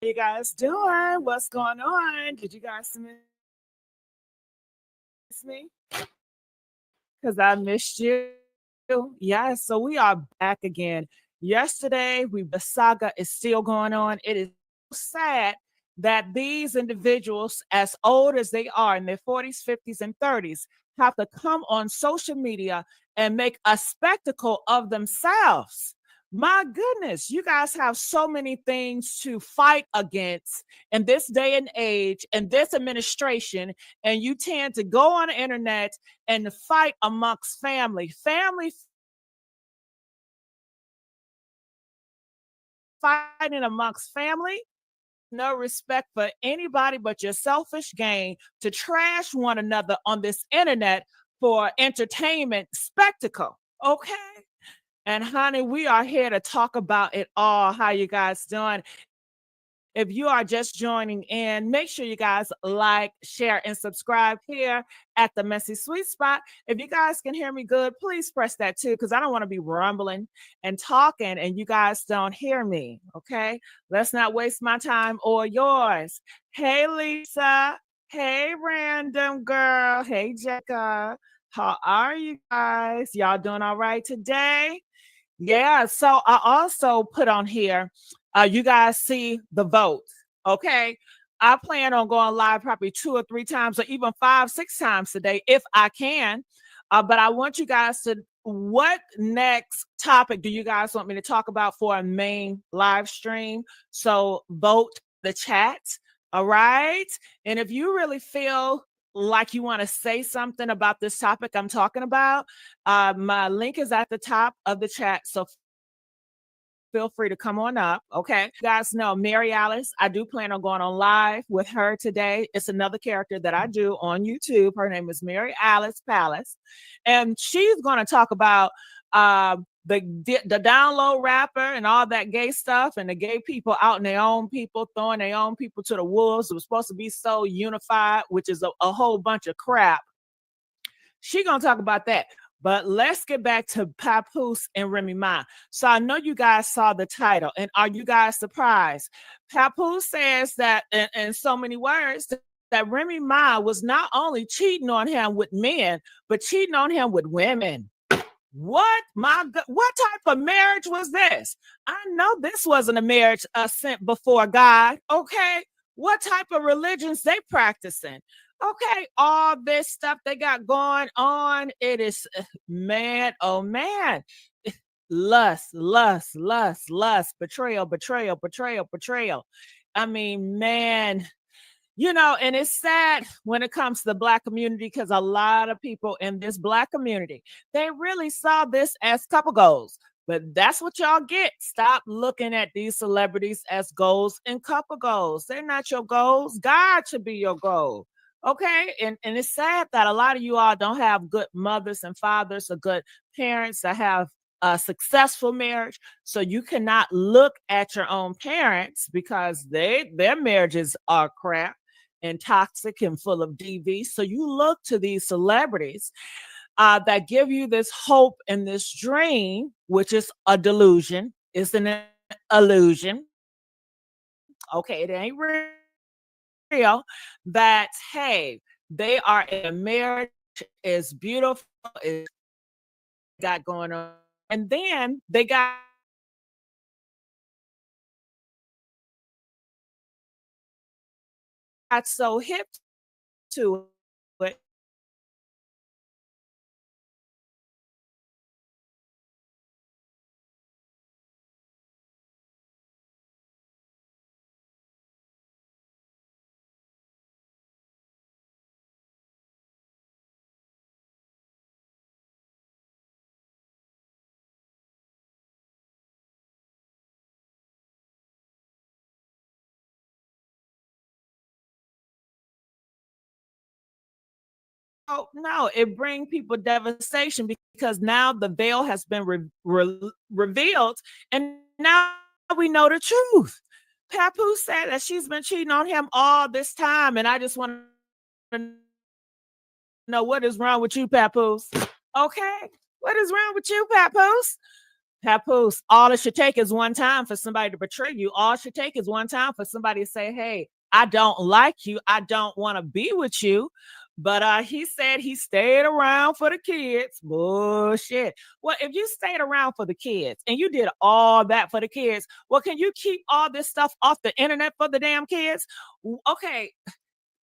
you guys doing? What's going on? Did you guys miss me? Because I missed you. Yeah, so we are back again. Yesterday, the saga is still going on. It is sad that these individuals, as old as they are in their 40s, 50s, and 30s, have to come on social media and make a spectacle of themselves. My goodness, you guys have so many things to fight against in this day and age and this administration, and you tend to go on the internet and fight amongst family fighting amongst family, no respect for anybody but your selfish gain to trash one another on this internet for entertainment spectacle. Okay. And honey, we are here to talk about it all. How you guys doing? If you are just joining in, make sure you guys like, share, and subscribe here at the Messy Sweet Spot. If you guys can hear me good, please press that too, because I don't want to be rumbling and talking and you guys don't hear me. Okay. Let's not waste my time or yours. Hey, Lisa. Hey, random girl. Hey, Jessica. How are you guys? Y'all doing all right today? Yeah, so I also put on here, you guys see the vote, okay? I plan on going live probably 2 or 3 times or even 5, 6 times today if I can. But I want you guys to, what next topic do you guys want me to talk about for a main live stream? So vote the chat, all right? And if you really feel like you want to say something about this topic I'm talking about, my link is at the top of the chat. So feel free to come on up. Okay. You guys know Mary Alice. I do plan on going on live with her today. It's another character that I do on YouTube. Her name is Mary Alice Palace. And she's going to talk about the download rapper and all that gay stuff and the gay people out in their own people, throwing their own people to the wolves. It was supposed to be so unified, which is a whole bunch of crap. She gonna talk about that. But let's get back to Papoose and Remy Ma. So I know you guys saw the title, and are you guys surprised? Papoose says that in so many words that Remy Ma was not only cheating on him with men, but cheating on him with women. What? My God, what type of marriage was this? I know this wasn't a marriage sent before God. Okay. What type of religions they practicing? Okay, all this stuff they got going on, it is man, oh man. Lust, betrayal. I mean, man, and it's sad when it comes to the Black community because a lot of people in this Black community, they really saw this as couple goals. But that's what y'all get. Stop looking at these celebrities as goals and couple goals. They're not your goals. God should be your goal. Okay. And it's sad that a lot of you all don't have good mothers and fathers or good parents that have a successful marriage. So you cannot look at your own parents because their marriages are crap and toxic and full of DV. So you look to these celebrities that give you this hope and this dream, which is a delusion, it's an illusion. Okay, it ain't real. That, hey, they are in a marriage, is beautiful, is got going on. And then they got so hip to it. Oh, no, it bring people devastation because now the veil has been revealed, and now we know the truth. Papoose said that she's been cheating on him all this time, and I just want to know what is wrong with you, Papoose. Okay, what is wrong with you, Papoose? Papoose, all it should take is one time for somebody to betray you. All it should take is one time for somebody to say, hey, I don't like you. I don't want to be with you. But he said he stayed around for the kids. Bullshit. Well, if you stayed around for the kids and you did all that for the kids, well, can you keep all this stuff off the internet for the damn kids? Okay,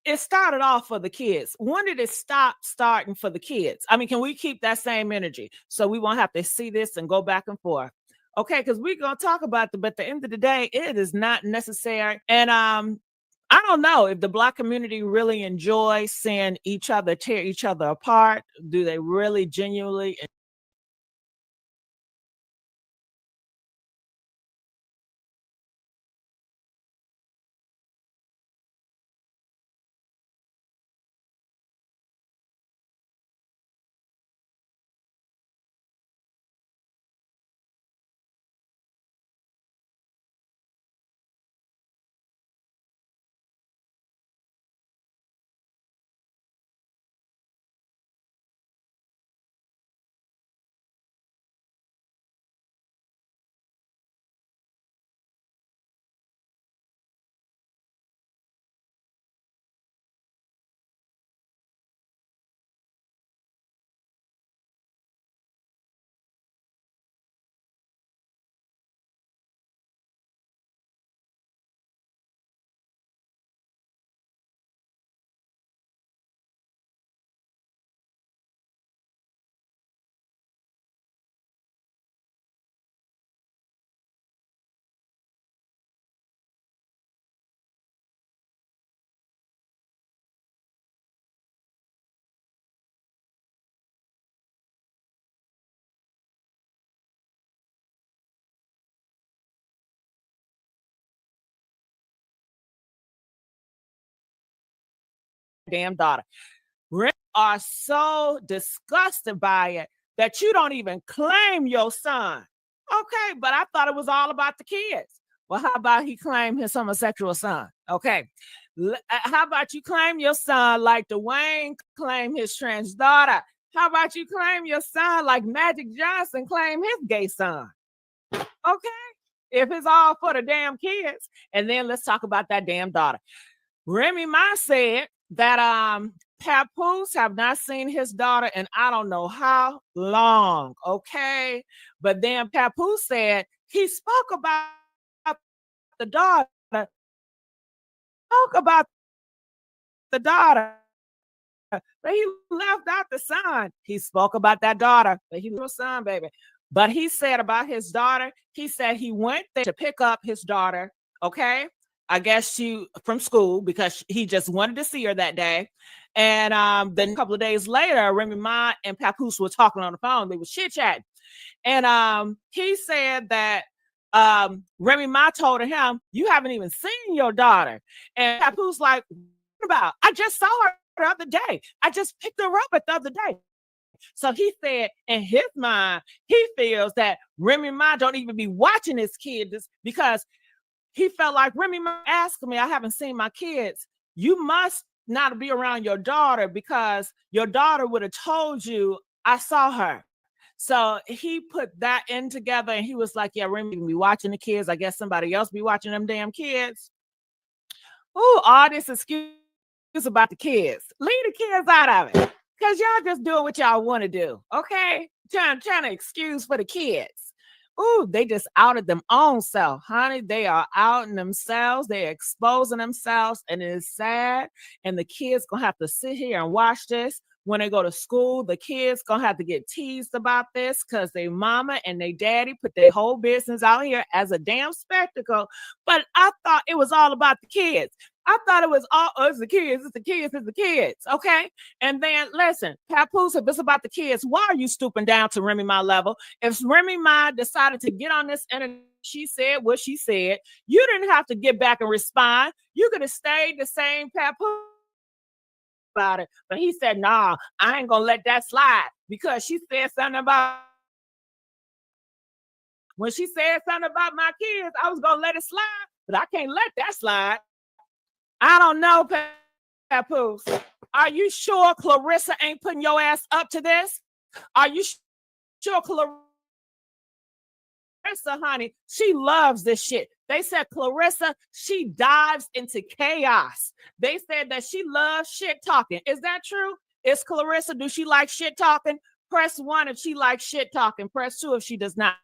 it started off for the kids. When did it stop starting for the kids? I mean, can we keep that same energy so we won't have to see this and go back and forth? Okay, because we're gonna talk about but at the end of the day, it is not necessary. And I don't know if the Black community really enjoys seeing each other tear each other apart. Do they really genuinely? Damn daughter. Really are so disgusted by it that you don't even claim your son. Okay, but I thought it was all about the kids. Well, how about he claim his homosexual son? Okay. How about you claim your son like Dwayne claim his trans daughter? How about you claim your son like Magic Johnson claim his gay son? Okay. If it's all for the damn kids. And then let's talk about that damn daughter. Remy Ma said that Papoose have not seen his daughter in I don't know how long. Okay. But then Papoose said he spoke about the daughter, spoke about the daughter, but he left out the son. He spoke about that daughter, but he was son, baby. But he said about his daughter, he said he went there to pick up his daughter. Okay. I guess she from school because he just wanted to see her that day. And then a couple of days later, Remy Ma and Papoose were talking on the phone. They were chit chatting. And he said that Remy Ma told him, you haven't even seen your daughter. And Papoose like, what about? I just saw her the other day. I just picked her up the other day. So he said in his mind, he feels that Remy Ma don't even be watching his kids because he felt like Remy Ma asked me, I haven't seen my kids. You must not be around your daughter because your daughter would have told you I saw her. So he put that in together and he was like, yeah, Remy be watching the kids. I guess somebody else be watching them damn kids. Oh, all this excuse about the kids. Leave the kids out of it. Because y'all just doing what y'all want to do. Okay? Trying to excuse for the kids. Ooh, they just outed them own self, honey. They are outing themselves. They're exposing themselves, and it is sad. And the kids gonna have to sit here and watch this when they go to school. The kids gonna have to get teased about this because their mama and their daddy put their whole business out here as a damn spectacle. But I thought it was all about the kids. I thought it was all it's the kids, it's the kids, it's the kids. Okay. And then listen, Papoose, if it's about the kids, why are you stooping down to Remy Ma level? If Remy Ma decided to get on this internet, she said what she said, you didn't have to get back and respond. You could have stayed the same Papoose about it. But he said, nah, I ain't gonna let that slide because she said something about when she said something about my kids, I was gonna let it slide, but I can't let that slide. I don't know, Papoose. Are you sure Clarissa ain't putting your ass up to this? Are you sure Clarissa Clarissa, honey, she loves this shit. They said Clarissa, she dives into chaos. They said that she loves shit talking. Is that true? Is Clarissa, do she like shit talking? Press 1 if she likes shit talking. Press 2 if she does not.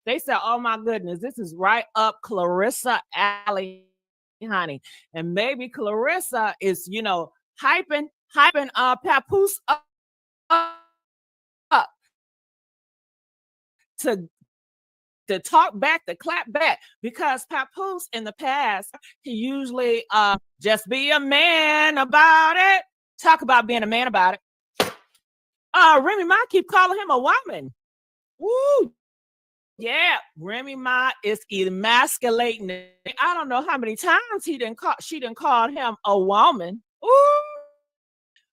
They said, oh my goodness, this is right up Clarissa alley, honey. And maybe Clarissa is, hyping Papoose up to talk back, to clap back, because Papoose in the past, he usually just be a man about it. Talk about being a man about it. Remy Ma keep calling him a woman. Woo! Yeah, Remy Ma is emasculating. I don't know how many times she didn't call him a woman. Ooh,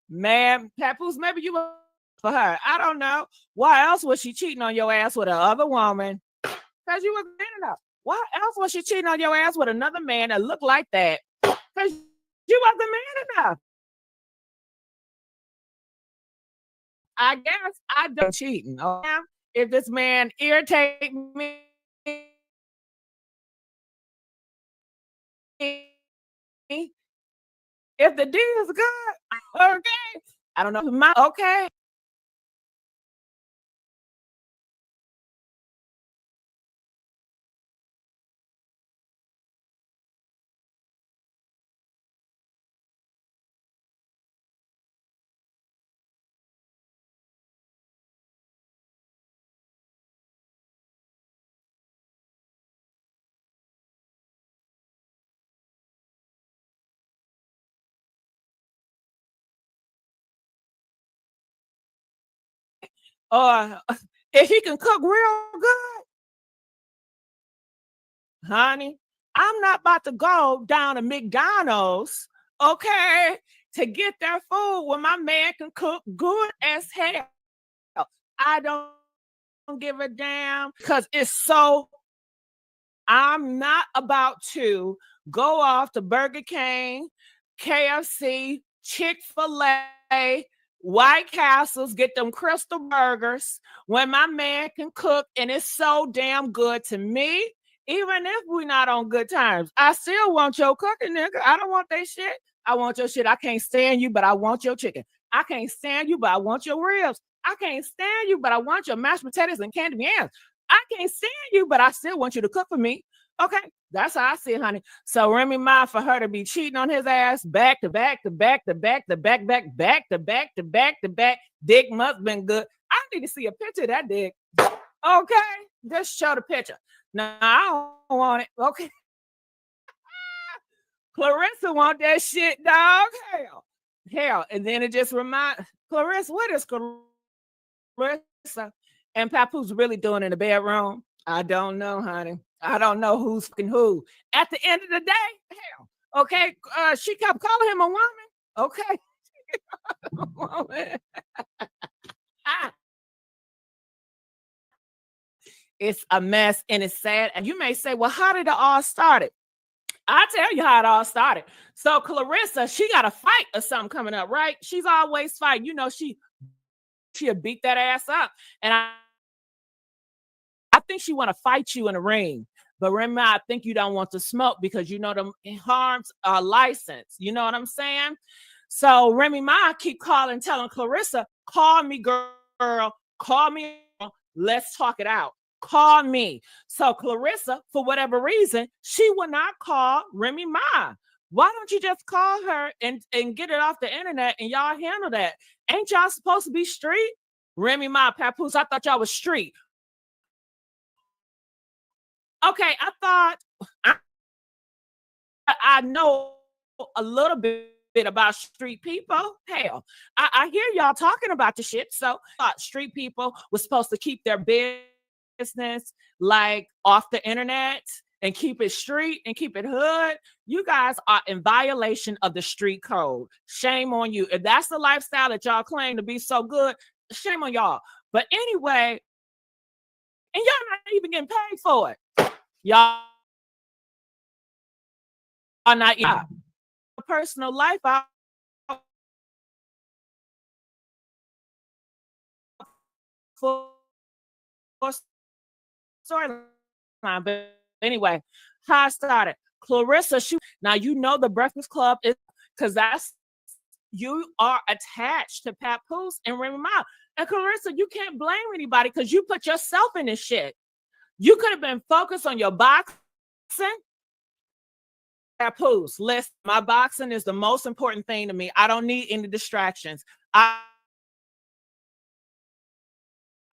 man, Papoose, maybe you were for her. I don't know. Why else was she cheating on your ass with another woman? Because you were man enough. Why else was she cheating on your ass with another man that looked like that? Because you wasn't man enough. I guess I don't cheating. Okay? If this man irritate me, if the deal is good, okay. I don't know. Okay. Or if he can cook real good, honey, I'm not about to go down to McDonald's, okay, to get their food when my man can cook good as hell. I don't give a damn because it's so. I'm not about to go off to Burger King, KFC, Chick-fil-A, White Castles, get them crystal burgers when my man can cook and it's so damn good to me. Even if we're not on good terms, I still want your cooking, nigga. I don't want that shit. I want your shit. I can't stand you, but I want your chicken. I can't stand you, but I want your ribs. I can't stand you, but I want your mashed potatoes and candied yams. I can't stand you, but I still want you to cook for me. Okay, that's how I see it, honey. So Remy Ma, for her to be cheating on his ass back to back to back to back to back back back to back to back to back, dick must been good. I need to see a picture of that dick. Okay, just show the picture. No, I don't want it. Okay, Clarissa want that shit, dog. Hell, and then it just remind Clarissa, what is Clarissa and Papoose really doing in the bedroom? I don't know, honey. I don't know who's fucking who. At the end of the day, hell, okay. She kept calling him a woman. Okay. Ah, it's a mess and it's sad. And you may say, well, how did it all start? I'll tell you how it all started. So Clarissa, she got a fight or something coming up, right? She's always fighting. You know, she'll beat that ass up. And I think she want to fight you in a ring. But remember, I think you don't want to smoke because you know the harms are licensed. You know what I'm saying? So Remy Ma keep calling, telling Clarissa, call me, girl, call me, let's talk it out. Call me. So Clarissa, for whatever reason, she will not call Remy Ma. Why don't you just call her and get it off the internet and y'all handle that? Ain't y'all supposed to be street? Remy Ma, Papoose, I thought y'all was street. Okay, I thought I know a little bit about street people. Hell, I hear y'all talking about the shit. So street people were supposed to keep their business like off the internet and keep it street and keep it hood. You guys are in violation of the street code. Shame on you. If that's the lifestyle that y'all claim to be so good, shame on y'all. But anyway, and y'all not even getting paid for it. Y'all are not personal life out for storyline. But anyway, how I started. Clarissa, now you know the Breakfast Club is because that's you are attached to Papoose and Remy Ma. And Clarissa, you can't blame anybody because you put yourself in this shit. You could have been focused on your boxing. Papoose, listen, my boxing is the most important thing to me. I don't need any distractions. I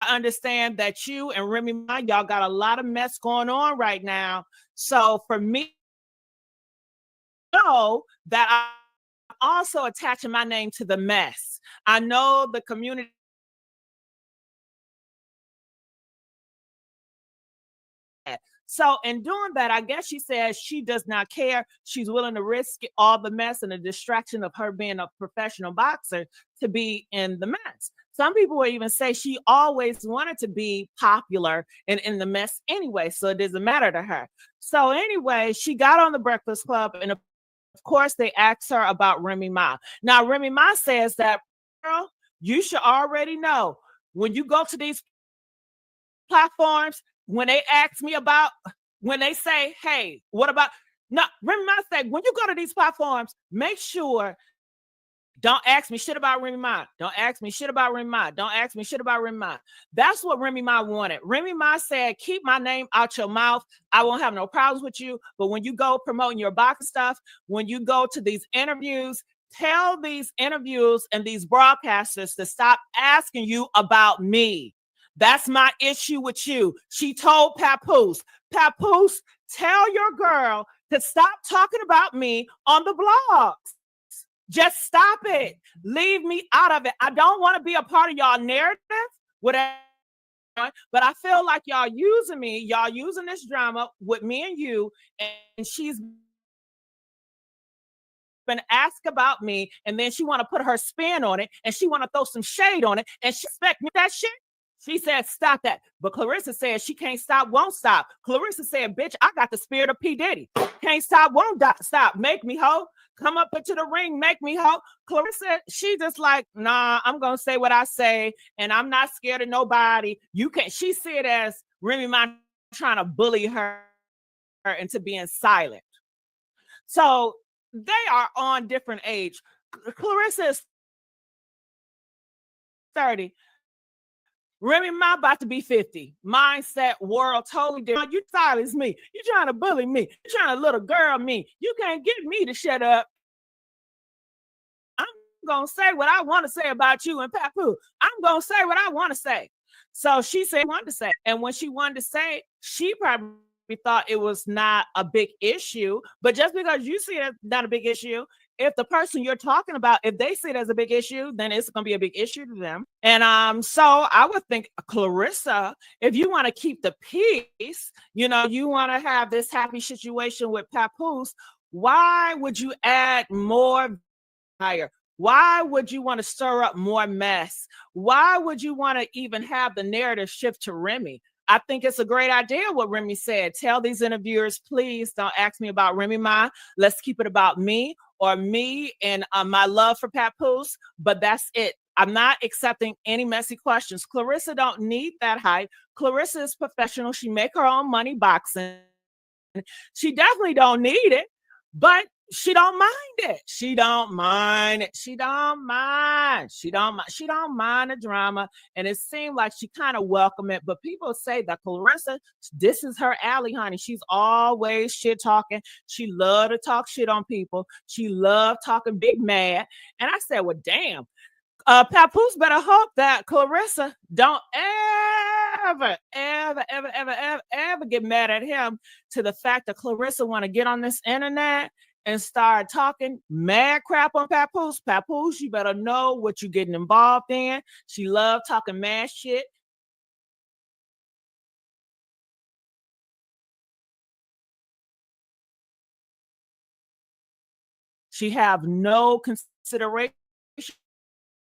understand that you and Remy Ma, y'all got a lot of mess going on right now. So for me, know that I'm also attaching my name to the mess. I know the community. So in doing that, I guess she says she does not care. She's willing to risk all the mess and the distraction of her being a professional boxer to be in the mess. Some people would even say she always wanted to be popular and in the mess anyway, so it doesn't matter to her. So anyway, she got on the Breakfast Club, and of course they asked her about Remy Ma. Now Remy Ma says that, girl, you should already know when you go to these platforms, when they ask me about, when they say, hey, what about, no, Remy Ma said, when you go to these platforms, make sure, don't ask me shit about Remy Ma. Don't ask me shit about Remy Ma. Don't ask me shit about Remy Ma. That's what Remy Ma wanted. Remy Ma said, keep my name out your mouth. I won't have no problems with you. But when you go promoting your box stuff, when you go to these interviews, tell these interviews and these broadcasters to stop asking you about me. That's my issue with you. She told Papoose, Papoose, tell your girl to stop talking about me on the blogs. Just stop it. Leave me out of it. I don't want to be a part of y'all narrative, whatever. But I feel like y'all using me, y'all using this drama with me and you, and she's been asked about me, and then she want to put her spin on it, and she want to throw some shade on it, and she expect me that shit. She said, stop that. But Clarissa said she can't stop, won't stop. Clarissa said, bitch, I got the spirit of P. Diddy. Can't stop, won't stop. Make me hoe. Come up into the ring, make me hoe. Clarissa, she just like, nah, I'm going to say what I say, and I'm not scared of nobody. You can't. She see it as Remy Ma trying to bully her into being silent. So they are on different age. Clarissa is 30. Remy Ma about to be 50. Mindset, world, totally different. You silence me. You trying to bully me. You trying to little girl me. You can't get me to shut up. I'm going to say what I want to say about you and Papoose. I'm going to say what I want to say. So she said wanted to say. And when she wanted to say, she probably thought it was not a big issue. But just because you see it not a big issue, if the person you're talking about, if they see it as a big issue, then it's going to be a big issue to them. And so I would think, Clarissa, if you want to keep the peace, you know, you want to have this happy situation with Papoose, why would you add more fire? Why would you want to stir up more mess? Why would you want to even have the narrative shift to Remy? I think it's a great idea what Remy said. Tell these interviewers, please don't ask me about Remy Ma. Let's keep it about me or me and my love for Papoose. But that's it. I'm not accepting any messy questions. Clarissa don't need that hype. Clarissa is professional. She make her own money boxing. She definitely don't need it, but she don't mind it. She don't mind it. She don't mind. She don't mind. She don't mind the drama. And it seemed like she kind of welcomed it. But people say that Clarissa, this is her alley, honey. She's always shit talking. She love to talk shit on people. She love talking big mad. And I said, well, damn. Papoose better hope that Clarissa don't ever get mad at him to the fact that Clarissa want to get on this internet and start talking mad crap on Papoose. Papoose, you better know what you're getting involved in. She love talking mad shit. She have no consideration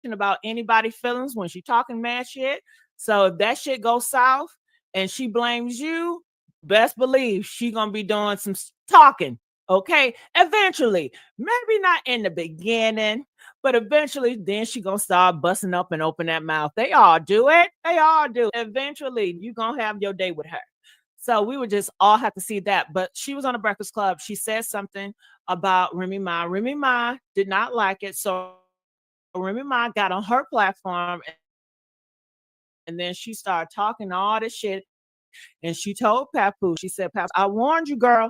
about anybody's feelings when she talking mad shit. So if that shit goes south and she blames you, best believe she gonna be doing some talking. Okay, eventually, maybe not in the beginning, but eventually, then she gonna start busting up and open that mouth. They all do it. They all do. Eventually, you gonna have your day with her. So we would just all have to see that. But she was on the Breakfast Club. She said something about Remy Ma. Remy Ma did not like it. So Remy Ma got on her platform and then she started talking all this shit. And she told Papoose, she said, Papoose, I warned you, girl.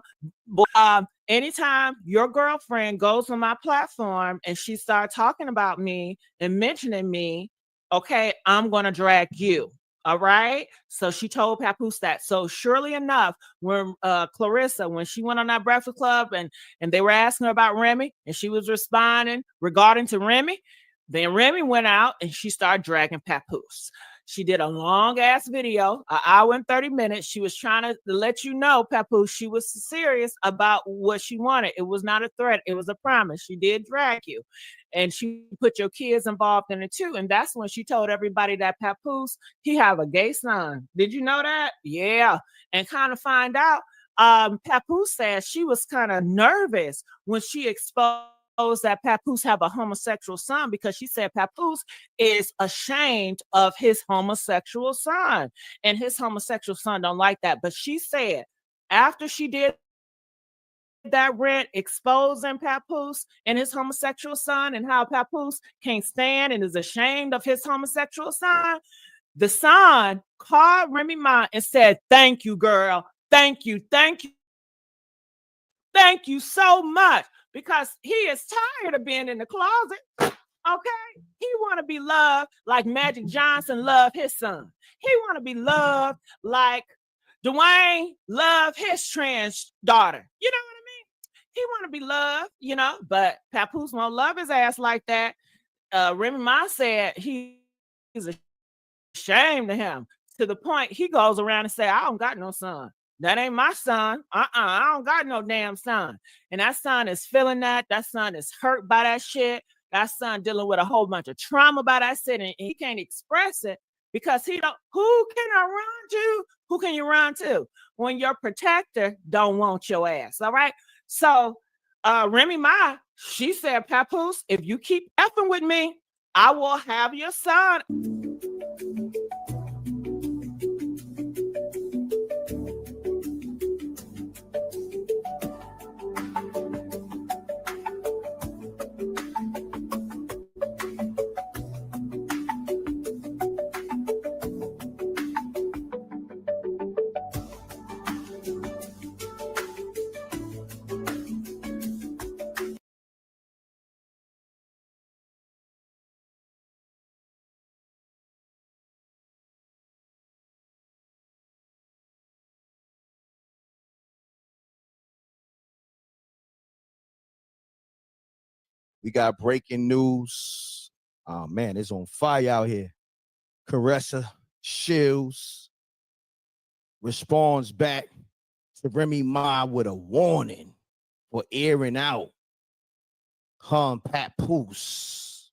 Anytime your girlfriend goes on my platform and she starts talking about me and mentioning me, okay, I'm going to drag you. All right. So she told Papoose that. So surely enough, when Clarissa, when she went on that Breakfast Club and they were asking her about Remy and she was responding regarding to Remy, then Remy went out and she started dragging Papoose. She did a long ass video, an hour and 30 minutes. She was trying to let you know, Papoose, she was serious about what she wanted. It was not a threat, it was a promise. She did drag you. And she put your kids involved in it too. And that's when she told everybody that Papoose, he have a gay son. Did you know that? Yeah. And kind of find out, Papoose said she was kind of nervous when she exposed that Papoose have a homosexual son because she said Papoose is ashamed of his homosexual son and his homosexual son don't like that. But she said after she did that rant exposing Papoose and his homosexual son and how Papoose can't stand and is ashamed of his homosexual son, the son called Remy Ma and said, thank you, girl. Thank you. Thank you. Thank you so much, because he is tired of being in the closet. Okay, he want to be loved like Magic Johnson loved his son. He want to be loved like Dwayne loved his trans daughter. You know what I mean? He want to be loved, you know. But Papoose won't love his ass like that. Remy Ma said he's ashamed of him to the point he goes around and say, I don't got no son. That ain't my son. I don't got no damn son. And that son is feeling that. That son is hurt by that shit. That son dealing with a whole bunch of trauma by that shit. And he can't express it because he don't. Who can I run to? Who can you run to when your protector don't want your ass? All right. So Remy Ma, she said, Papoose, if you keep effing with me, I will have your son. We got breaking news. Oh man, it's on fire out here. Clarissa Shields responds back to Remy Ma with a warning for airing out her and Papoose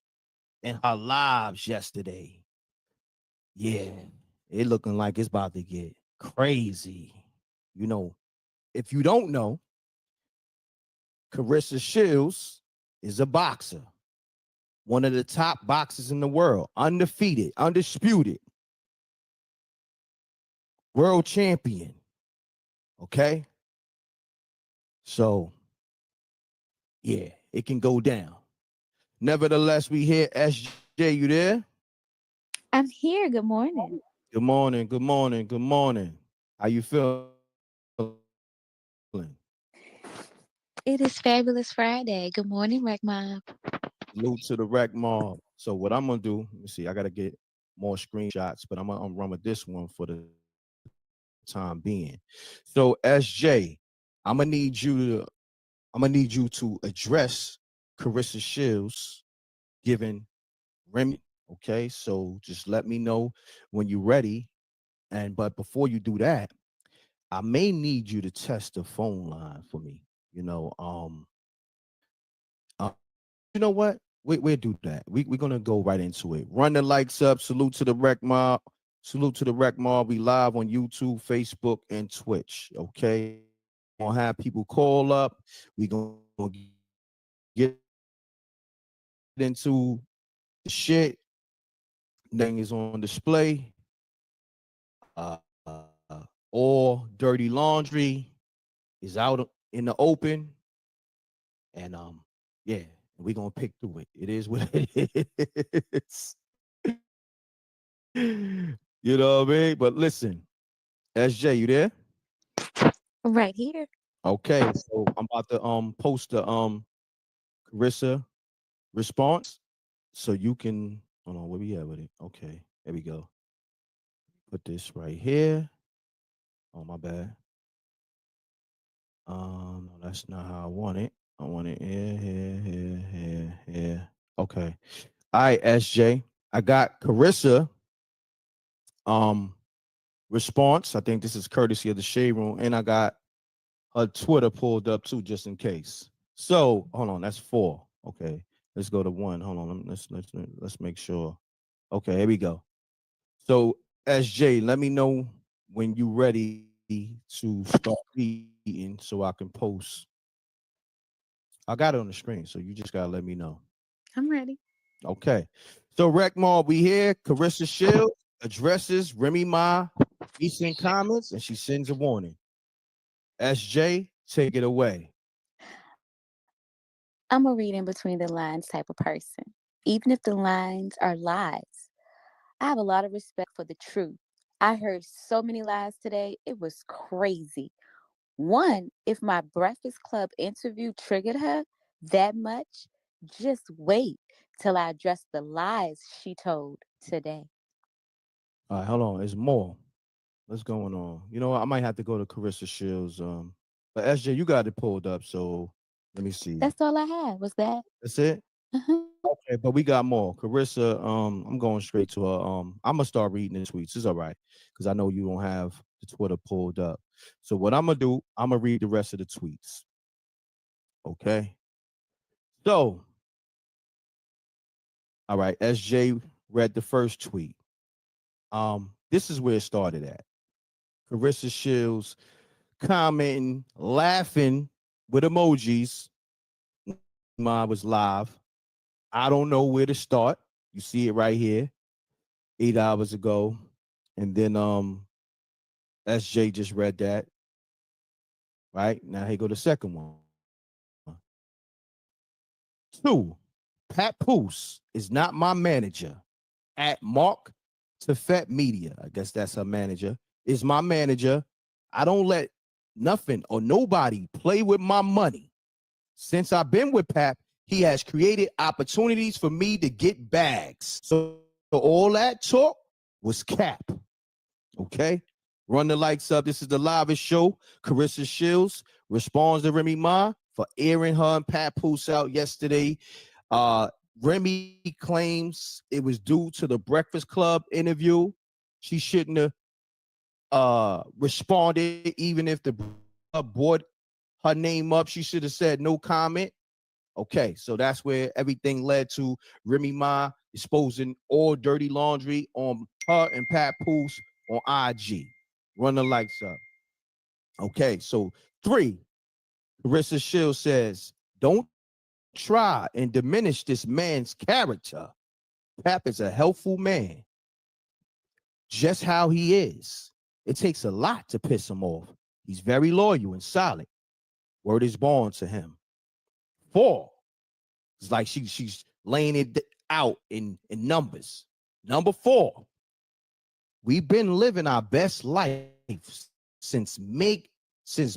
in her lives yesterday. Yeah, it looking like it's about to get crazy. You know, if you don't know, Clarissa Shields is a boxer, one of the top boxers in the world, undefeated, undisputed, world champion. Okay. So, yeah, it can go down. Nevertheless, we hear SJ, you there? I'm here. Good morning. Good morning, good morning, good morning. How you feeling? It is Fabulous Friday. Good morning, Rec Mob. Salute to the Rec Mob. So what I'm gonna do, let me see, I gotta get more screenshots, but I'm gonna run with this one for the time being. So SJ, I'm gonna need you to address Clarissa Shields giving Remy. Okay, so just let me know when you're ready. But before you do that, I may need you to test the phone line for me. Uh, you know what? We'll do that. We're gonna go right into it. Run the likes up. Salute to the Rec Mob. Salute to the Rec Mob. We live on YouTube, Facebook, and Twitch. Okay, gonna have people call up. We gonna get into the shit. Thing is on display. Uh, All dirty laundry is out in the open. And yeah, we're gonna pick through it. It is what it is. You know what I mean? But listen, SJ, you there? Right here. Okay, so I'm about to post the Carissa response so you can hold on, where we at with it? Okay, there we go. Put this right here. Oh my bad. No, that's not how I want it. I want it here. Okay. All right, SJ. I got Carissa response. I think this is courtesy of the Shade Room, and I got her Twitter pulled up too, just in case. So hold on, that's 4. Okay, let's go to 1. Hold on, let's make sure. Okay, here we go. So SJ, let me know when you ready to start reading so I can post. I got it on the screen, so you just gotta let me know. I'm ready. Okay. So Rec Mall, we here. Carissa Shield addresses Remy Ma recent comments, and she sends a warning. SJ, take it away. I'm a read in between the lines type of person. Even if the lines are lies, I have a lot of respect for the truth. I heard so many lies today, it was crazy. One, if my Breakfast Club interview triggered her that much, just wait till I address the lies she told today. All right, hold on. There's more. What's going on? You know what? I might have to go to Carissa Shields. But SJ, you got it pulled up, so let me see. That's all I had was that. That's it? Uh-huh. Okay, but we got more. Carissa, I'm going straight to her. I'm gonna start reading the tweets. It's all right, because I know you don't have the Twitter pulled up. So what I'm gonna do, I'm gonna read the rest of the tweets. Okay. So, all right, SJ read the first tweet. This is where it started at. Carissa Shields commenting, laughing with emojis. Mine was live. I don't know where to start. You see it right here, 8 hours ago. And then SJ just read that. Right? Now here go the second one. 2. Pat Poose is not my manager. At Mark Tefet Media, I guess that's her manager, is my manager. I don't let nothing or nobody play with my money. Since I've been with Pap, he has created opportunities for me to get bags. So all that talk was cap. Okay? Run the likes up. This is the livest show. Carissa Shields responds to Remy Ma for airing her and Pat Poose out yesterday. Remy claims it was due to the Breakfast Club interview. She shouldn't have responded, even if the club brought her name up. She should have said no comment. Okay, so that's where everything led to Remy Ma exposing all dirty laundry on her and Pat Poose on IG. Run the lights up. Okay, so 3, Carissa Shields says, don't try and diminish this man's character. Pap is a helpful man, just how he is. It takes a lot to piss him off. He's very loyal and solid. Word is born to him. 4, it's like she's laying it out in numbers. Number 4, we've been living our best life since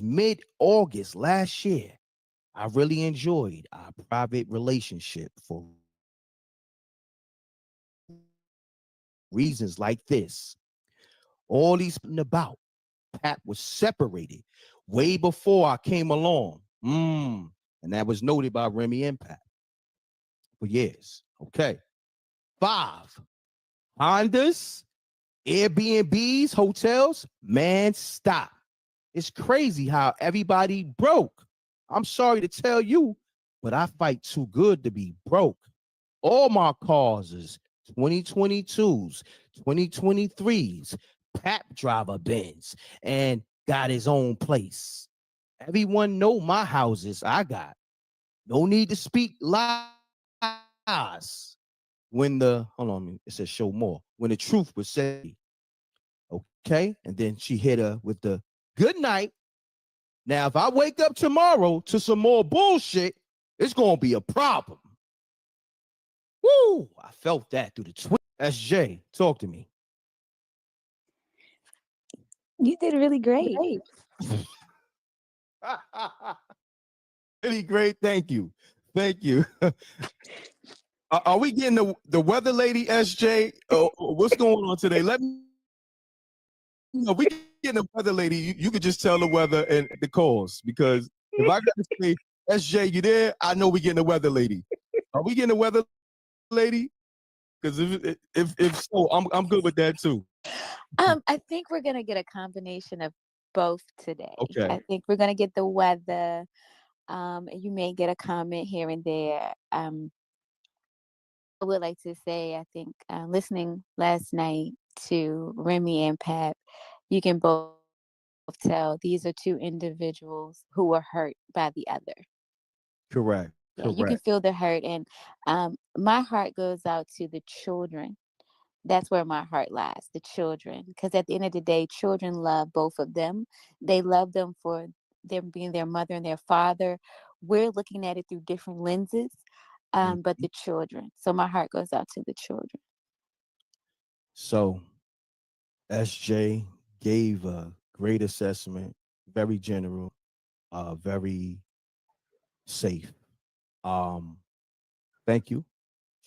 mid-August last year. I really enjoyed our private relationship for reasons like this. All these about Pat was separated way before I came along. And that was noted by Remy and Pat for years. Okay. 5, Hondas, Airbnbs, hotels. Man, stop. It's crazy how everybody broke. I'm sorry to tell you, but I fight too good to be broke. All my cars is 2022s, 2023s, Pap driver Benz, and got his own place. Everyone know my houses I got. No need to speak lies. When the hold on, it says show more. When the truth was said, Okay. And then she hit her with the good night. Now, if I wake up tomorrow to some more bullshit, it's going to be a problem. Woo! I felt that through the tweet. SJ, talk to me. You did really great. Really great. Thank you. Thank you. Are we getting the weather lady, SJ? What's going on today? Let me know. We getting the weather lady. You could just tell the weather and the cause, because if I got to say, SJ, you there? I know we getting the weather lady. Are we getting the weather lady? Because if so, I'm good with that too. I think we're gonna get a combination of both today. Okay. I think we're gonna get the weather. You may get a comment here and there. I would like to say, I think listening last night to Remy and Pap, you can both tell these are two individuals who were hurt by the other. Correct. Yeah, you can feel the hurt, and my heart goes out to the children. That's where my heart lies, the children, because at the end of the day, children love both of them. They love them for them being their mother and their father. We're looking at it through different lenses, but the children. So my heart goes out to the children. So SJ gave a great assessment, very general, very safe. Thank you.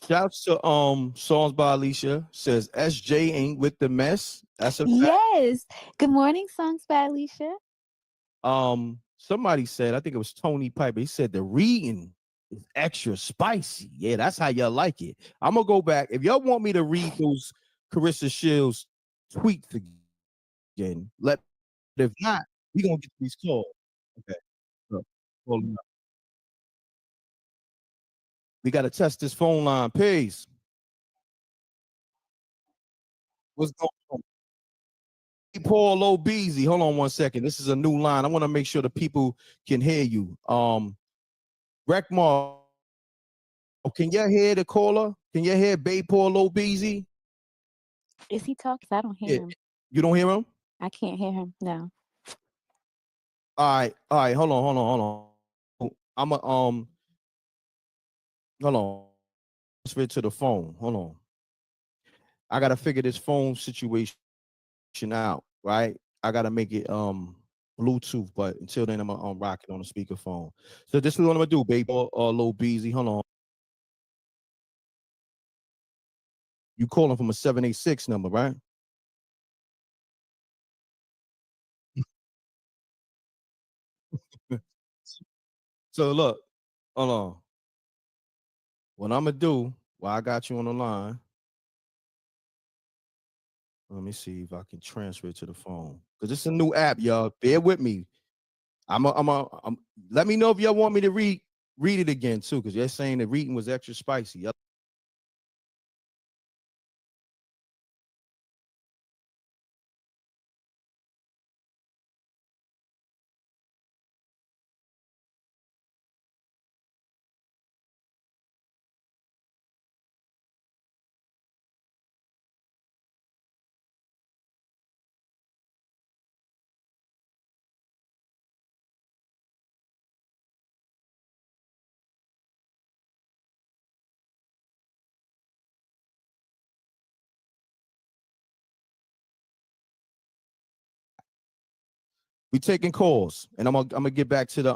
Shouts to Songs by Alicia. Says SJ ain't with the mess. That's a fact. Yes. Good morning, Songs by Alicia. Somebody said, I think it was Tony Piper. He said the reading is extra spicy. Yeah, that's how y'all like it. I'm gonna go back. If y'all want me to read those Carissa Shields tweets again, if not, we gonna get these calls. Okay. So, hold on. We gotta test this phone line. Peace. What's going on? Paul Obeezy. Hold on one second. This is a new line. I want to make sure the people can hear you. Rekmar, can you hear the caller? Can you hear Bay Paul Obeezy? Is he talking? I don't hear him. You don't hear him? I can't hear him. No. All right. Hold on. I'm a hold on. Transfer to the phone. Hold on. I gotta figure this phone situation out, right? I gotta make it Bluetooth, but until then I'm gonna rock it on the speakerphone. So this is what I'm gonna do, baby. Lil Beezy. Hold on. You calling from a 786 number, right? So look, hold on. What I'm gonna do while I got you on the line, let me see if I can transfer it to the phone. Because it's a new app, y'all. Bear with me. Let me know if y'all want me to read it again too, because you're saying the reading was extra spicy. We taking calls, and I'm gonna get back to the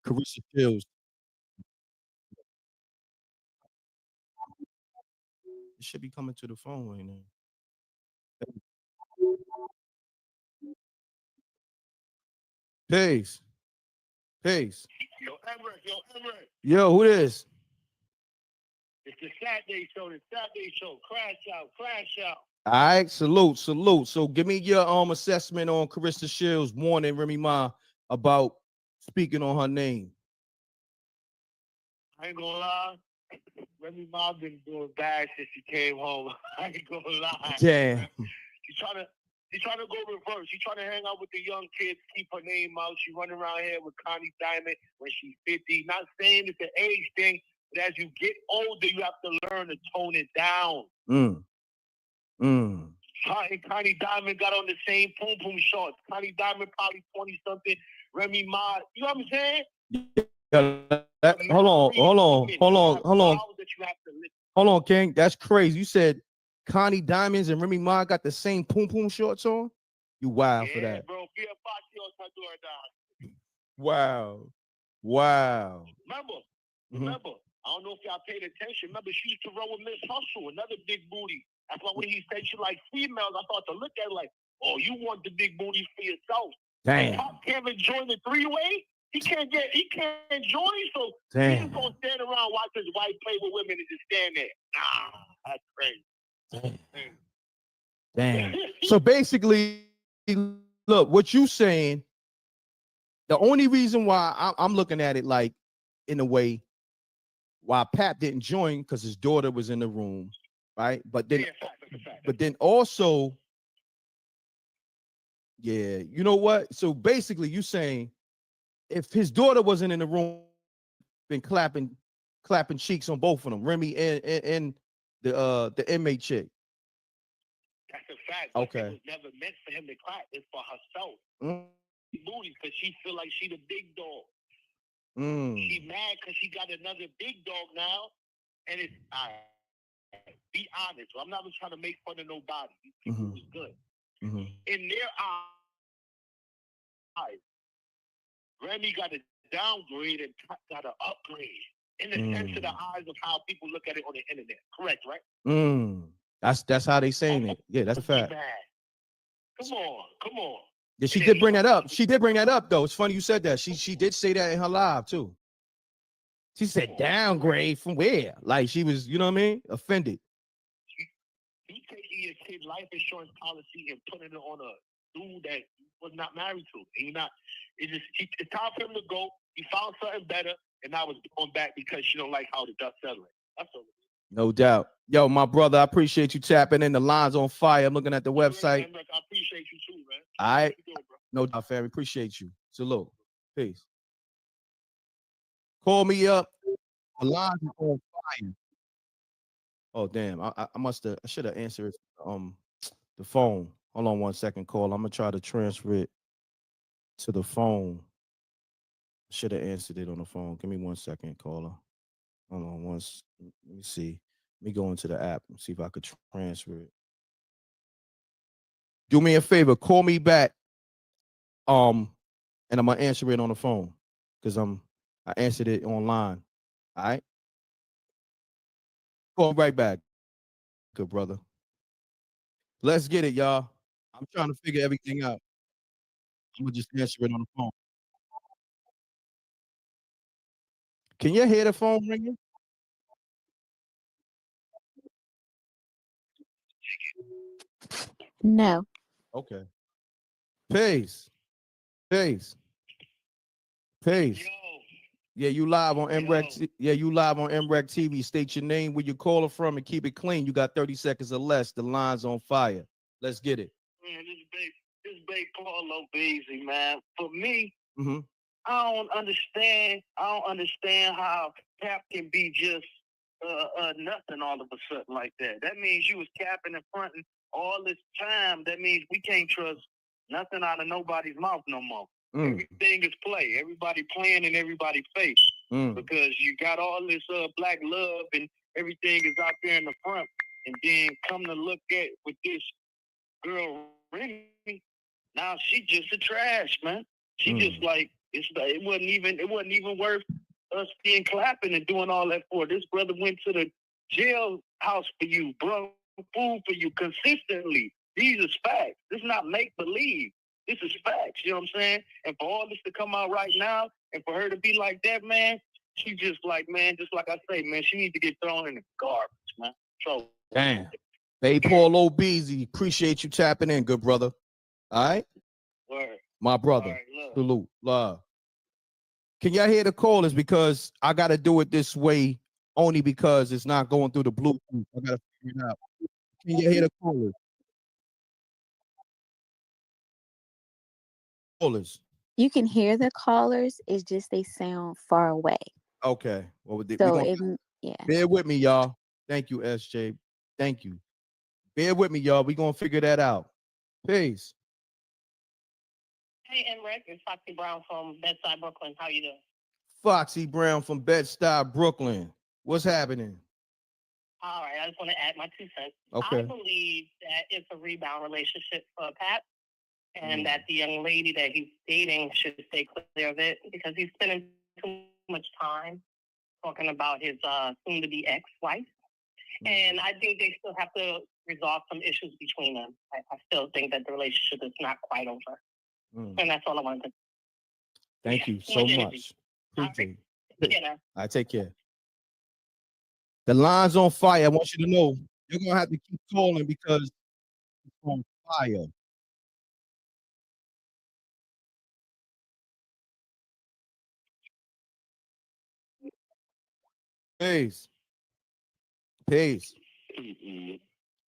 Carissa Shields. It should be coming to the phone right now. Peace. Peace. Yo, Everett. Yo, who this? It's the Saturday show. Crash out. All right, salute. So give me your assessment on Carissa Shields warning Remy Ma about speaking on her name. I ain't gonna lie. Remy Ma been doing bad since she came home. I ain't gonna lie. Damn. She's trying to go reverse. She's trying to hang out with the young kids, keep her name out. She running around here with Connie Diamond when she's 50. Not saying it's an age thing, but as you get older, you have to learn to tone it down. Her and Connie Diamond got on the same poom poom shorts. Connie Diamond probably 20 something. Remy Ma, you know what I'm saying? Hold on, King. That's crazy. You said Connie Diamonds and Remy Ma got the same poom poom shorts on. You wild for that, bro. Wow. Wow. Remember, I don't know if y'all paid attention. Remember, she used to run with Miss Hustle, another big booty. That's why when he said she like females, I thought to look at her like, oh, you want the big booty for yourself. Damn. Pop can't even join the three-way. He can't join, so Damn. he's just gonna stand around watch his wife play with women and just stand there. Nah, that's crazy. Damn. So basically, look, what you saying, the only reason why I'm looking at it like in a way why Pap didn't join because his daughter was in the room, right? But then, also, yeah, you know what? So basically, you saying if his daughter wasn't in the room, been clapping cheeks on both of them, Remy and the inmate chick. That's a fact. Okay. It was never meant for him to clap. It's for herself. Booty, because she feel like she the big dog. She mad because she got another big dog now, and it's all right. Be honest. I'm not trying to make fun of nobody. These people was good. In their eyes, Remy got a downgrade and Pop got an upgrade. In the sense of the eyes of how people look at it on the internet. Correct, right? That's how they saying it. Yeah, that's a fact. Come on. Yeah, she did bring that up. She did bring that up, though. It's funny you said that. She did say that in her live, too. She said downgrade from where? Like she was, you know what I mean? Offended. You taking your kid life insurance policy and putting it on a dude that was not married to. And you're not, it's time for him to go. He found something better, and now it's going back because she don't like how the dust settling. That's all. No doubt. Yo, my brother, I appreciate you tapping in. The line's on fire. I'm looking at the website. I appreciate you too, man. All right. No doubt, fam. Appreciate you. Salute. Peace. Call me up. The line's on fire. Oh, damn. I should have answered the phone. Hold on 1 second, call. I'm going to try to transfer it to the phone. Should have answered it on the phone. Give me 1 second, caller. Hold on once. Let me see. Let me go into the app and see if I could transfer it. Do me a favor, call me back. And I'm gonna answer it on the phone because I answered it online. All right. Call right back. Good brother. Let's get it, y'all. I'm trying to figure everything out. I'm gonna just answer it on the phone. Can you hear the phone ringing? No. Okay. Peace. Yeah, you live on MREC. Yeah, you live on MREC TV. State your name, where you calling from, and keep it clean. You got 30 seconds or less. The line's on fire. Let's get it. Man, this big Paulo Beasley, man. For me, Mm-hmm. I don't understand how Cap can be just nothing all of a sudden like that. That means you was capping and fronting all this time. That means we can't trust nothing out of nobody's mouth no more. Everything is play. Everybody playing in everybody's face because you got all this black love and everything is out there in the front. And then come to look at with this girl Remy, now she just a trash, man. She just like it wasn't even worth us being clapping and doing all that for. This brother went to the jailhouse for you, bro, food for you consistently. These are facts. This is not make believe. This is facts. You know what I'm saying? And for all this to come out right now, and for her to be like that, man, she just like, man, just like I say, man, she needs to get thrown in the garbage, man. So damn. Hey, Paulo Beasley, appreciate you tapping in, good brother. All right? Word. My brother. Right, salute. Love. Can y'all hear the call? Is because I got to do it this way only because it's not going through the Bluetooth. I got to figure it out. Can you hear the callers? Callers. You can hear the callers. It's just they sound far away. Okay. Well, So yeah. Bear with me, y'all. Thank you, SJ. Thank you. Bear with me, y'all. We gonna figure that out. Peace. Hey, Rick, it's Foxy Brown from Bedside, Brooklyn. How you doing? Foxy Brown from Bed-Stuy, Brooklyn. What's happening? All right, I just want to add my 2 cents. Okay. I believe that it's a rebound relationship for Pat, and that the young lady that he's dating should stay clear of it because he's spending too much time talking about his soon-to-be ex-wife. And I think they still have to resolve some issues between them. I still think that the relationship is not quite over. And that's all I wanted to say. Thank you so much. Appreciate it. I take care. The line's on fire. I want you to know you're gonna have to keep calling because it's on fire. Peace. Peace.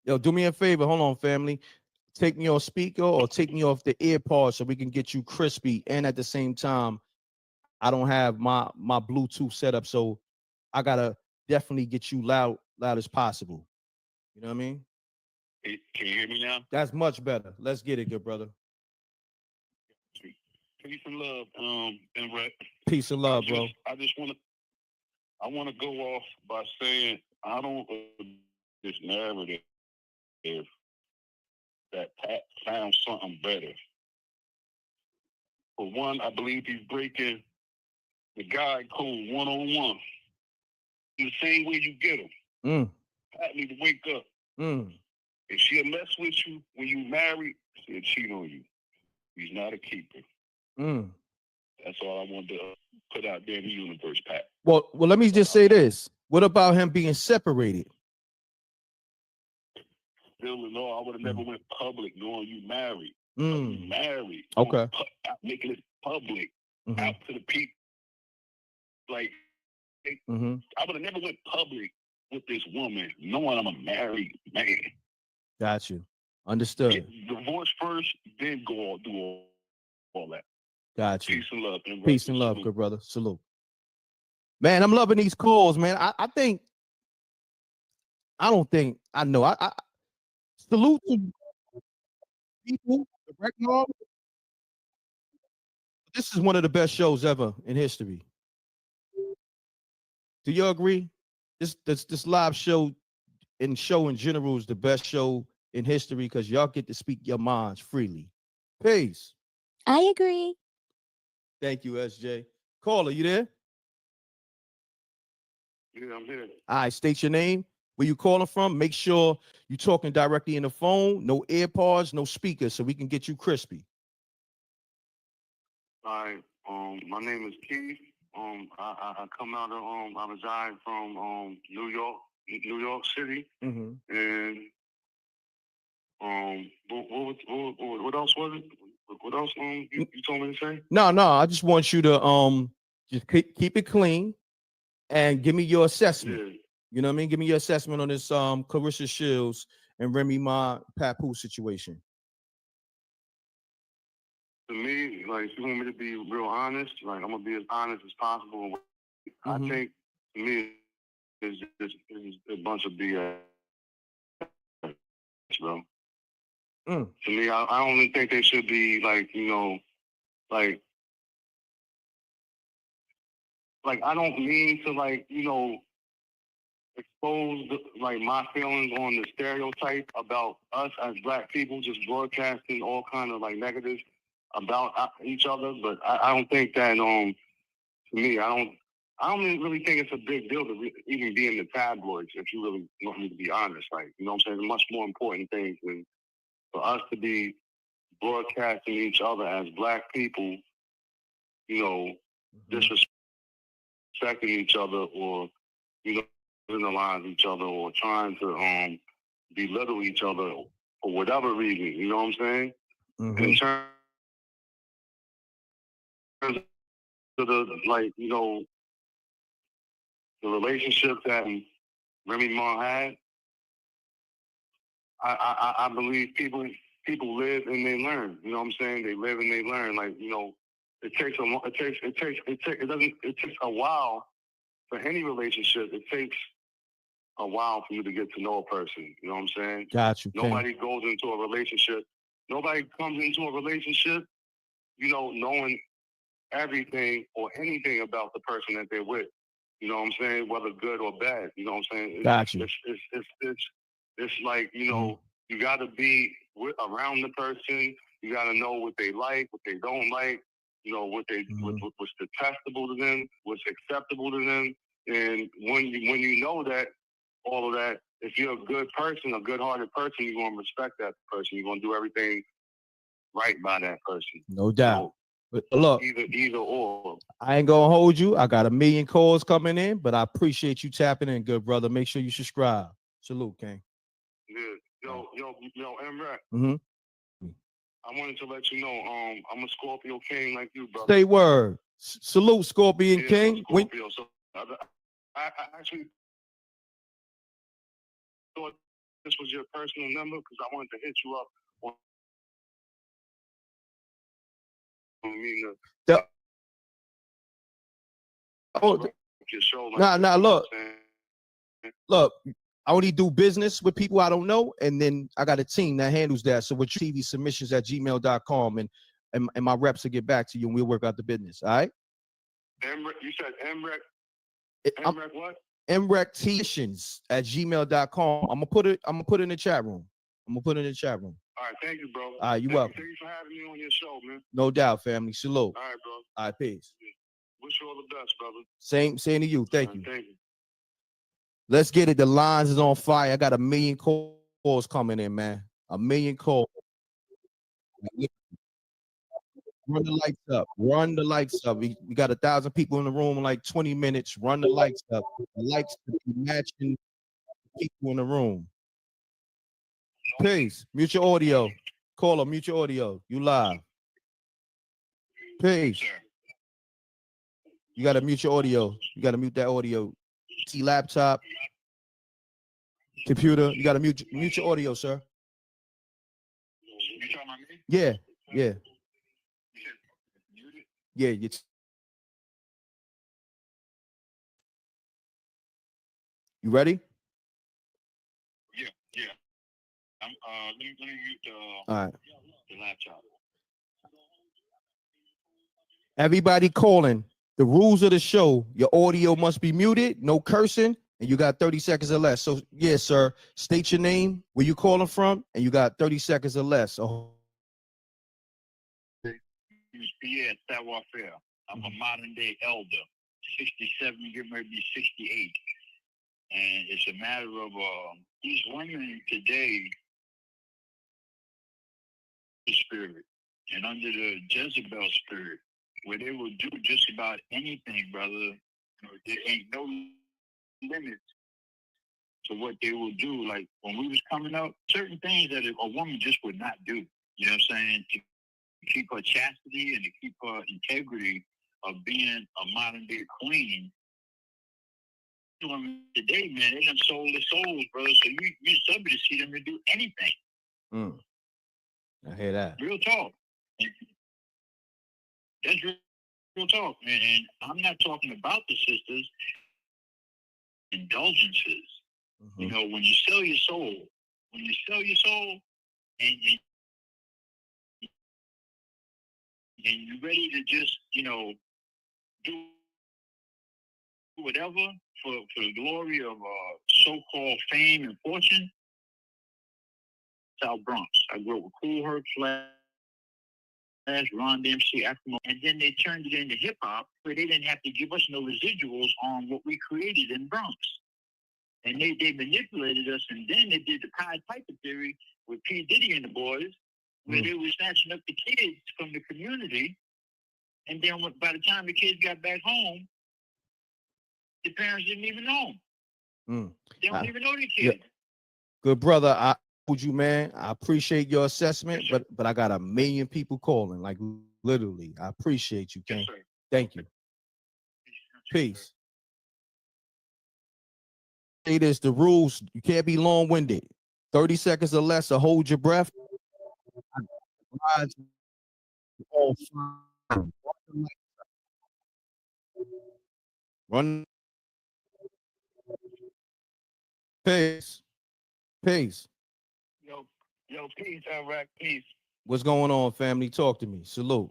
Yo, do me a favor. Hold on, family. Take me off speaker or take me off the ear pod so we can get you crispy. And at the same time, I don't have my Bluetooth set up, so I gotta definitely get you loud as possible. You know what I mean? Hey, can you hear me now? That's much better. Let's get it, good brother. Peace and love, and Rhett. Peace and love, bro. I want to go off by saying I don't this narrative that Pat found something better. For one, I believe he's breaking the guy code 101. The same way you get him. Pat need to wake up. If she'll mess with you when you married, she'll cheat on you. He's not a keeper. That's all I wanted to put out there in the universe, Pat. Well, let me just say this. What about him being separated? Still, no, I would have never went public knowing you married. You married. Okay. Making it public out to the people. Like, I would have never went public with this woman knowing I'm a married man. Got you. Understood. Get divorce first, then go do all that. Got you. Peace and love. Peace and love, good brother. Salute. Man, I'm loving these calls, man. I salute to people. This is one of the best shows ever in history. Do you agree? This live show in general is the best show in history because y'all get to speak your minds freely. Peace. I agree. Thank you, SJ. Caller, you there? Yeah, I'm here. All right, state your name, where you calling from. Make sure you're talking directly in the phone, no AirPods, no speakers, so we can get you crispy. All right. My name is Keith. I come out of I reside from New York City. And what else was it? What else you told me to say? No, I just want you to just keep it clean and give me your assessment. Yeah. You know what I mean? Give me your assessment on this Clarissa Shields and Remy Ma Papoose situation. To me, like, if you want me to be real honest, like, I'm gonna be as honest as possible. I think, to me, it's just a bunch of BS, bro. To me, I only think they should be, like, you know, like, I don't mean to, like, you know, expose, like, my feelings on the stereotype about us as Black people just broadcasting all kind of, like, negatives about each other, but I don't think that, to me, I don't really think it's a big deal to even be in the tabloids, if you really want me to be honest. Like, you know what I'm saying? There's much more important things than for us to be broadcasting each other as Black people, you know, disrespecting each other or, you know, criminalize each other or trying to belittle each other for whatever reason, you know what I'm saying? In terms of the, like, you know, the relationship that Remy Ma had, I believe people live and they learn. You know what I'm saying? They live and they learn. Like, you know, it takes a while for any relationship. It takes a while for you to get to know a person. You know what I'm saying? Got you, King. Nobody goes into a relationship. Nobody comes into a relationship, you know, knowing everything or anything about the person that they're with. You know what I'm saying? Whether good or bad. You know what I'm saying? Got you. It's like, you know, you got to be around the person. You got to know what they like, what they don't like. You know what they what's detestable to them, what's acceptable to them. And when you know that, all of that, if you're a good person, a good-hearted person, you're gonna respect that person. You're gonna do everything right by that person. No doubt. So, But look, either or. I ain't gonna hold you. I got a million calls coming in, but I appreciate you tapping in, good brother. Make sure you subscribe. Salute, King. Yeah. Yo, MRAP. Mm-hmm. I wanted to let you know, I'm a Scorpio King like you, brother. Stay word. Salute, Scorpion King. Scorpio. So I actually thought this was your personal number because I wanted to hit you up on your show. Look, I only do business with people I don't know, and then I got a team that handles that. So with TV submissions at gmail.com, and my reps will get back to you, and we'll work out the business. All right? You said MREC. MREC what? MRECTicians at gmail.com. I'm gonna put it in the chat room. All right, thank you, bro. All right, you're welcome. Thank you for having me on your show, man. No doubt, family. Salute. All right, bro. All right, peace. Wish you all the best, brother. Same to you. Thank you. Thank you. Let's get it. The lines is on fire. I got a million calls coming in, man. A million calls. Run the lights up. Run the lights up. We got 1,000 people in the room in like 20 minutes. Run the lights up. The lights to be matching people in the room. Peace. Mute your audio. Caller, mute your audio. You live. Peace. You got to mute your audio. You got to mute that audio. See laptop, computer. You got to mute your audio, sir. You talking about me? Yeah. Yeah. You ready? Yeah. Let me mute All right. the laptop. Everybody calling. The rules of the show, your audio must be muted, no cursing, and you got 30 seconds or less. So, yes, sir, state your name, where you calling from, and you got 30 seconds or less. So, Pierre Savoir-Faire. I'm a modern-day elder, 67, getting ready to be 68. And it's a matter of these women today, the spirit, and under the Jezebel spirit, where they will do just about anything, brother. There ain't no limit to what they will do. Like when we was coming up, certain things that a woman just would not do. You know what I'm saying? To keep her chastity and to keep her integrity of being a modern day queen. Women today, man, they done sold their souls, brother. So you subject to see them to do anything. I hear that. Real talk. That's real talk, man. And I'm not talking about the sisters. Indulgences. Mm-hmm. You know, when you sell your soul, and you're ready to just, you know, do whatever for the glory of so-called fame and fortune. South Bronx. I grew up with Cool Herc, Flash, Ron DMC, Acrimony, and then they turned it into hip hop, where they didn't have to give us no residuals on what we created in Bronx. And they manipulated us, and then they did the Pied Piper theory with P. Diddy and the boys, where they were snatching up the kids from the community, and then by the time the kids got back home, the parents didn't even know them. They don't even know the kids. Yeah. Good brother, I told you, man. I appreciate your assessment, Yes, but I got a million people calling, like literally. I appreciate you, King. Yes, Thank you. Peace. Say this, the rules, you can't be long-winded. 30 seconds or less, or hold your breath. Run Peace. Peace. Yo, peace, Iraq, peace. What's going on, family? Talk to me. Salute.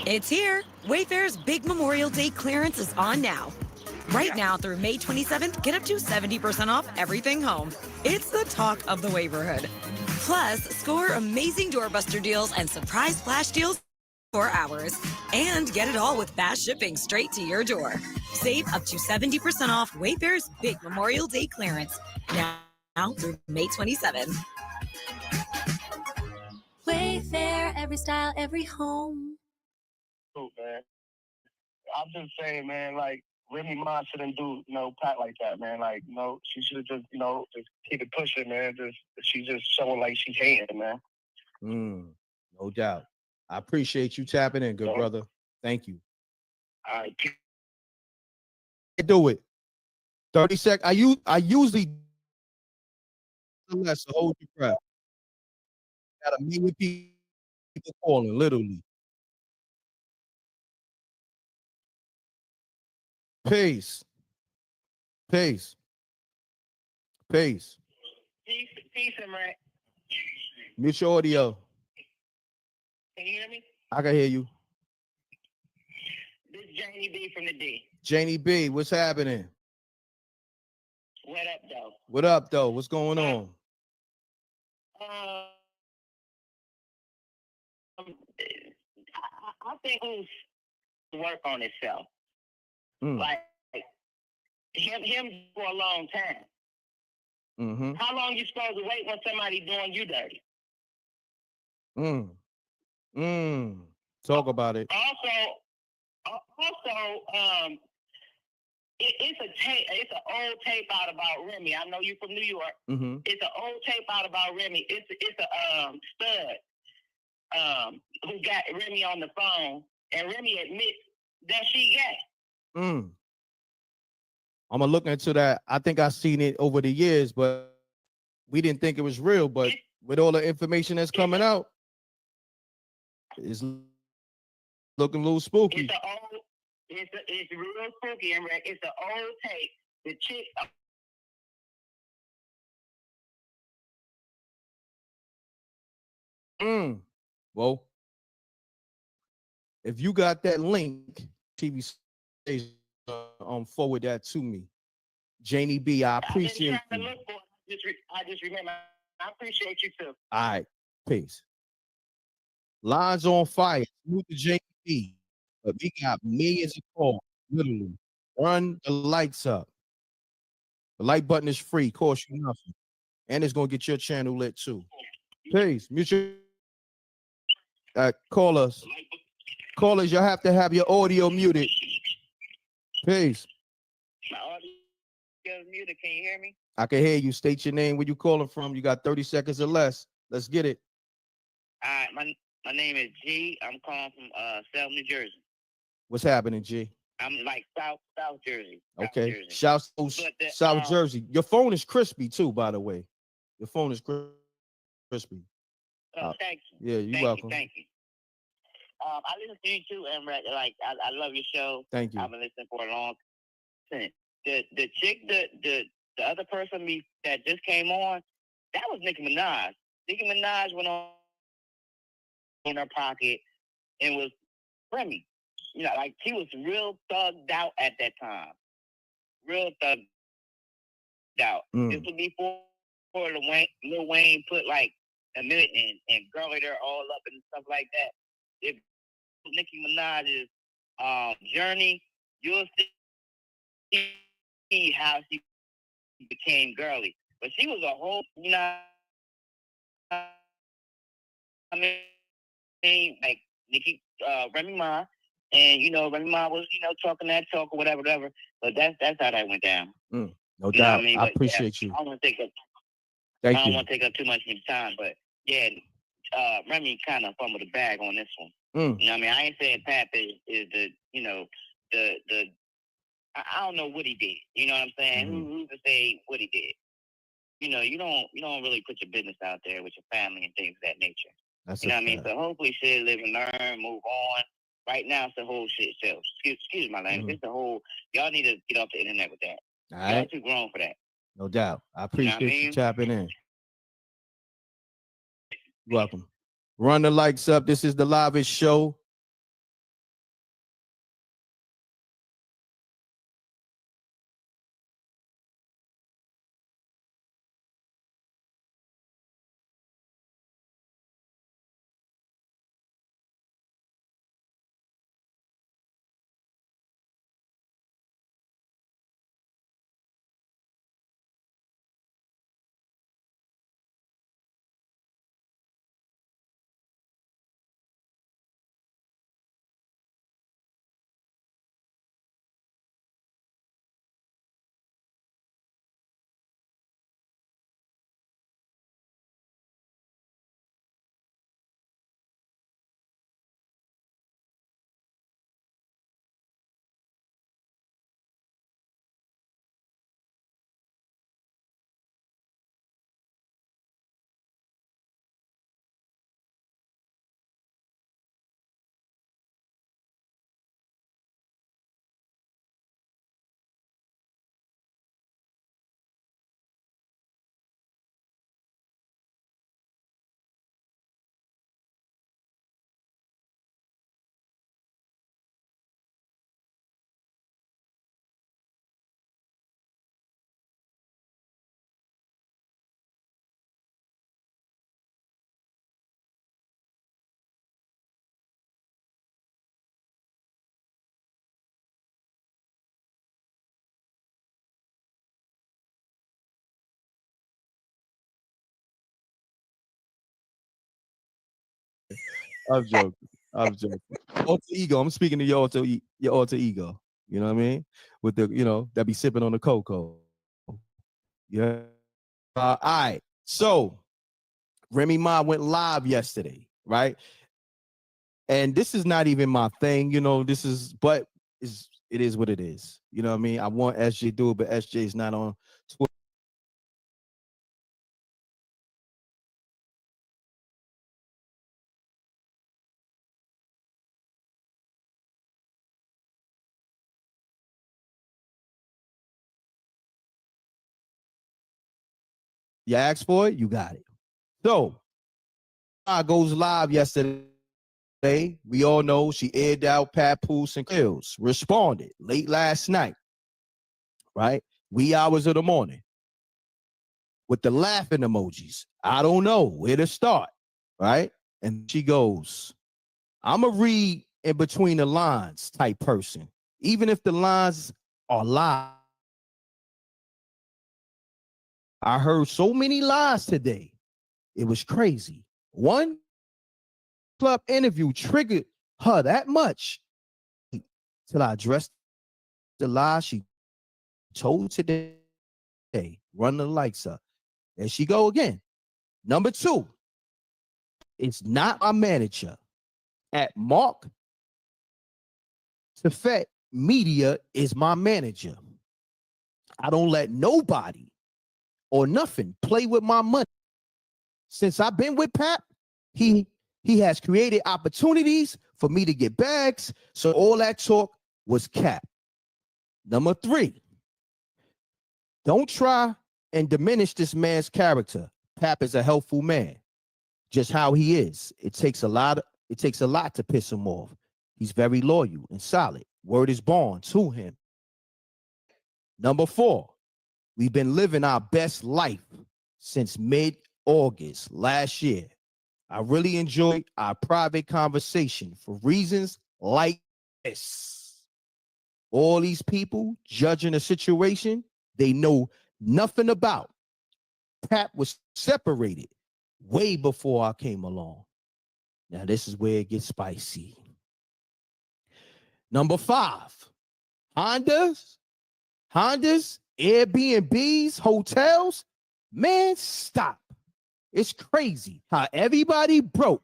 It's here. Wayfair's big Memorial Day clearance is on now. Right now through May 27th, get up to 70% off everything home. It's the talk of the neighborhood. Plus, score amazing doorbuster deals and surprise flash deals for hours. And get it all with fast shipping straight to your door. Save up to 70% off Wayfair's big Memorial Day clearance now through May 27th. Wayfair, every style, every home. Cool, man. I'm just saying, man, like, Remy Ma shouldn't do, Pat like that, man. Like, she should just, just keep it pushing, man. She's just showing like she's hating, man. No doubt. I appreciate you tapping in, good brother. Thank you. All right. Do it. 30 seconds. I usually less, so hold your breath. Got a million people calling, literally. Peace. Peace. Peace. Peace, Imran. Mute your audio. Can you hear me? I can hear you. This is Janie B from the D. Janie B, what's happening? What up, though? What up, though? What's going on? I think who's work on itself. Like him for a long time. Mm-hmm. How long you supposed to wait when somebody doing you dirty? Talk about it. Also, it's a tape. It's an old tape out about Remy. I know you from New York. Mm-hmm. It's an old tape out about Remy. It's a stud who got Remy on the phone, and Remy admits that she gay. I'm gonna look into that. I think I've seen it over the years, but we didn't think it was real. But with all the information that's coming out, it's looking a little spooky. It's real spooky, and it's an old tape. The chick. Well, if you got that link, TV station, forward that to me. Janie B, I appreciate you. I just remember. I appreciate you too. All right, peace. Lines on fire. Salute to Janie B. But we got millions of calls. Literally, run the lights up. The like button is free, cost you nothing, and it's gonna get your channel lit too. Peace. Mutual. Callers, y'all have to have your audio muted. Peace. My audio is muted. Can you hear me? I can hear you. State your name, where you calling from. You got 30 seconds or less. Let's get it. All right, my name is G. I'm calling from Selma, New Jersey. What's happening, G? I'm like South Jersey. Okay. Jersey. South Jersey. Your phone is crispy too, by the way. Your phone is crispy. Thank you. Yeah, you're welcome. Thank you. I listen to you too, and like I love your show. Thank you. I've been listening for a long time. The chick, the other person that just came on, that was Nicki Minaj. Nicki Minaj went on in her pocket and was Remy. Like she was real thugged out at that time. Real thugged out. This was before Lil Wayne put like a minute and girlied her all up and stuff like that. If Nicki Minaj's journey, you'll see how she became girly. But she was a whole, I mean, like Nicki, Remy Ma, and Remy Ma was, talking that talk or whatever. But that's how that went down. No doubt. I appreciate you. I don't want to take up. Thank you. I don't want to take up too much of your time, but yeah, Remy kind of fumbled the bag on this one. I ain't saying Pat is the the I don't know what he did. You know what I'm saying? Who's to say what he did? You know, you don't really put your business out there with your family and things of that nature. That's you know what I mean? So hopefully she'll live and learn, move on. Right now, it's the whole shit show. Excuse my language. It's the whole. Y'all need to get off the internet with that. All Y'all right. too grown for that. No doubt. I You know appreciate what I you mean? tapping in. You're welcome. Run the likes up. This is the livest show. I'm joking. I'm joking. Alter ego. I'm speaking to your alter ego. You know what I mean? With the, that be sipping on the cocoa. Yeah. All right. So Remy Ma went live yesterday, right? And this is not even my thing, but it is what it is. You know what I mean? I want SJ to do it, but SJ is not on Twitter. You asked for it, you got it. So goes live yesterday. We all know she aired out Papoose and Kills. Responded late last night, right? Wee hours of the morning. With the laughing emojis. I don't know where to start, right? And she goes, I'm a read in between the lines type person. Even if the lines are lies. I heard so many lies today. It was crazy. One club interview triggered her that much till I addressed the lie she told today. Run the likes up. There she go again. Number 2, it's not my manager. At Mark Tefet Media is my manager. I don't let nobody or nothing play with my money. Since I've been with Pap, he has created opportunities for me to get bags. So all that talk was cap. Number 3, don't try and diminish this man's character. Pap is a helpful man, just how he is. It takes a lot to piss him off. He's very loyal and solid. Word is born to him. Number 4, we've been living our best life since mid-August last year. I really enjoyed our private conversation for reasons like this. All these people judging a situation they know nothing about. Pap was separated way before I came along. Now, this is where it gets spicy. Number 5, Hondas, Airbnbs, hotels. Man, stop. It's crazy how everybody broke.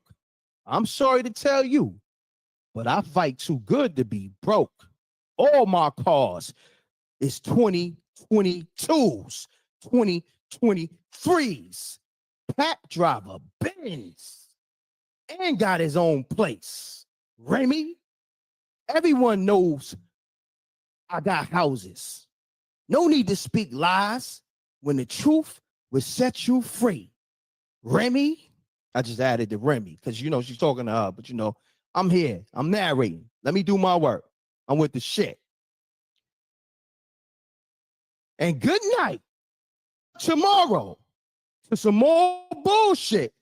I'm sorry to tell you, but I fight too good to be broke. All my cars, It's 2022s, 2023s. Pat driver Benz and got his own place. Remy, everyone knows I got houses. No need to speak lies when the truth will set you free. Remy, I just added the Remy because, she's talking to her, but, I'm here. I'm narrating. Let me do my work. I'm with the shit. And good night. Tomorrow, for some more bullshit.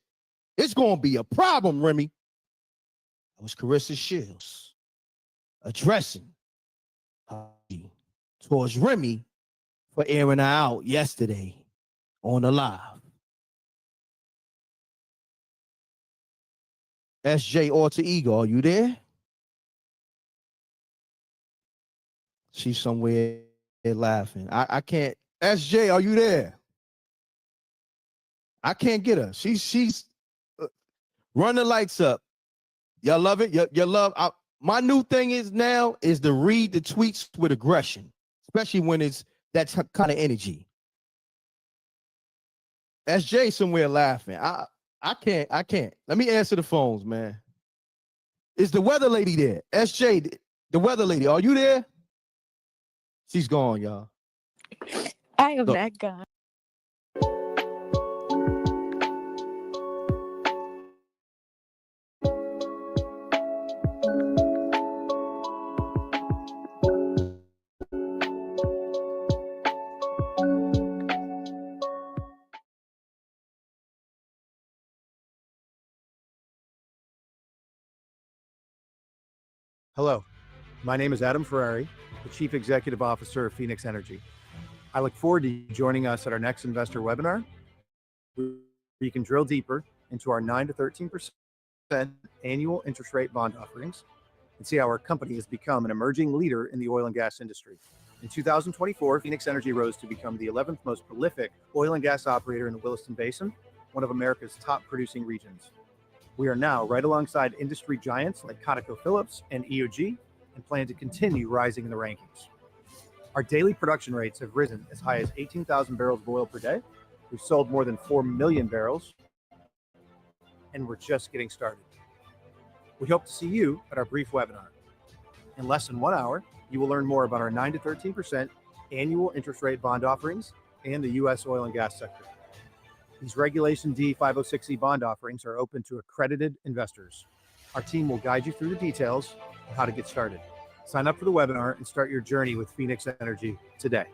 It's going to be a problem, Remy. That was Carissa Shields addressing towards Remy for airing her out yesterday on the live. SJ Alter Ego, are you there? She's somewhere laughing. I can't. SJ, are you there? I can't get her. She's run the lights up. Y'all love it? You love. My new thing is now is to read the tweets with aggression, especially when it's that kind of energy. SJ somewhere laughing. I can't. Let me answer the phones, man. Is the weather lady there? SJ, the weather lady, are you there? She's gone, y'all. I am not gone. Hello, my name is Adam Ferrari, the Chief Executive Officer of Phoenix Energy. I look forward to you joining us at our next investor webinar, where you can drill deeper into our 9 to 13% annual interest rate bond offerings and see how our company has become an emerging leader in the oil and gas industry. In 2024, Phoenix Energy rose to become the 11th most prolific oil and gas operator in the Williston Basin, one of America's top producing regions. We are now right alongside industry giants like ConocoPhillips and EOG and plan to continue rising in the rankings. Our daily production rates have risen as high as 18,000 barrels of oil per day. We've sold more than 4 million barrels, and we're just getting started. We hope to see you at our brief webinar. In less than 1 hour, you will learn more about our 9 to 13% annual interest rate bond offerings and the U.S. oil and gas sector. These Regulation D 506E bond offerings are open to accredited investors. Our team will guide you through the details of how to get started. Sign up for the webinar and start your journey with Phoenix Energy today.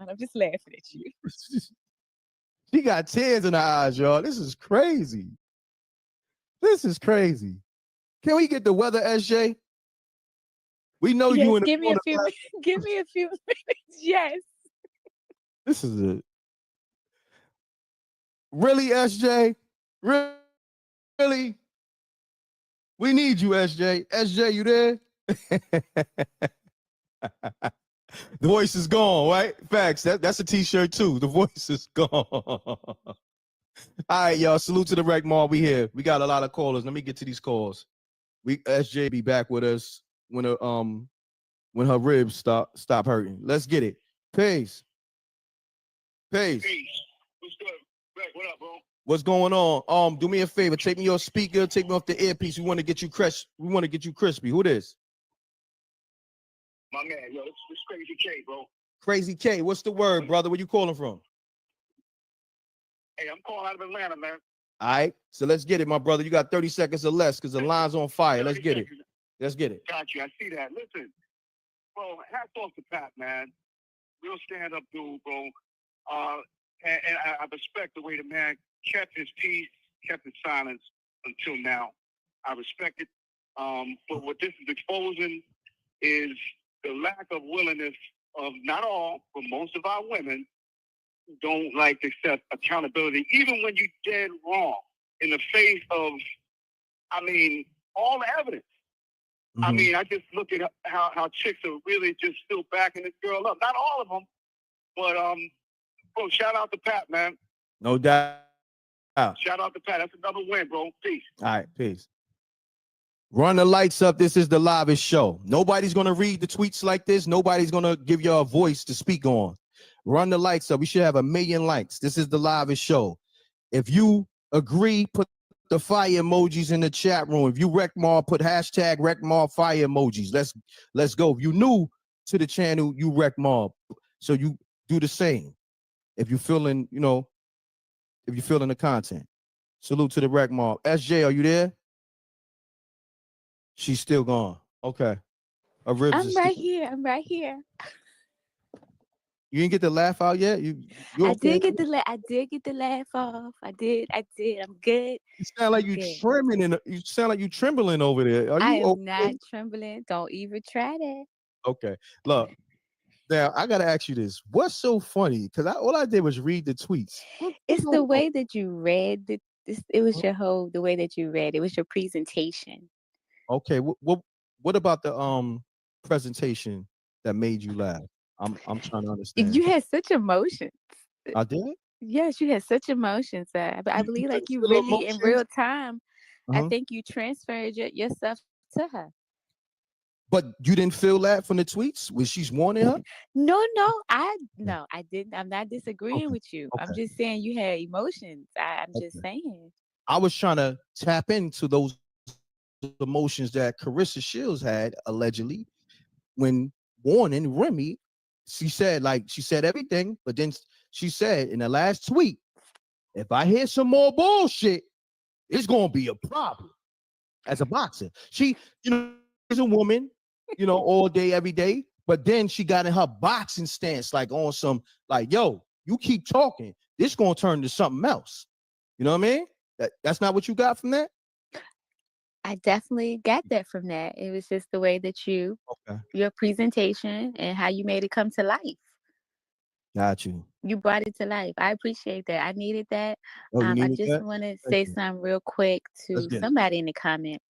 I'm just laughing at you. She got tears in her eyes, y'all. This is crazy. This is crazy. Can we get the weather, SJ? We know Yes, you in the give me a few give me a few minutes. Yes. This is it. Really, SJ? Really? We need you, SJ. SJ, you there? The voice is gone, right? Facts. That's a t-shirt too. The voice is gone. All right, y'all. Salute to the Rec Mall. We here. We got a lot of callers. Let me get to these calls. SJ be back with us when her ribs stop hurting. Let's get it. Peace. What's good? Rec, what up, bro? What's going on? Do me a favor. Take me your speaker. Take me off the earpiece. We want to get you crispy. Who this? My man, yo, this Crazy K, bro. Crazy K. What's the word, brother? Where you calling from? Hey, I'm calling out of Atlanta, man. All right. So let's get it, my brother. You got 30 seconds or less because the line's on fire. Let's get it. Let's get it. Got you. I see that. Listen, bro, hats off to Pat, man. Real stand-up dude, bro. And I respect the way the man kept his peace, kept his silence until now. I respect it. But what this is exposing is the lack of willingness of not all, but most of our women who don't like to accept accountability, even when you're dead wrong, in the face of, all the evidence. Mm-hmm. I just look at how chicks are really just still backing this girl up. Not all of them, but bro, shout out to Pat, man. No doubt. Shout out to Pat. That's another win, bro. Peace. All right, peace. Run the lights up. This is the livest show. Nobody's going to read the tweets like this. Nobody's going to give you a voice to speak on. Run the lights up. We should have 1 million likes. This is the livest show. If you agree, put the fire emojis in the chat room. If you wreck Mar, put hashtag wreck Mar fire emojis. Let's go. If you new to the channel, you wreck Mar. So you do the same. If you're feeling, if you're feeling the content. Salute to the wreck Mar. SJ, are you there? She's still gone. Okay. I'm right here. I'm right here. You didn't get the laugh out yet? You I okay? did get the laugh off. I did. I'm good. You sound like you trembling. You sound like you trembling over there. Are I you am okay? not trembling. Don't even try that. Okay. Look, now I gotta ask you this. What's so funny? Because all I did was read the tweets. It's the way that you read it was the way that you read. It was your presentation. Okay. What about the presentation that made you laugh? I'm trying to understand. You had such emotions. I did? Yes, you had such emotions. I believe like you feel really in real time. I Uh-huh. think you transferred yourself to her. But you didn't feel that from the tweets when she's warning her? No, I didn't. I'm not disagreeing with you. I'm okay. just saying you had emotions. I'm just saying. I was trying to tap into those emotions that Carissa Shields had allegedly when warning Remy. She said everything, but then she said in the last tweet, if I hear some more bullshit, it's gonna be a problem. As a boxer, she, is a woman, all day, every day. But then she got in her boxing stance, like on some, like, yo, you keep talking, this gonna turn to something else. You know what I mean? That's not what you got from that? I definitely got that from that. It was just the way that your presentation and how you made it come to life. Got you. You brought it to life. I appreciate that. I needed that. Oh, you I needed just that? want to Thank say you. something real quick Let's to get it. somebody in the comment.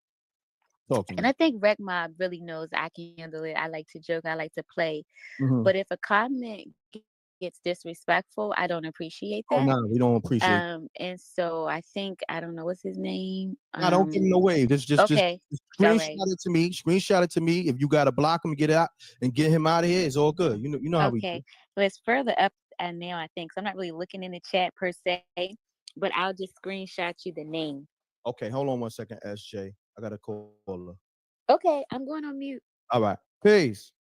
Talk to And me. I think Rec Mob really knows I can handle it. I like to joke. I like to play. Mhm. But if a comment gets disrespectful, I don't appreciate Oh that. no, we don't appreciate it. And so I think, I don't know what's his name. No, don't give him away. Just Okay. screenshot it to me. Screenshot it to me. If you gotta block him, get out and get him out of here. It's all good. You know how we do. Okay. So it's further up and now, I think. So I'm not really looking in the chat per se, but I'll just screenshot you the name. Okay, hold on 1 second, SJ. I got a caller. Okay, I'm going on mute. All right. Peace.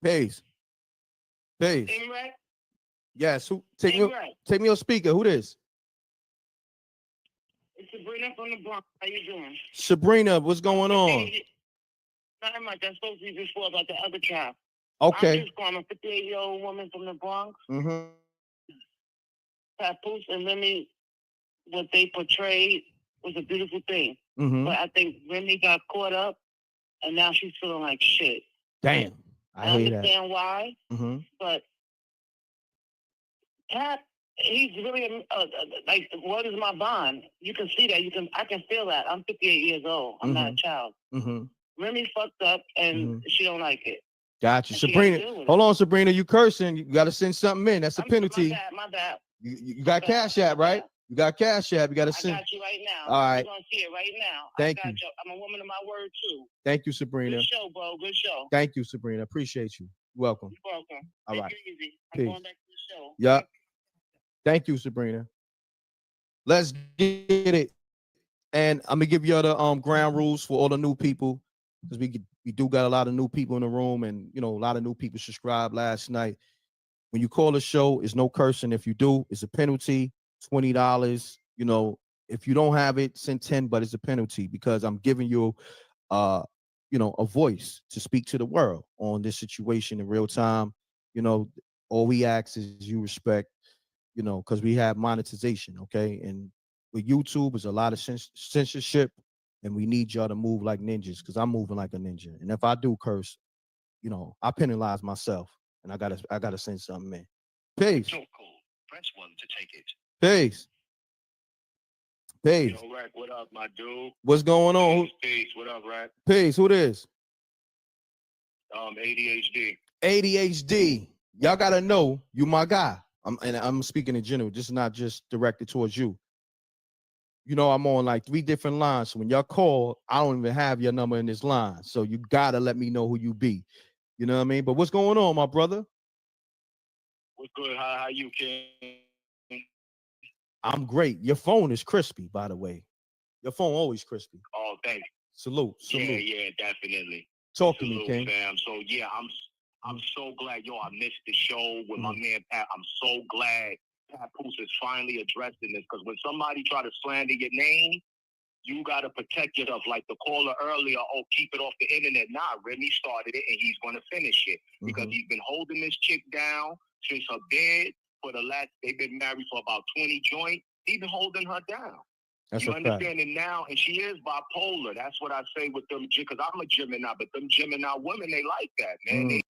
Peace. Peace. Yes. Who take me on speaker? Who this? It's Sabrina from the Bronx. How you doing? Sabrina, what's going on? Not much. I spoke to you before about the other child. Okay. I'm just calling. I'm a 58-year-old woman from the Bronx. Mm-hmm. Papoose and Remy, what they portrayed was a beautiful thing. Mm-hmm. But I think Remy got caught up, and now she's feeling like shit. Damn. I hear that. understand why, Mm-hmm. but Pat, he's really like, what is my bond? You can see that. I can feel that. I'm 58 years old. I'm not a child. Mm-hmm. Remy fucked up, and she don't like it. Got you. And she gotta Sabrina, deal with hold on, Sabrina. You cursing. You got to send something in. That's a penalty. My bad. You got Cash App, right? You got Cash App. You got to send. I got you right now. All right. You're going to see it right now. Thank you. I'm a woman of my word, too. Thank you, Sabrina. Good show, bro. Good show. Thank you, Sabrina. Appreciate you. You're welcome. You're welcome. All Take right. it easy. I'm Peace. going back to the show. Yeah. Thank you, Sabrina. Let's get it. And I'm gonna give you the ground rules for all the new people, because we do got a lot of new people in the room, and a lot of new people subscribed last night. When you call a show, it's no cursing. If you do, it's a penalty, $20. If you don't have it, send 10, but it's a penalty because I'm giving you a voice to speak to the world on this situation in real time. All we ask is you respect, because we have monetization, okay? And with YouTube, there's a lot of censorship, and we need y'all to move like ninjas, because I'm moving like a ninja. And if I do curse, I penalize myself, and I gotta send something in. Peace. Press 1 to take it. Peace. Peace. Yo, Rack, what up, my dude? What's going on? Peace. What up, Rack? Peace. Who this? ADHD. ADHD. Y'all gotta know you my guy. I'm speaking in general. This is not just directed towards you. You know, I'm on like 3 different lines. So when y'all call, I don't even have your number in this line. So you gotta let me know who you be. You know what I mean? But what's going on, my brother? What's good? How you, King? I'm great. Your phone is crispy, by the way. Your phone always crispy. Oh, thank you. Salute. Yeah, definitely. Talk to Salute, me, King. fam. So yeah, I'm so glad, yo. I missed the show with my man Pat. I'm so glad Pat Poose is finally addressing this, because when somebody try to slander your name, you gotta protect yourself. Like the caller earlier, oh, keep it off the internet. Nah, Remy started it, and he's gonna finish it because he's been holding this chick down since her bed for the last. They've been married for about 20 joints. He's been holding her down. That's You a fact. understand it now, and she is bipolar. That's what I say with them, because I'm a Gemini, but them Gemini women, they like that, man. They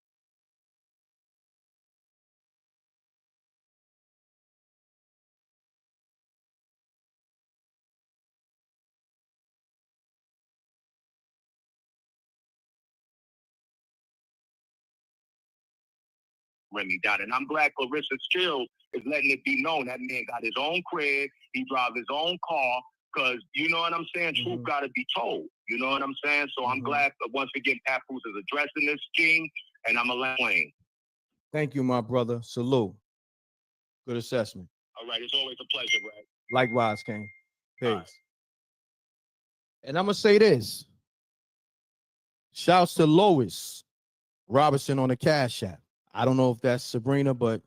Remy got it. And I'm glad Clarissa still is letting it be known that man got his own crib. He drive his own car. Because, you know what I'm saying? Truth got to be told. You know what I'm saying? So I'm glad that once again, Pat Poose is addressing this, King, and I'm a lane. Thank you, my brother. Salute. Good assessment. All right. It's always a pleasure, Brad. Likewise, King. Peace. All right. And I'm going to say this. Shouts to Lois Robertson on the Cash App. I don't know if that's Sabrina, but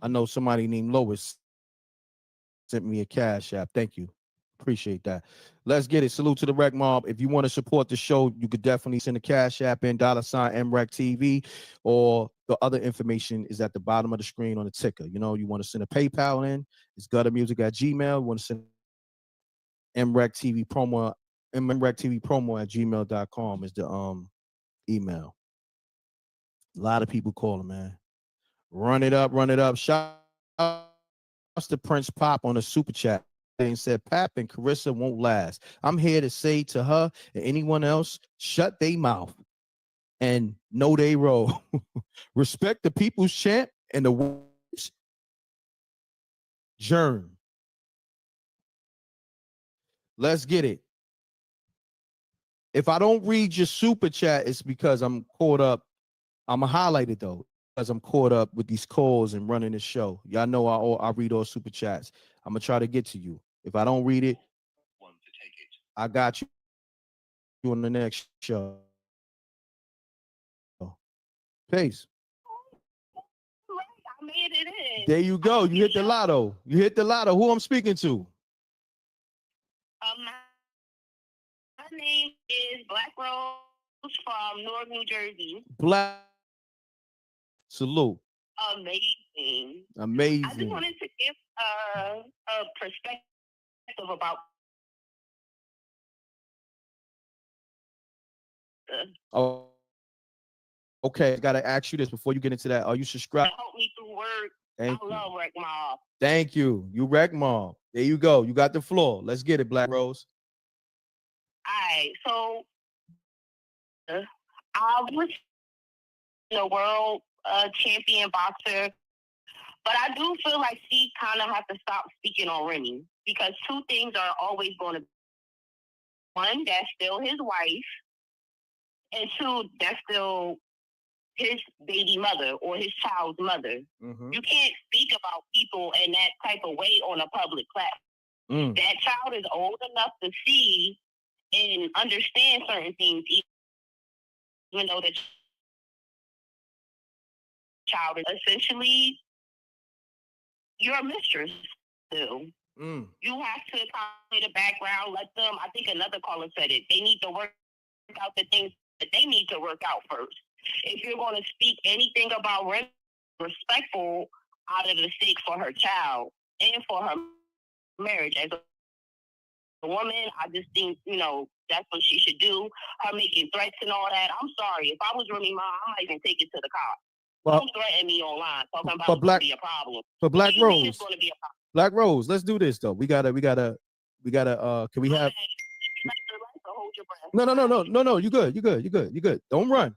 I know somebody named Lois sent me a Cash App. Thank you. Appreciate that. Let's get it. Salute to the Rec Mob. If you want to support the show, you could definitely send a Cash App in $MREC TV, or the other information is at the bottom of the screen on the ticker. You know, you want to send a PayPal in, it's guttermusic@gmail. You want to send MREC TV promo, MREC is the email. A lot of people calling, man. Run it up, run it up. Shout out to Prince Pop on the super chat and said Pap and Carissa won't last. I'm here to say to her and anyone else, shut they mouth and know they role. Respect the people's champ and the words germ. Let's get it. If I don't read your super chat, it's because I'm caught up. I'm going to highlight it though, because I'm caught up with these calls and running the show. Y'all know I read all super chats. I'm going to try to get to you. If I don't read it, I got you on the next show. Peace. I made it in. There you go. You hit the lotto. You hit the lotto. Who I'm speaking to? My name is Black Rose from Newark, New Jersey. Black. Salute. Amazing. Amazing. I just wanted to give a perspective about Oh, okay. I gotta ask you this before you get into that. Are you subscribed? help me through work. Thank I you. love Rec Mob. Thank you. You Rec Mob. There you go. You got the floor. Let's get it, Black Rose. All right, so I was the world champion boxer, but I do feel like she kind of has to stop speaking on Remy, because 2 things are always going to. 1, that's still his wife, and 2, that's still his baby mother or his child's mother. You can't speak about people in that type of way on a public platform. That child is old enough to see and understand certain things, even though the child is essentially your mistress still. You have to copy the background, let them, I think another caller said it, they need to work out the things that they need to work out first. If you're going to speak anything about respectful out of the stake for her child and for her marriage as a woman, I just think, that's what she should do. Her making threats and all that. I'm sorry. If I was Remy Ma, I might even take it to the cops. Well, don't threaten me online talking about but it's going to be a problem. But Black What do you mean Rose. it's going to be a problem? Black Rose, let's do this though. We gotta can we have Hold your breath. No, you good. Don't run.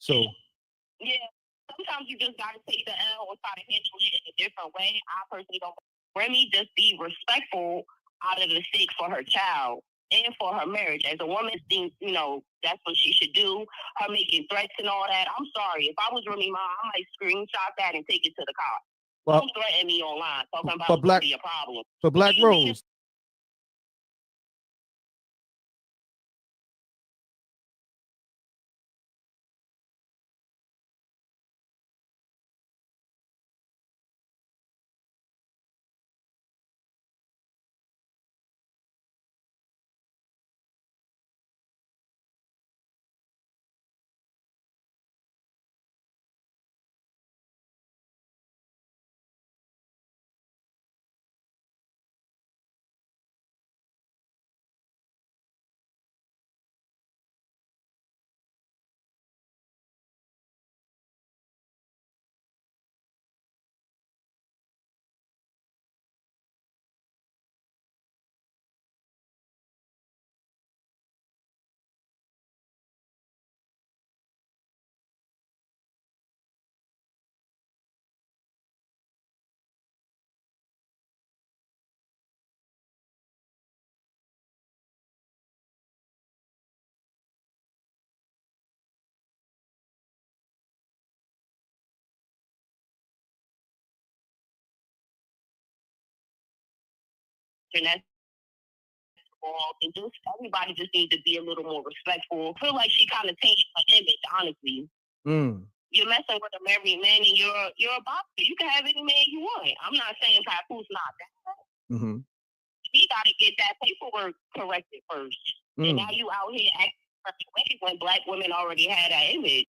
So Yeah, sometimes you just gotta take the L or try to handle it in a different way. I personally don't. Remy, just be respectful out of the stakes for her child and for her marriage. As a woman, think that's what she should do. Her making threats and all that. I'm sorry, if I was Remy Ma, I might screenshot that and take it to the cops. Well, don't threaten me online talking about but it's Black- gonna be a problem. for Black Rose, And that's all. And just everybody just needs to be a little more respectful. I feel like she kind of changed her image, honestly. You're messing with a married man and you're a boxer. You can have any man you want. I'm not saying Papoose not that. mm-hmm. He got to get that paperwork corrected first. And now you out here acting certain ways when Black women already had that image.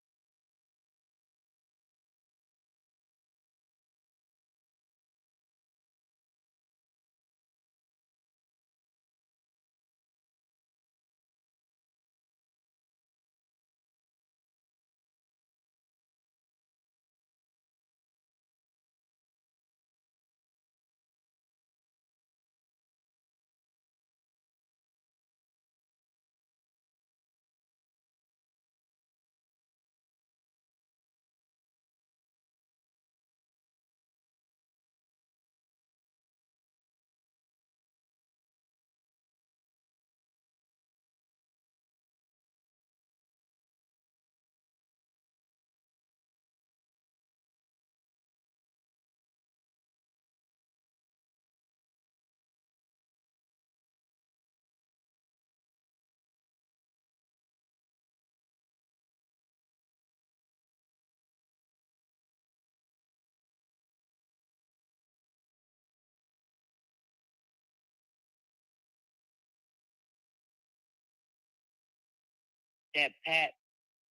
That Pat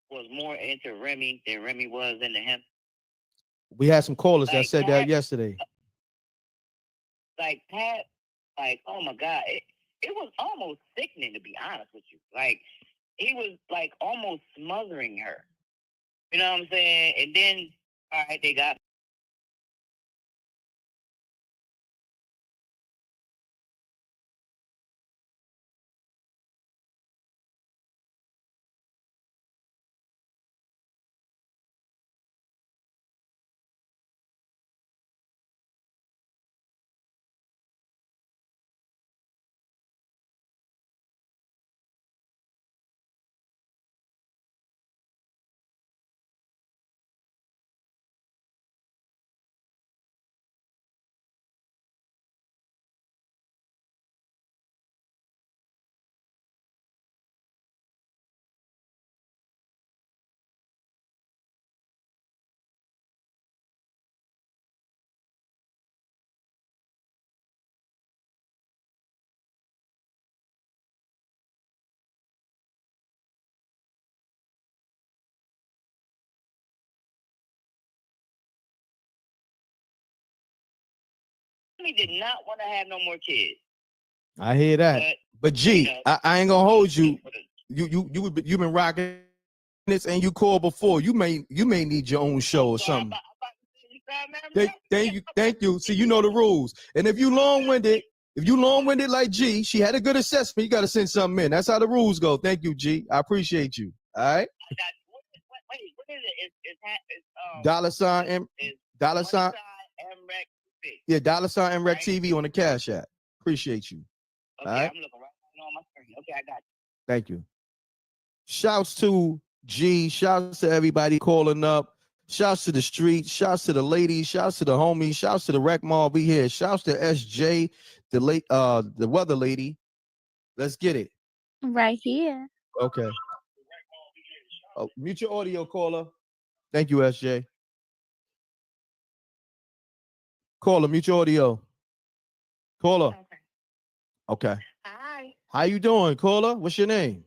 was more into Remy than Remy was into him. We had some callers that Like said that yesterday. Like Pat, like, oh my God, it was almost sickening, to be honest with you. Like, he was like almost smothering her. You know what I'm saying? And then, all right, they got. He did not want to have no more kids. I hear that. But G, I ain't gonna hold you. You've been rocking this and you called before. You may need your own show or something. Thank you. See, you know the rules. And if you long-winded like G, she had a good assessment. You got to send something in. That's how the rules go. Thank you, G. I appreciate you. All right. Dollar sign. MREC. Yeah, dollar sign MREC TV on the Cash App. Appreciate you. Okay, All right. I'm looking right on my screen. Okay, I got you. Thank you. Shouts to G. Shouts to everybody calling up. Shouts to the street. Shouts to the ladies. Shouts to the homies. Shouts to the rec mall. Be here. Shouts to SJ, the weather lady. Let's get it. Right here. Okay. Oh, mute your audio, caller. Thank you, SJ. Caller, mute your audio. Caller. Okay. Hi. How you doing, caller? What's your name?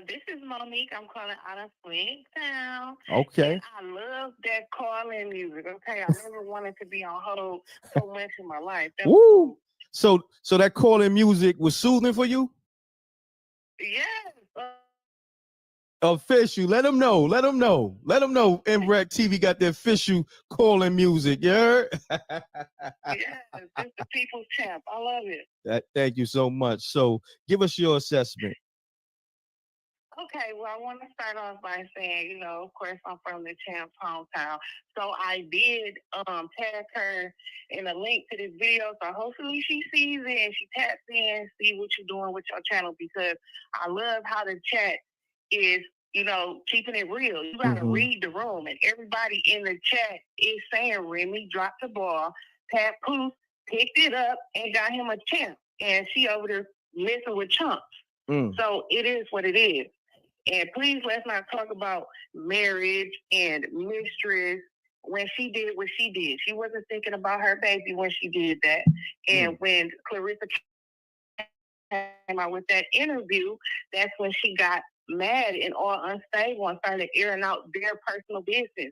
This is Monique. I'm calling out of Swingtown. Okay. And I love that calling music. Okay, I never wanted to be on hold so much in my life. That was Woo. cool. So that calling music was soothing for you? Yes. Official. Let them know. Let them know. Let them know. MREC TV got their official calling music. You heard? Yes, it's the people's champ. I love it. Thank you so much. So give us your assessment. Okay, well, I want to start off by saying, of course, I'm from the champ's hometown. So I did tag her in a link to this video. So hopefully she sees it and she taps in, see what you're doing with your channel, because I love how the chat is, keeping it real. You got to read the room, and everybody in the chat is saying Remy dropped the ball. Pat Pooh picked it up and got him a champ, and she over there messing with chumps. So it is what it is. And please, let's not talk about marriage and mistress when she did what she did. She wasn't thinking about her baby when she did that. And when Clarissa came out with that interview, that's when she got mad and all unstable and started airing out their personal business.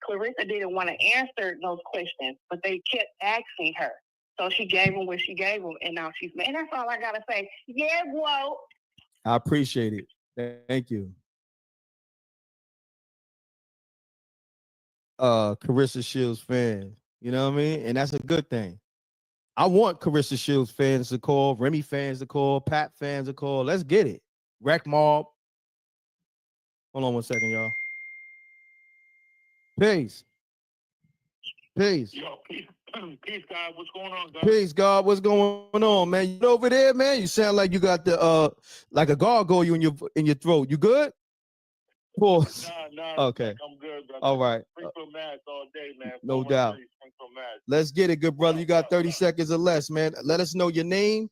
Clarissa didn't want to answer those questions, but they kept asking her. So she gave them what she gave them, and now she's mad. And that's all I got to say. Yeah, whoa. I appreciate it. Thank you. Carissa Shields fan. You know what I mean? And that's a good thing. I want Carissa Shields fans to call, Remy fans to call, Pat fans to call. Let's get it. Rec Mob. Hold on 1 second, y'all. Peace. Peace. Yo, peace, God. What's going on, guys? Peace, God. What's going on, man? You over there, man? You sound like you got the like a gargoyle in your throat. You good? Pause. Nah. Okay. I'm good, brother. All right. Springfield Mass all day, man. No doubt. Springfield Mass. Let's get it, good brother. You got 30 seconds or less, man. Let us know your name,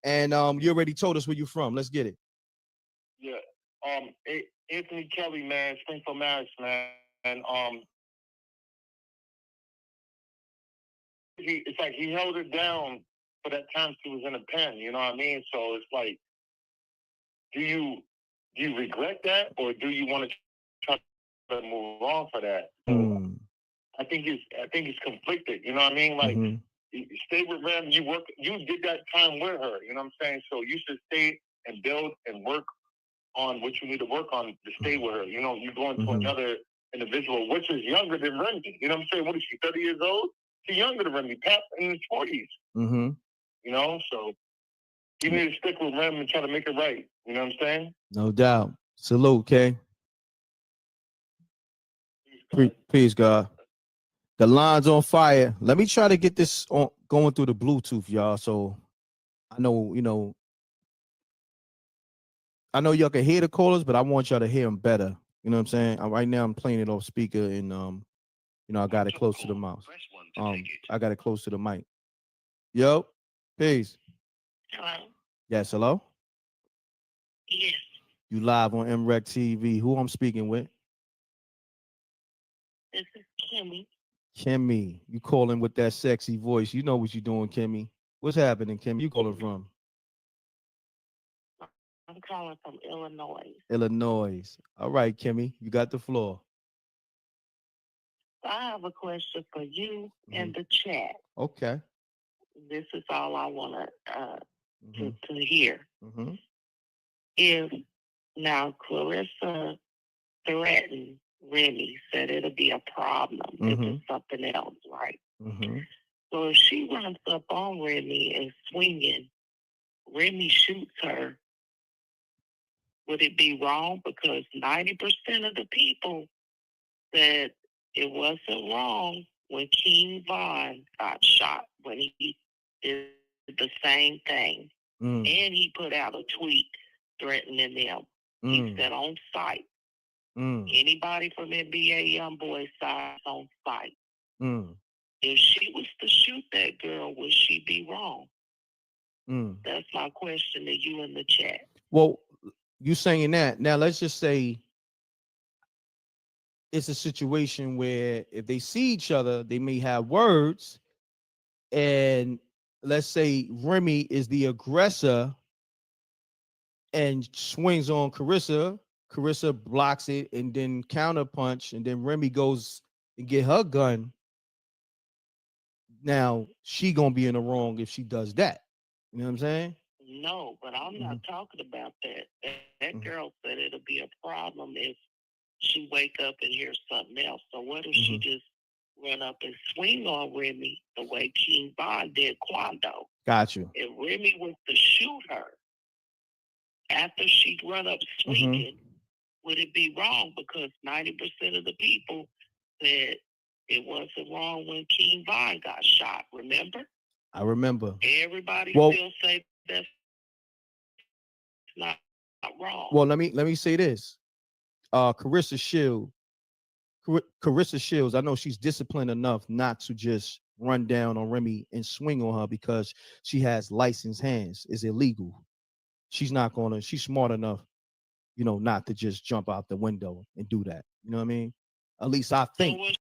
and you already told us where you're from. Let's get it. Yeah. Anthony Kelly, man. Springfield Mass, man. And it's like he held it down for that time she was in a pen. You know what I mean? So it's like, do you regret that, or do you want to try to move on for that? I think it's conflicted. You know what I mean? Like, you stay with Rem. You did that time with her. You know what I'm saying? So you should stay and build and work on what you need to work on to stay with her. You're going to another individual, which is younger than Remy. You know what I'm saying? What is she, 30 years old? She's younger than Remy. Pat in his 40s. So you need to stick with Rem and try to make it right. You know what I'm saying? No doubt. Salute, Kay. Peace, God. The line's on fire. Let me try to get this on going through the Bluetooth, y'all. So I know, I know y'all can hear the callers, but I want y'all to hear them better. You know what I'm saying? Right now I'm playing it off speaker, and I got it close to the mouse. I got it close to the mic. Yo, peace. Hello? Yes, hello? Yes. You live on MREC TV. Who I'm speaking with? This is Kimmy. Kimmy. You calling with that sexy voice. You know what you're doing, Kimmy. What's happening, Kimmy? You calling from? I'm calling from Illinois. Illinois. All right, Kimmy. You got the floor. I have a question for you and the chat. Okay. This is all I want to hear. If now Clarissa threatened Remy, said it'll be a problem if it's something else, right? So if she runs up on Remy and swinging, Remy shoots her, would it be wrong? Because 90% of the people said it wasn't wrong when King Von got shot, when he did the same thing. Mm, And he put out a tweet threatening them. He mm, said on site, mm, anybody from NBA YoungBoy side is on site. mm, If she was to shoot that girl, would she be wrong? mm. That's my question to you in the chat. Well, you saying that now? Let's just say it's a situation where if they see each other, they may have words, and let's say Remy is the aggressor and swings on Carissa. Carissa blocks it and then counterpunch, and then Remy goes and get her gun. Now she gonna be in the wrong if she does that. You know what I'm saying? No, but I'm not talking about that. That Mhm. girl said it'll be a problem if she wake up and hear something else. So what if she just run up and swing on Remy the way King Von did Quando? Got you. If Remy was to shoot her after she run up swinging, would it be wrong? Because 90% of the people said it wasn't wrong when King Von got shot. Remember? I remember. Everybody Well- still say that's not wrong. Well, let me say this. Carissa Shields, I know she's disciplined enough not to just run down on Remy and swing on her because she has licensed hands. It's illegal. She's smart enough, not to just jump out the window and do that. You know what I mean? At least I So think. what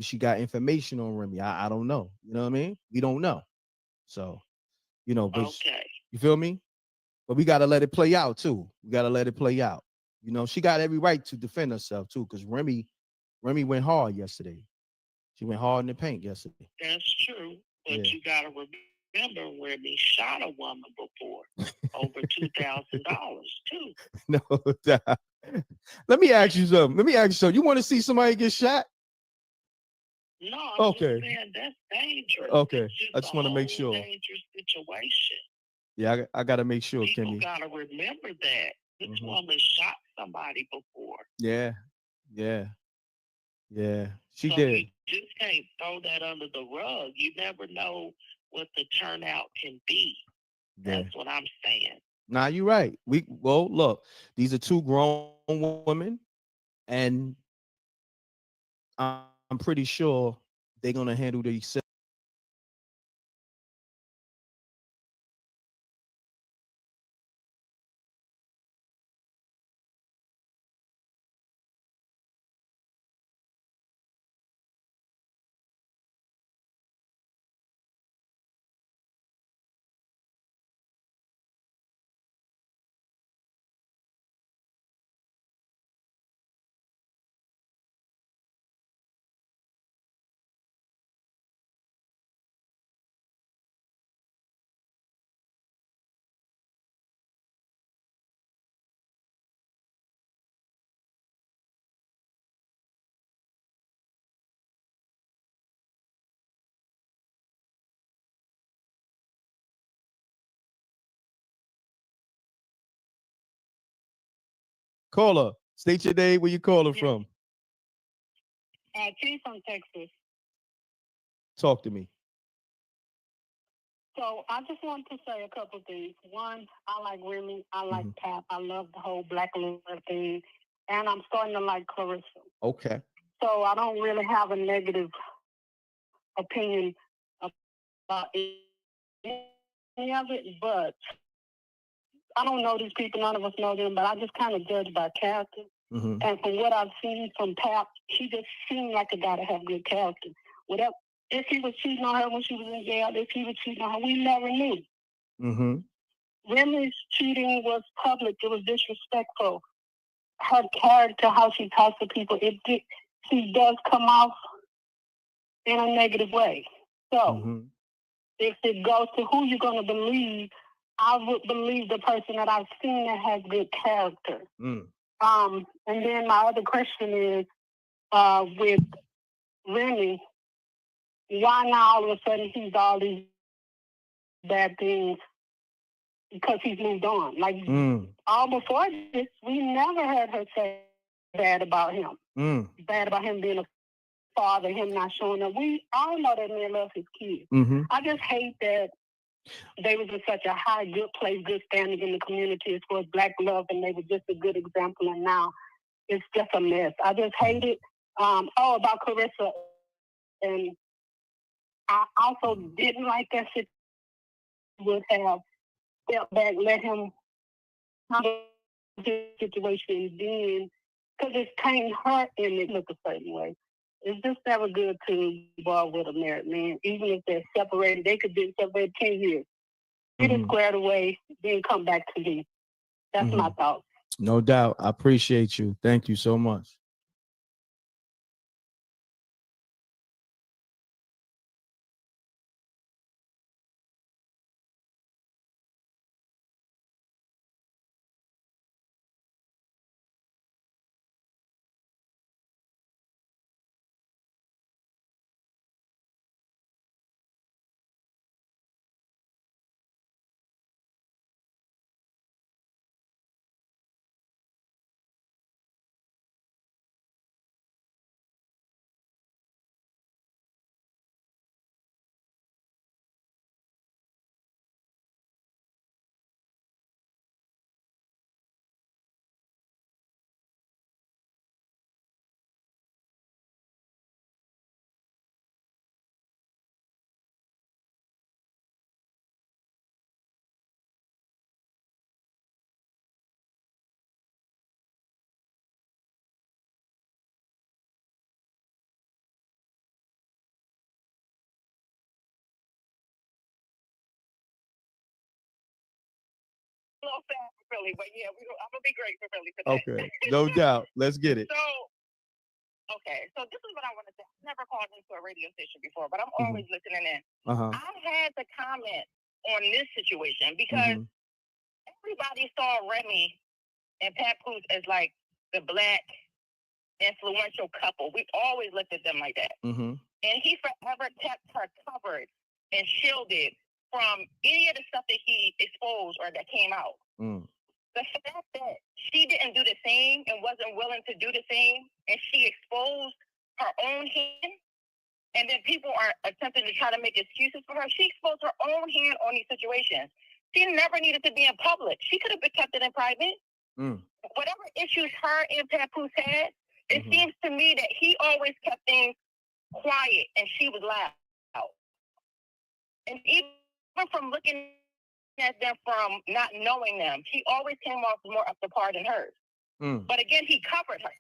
She got information on Remy. I don't know. You know what I mean? We don't know. So, but okay. you feel me? But we gotta let it play out too. We gotta let it play out. She got every right to defend herself too, because Remy went hard yesterday. She went hard in the paint yesterday. That's true. But Yeah. you gotta remember Remy shot a woman before. Over $2,000 too. No doubt. Let me ask you something. You want to see somebody get shot? No, I'm Okay. just saying that's dangerous. Okay. It's just I just a want to make whole sure. dangerous situation. Yeah, I got to make sure, People Kimmy. gotta remember that. This Mhm. woman shot somebody before. Yeah. She So did. you just can't throw that under the rug. You never know what the turnout can be. Yeah. That's what I'm saying. Nah, you're right. Look, these are two grown women, and I'm pretty sure they're gonna handle themselves. Caller, state your name, where you calling from. T from Texas. Talk to me. So I just want to say a couple things. One, I like Remy. I like Pap. I love the whole Black Love thing. And I'm starting to like Clarissa. Okay. So I don't really have a negative opinion about any of it, but I don't know these people. None of us know them, but I just kind of judge by character. Mm-hmm. And from what I've seen from Pap, she just seemed like a guy to have good character. Whatever, if he was cheating on her when she was in jail, if he was cheating on her, we never knew. Mm-hmm. Remy's cheating was public. It was disrespectful. Her character, how she talks to people, she does come off in a negative way. So if it goes to who you're going to believe, I would believe the person that I've seen that has good character. And then my other question is, with Remy, why now all of a sudden he's all these bad things? Because he's moved on. Like, all before this, we never heard her say bad about him. Bad about him being a father, him not showing up. We all know that man loves his kids. I just hate that they was in such a high, good place, good standing in the community as far as Black love, and they were just a good example, and now it's just a mess. I just hate it. About Clarissa, and I also didn't like that shit. Would have stepped back, let him handle the situation then, because it's tainted her image look a certain way. It's just never good to involve with a married man, even if they're separated. They could be separated 10 years. Get it squared away, then come back to me. That's my thought. No doubt. I appreciate you. Thank you so much. little sad for Philly, but yeah, I'm gonna be great for Philly today. Okay. No doubt. Let's get it. So this is what I want to say. I've never called into a radio station before, but I'm always listening in. I had to comment on this situation because everybody saw Remy and Papoose as like the Black influential couple. We always looked at them like that. And he forever kept her covered and shielded from any of the stuff that he exposed or that came out. The fact that she didn't do the same and wasn't willing to do the same, and she exposed her own hand, and then people are attempting to try to make excuses for her. She exposed her own hand on these situations. She never needed to be in public. She could have been kept it in private. Whatever issues her and Papoose had, it seems to me that he always kept things quiet and she was loud. And even from looking at them from not knowing them, he always came off more up the par than hers. But again, he covered her.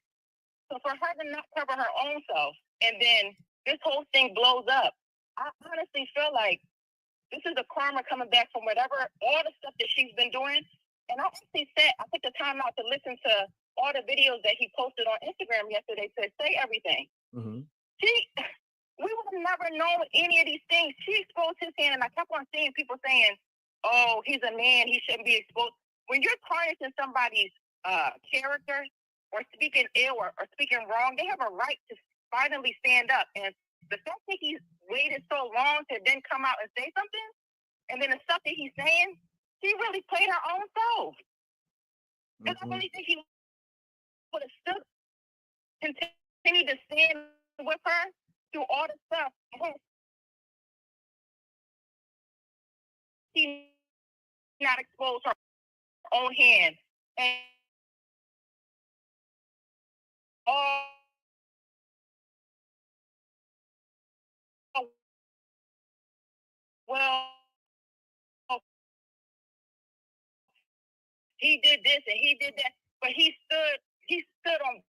So for her to not cover her own self, and then this whole thing blows up, I honestly feel like this is the karma coming back from whatever, all the stuff that she's been doing. And I actually said, I took the time out to listen to all the videos that he posted on Instagram yesterday to say everything. We would have never known any of these things. She exposed his hand, and I kept on seeing people saying, oh, he's a man, he shouldn't be exposed. When you're tarnishing somebody's character or speaking ill or speaking wrong, they have a right to finally stand up. And the fact that he's waited so long to then come out and say something, and then the stuff that he's saying, she really played her own self. Because I really think he would have still continued to stand with her through all the stuff. She not expose her own hand and all. Well, he did this and he did that, but he stood on.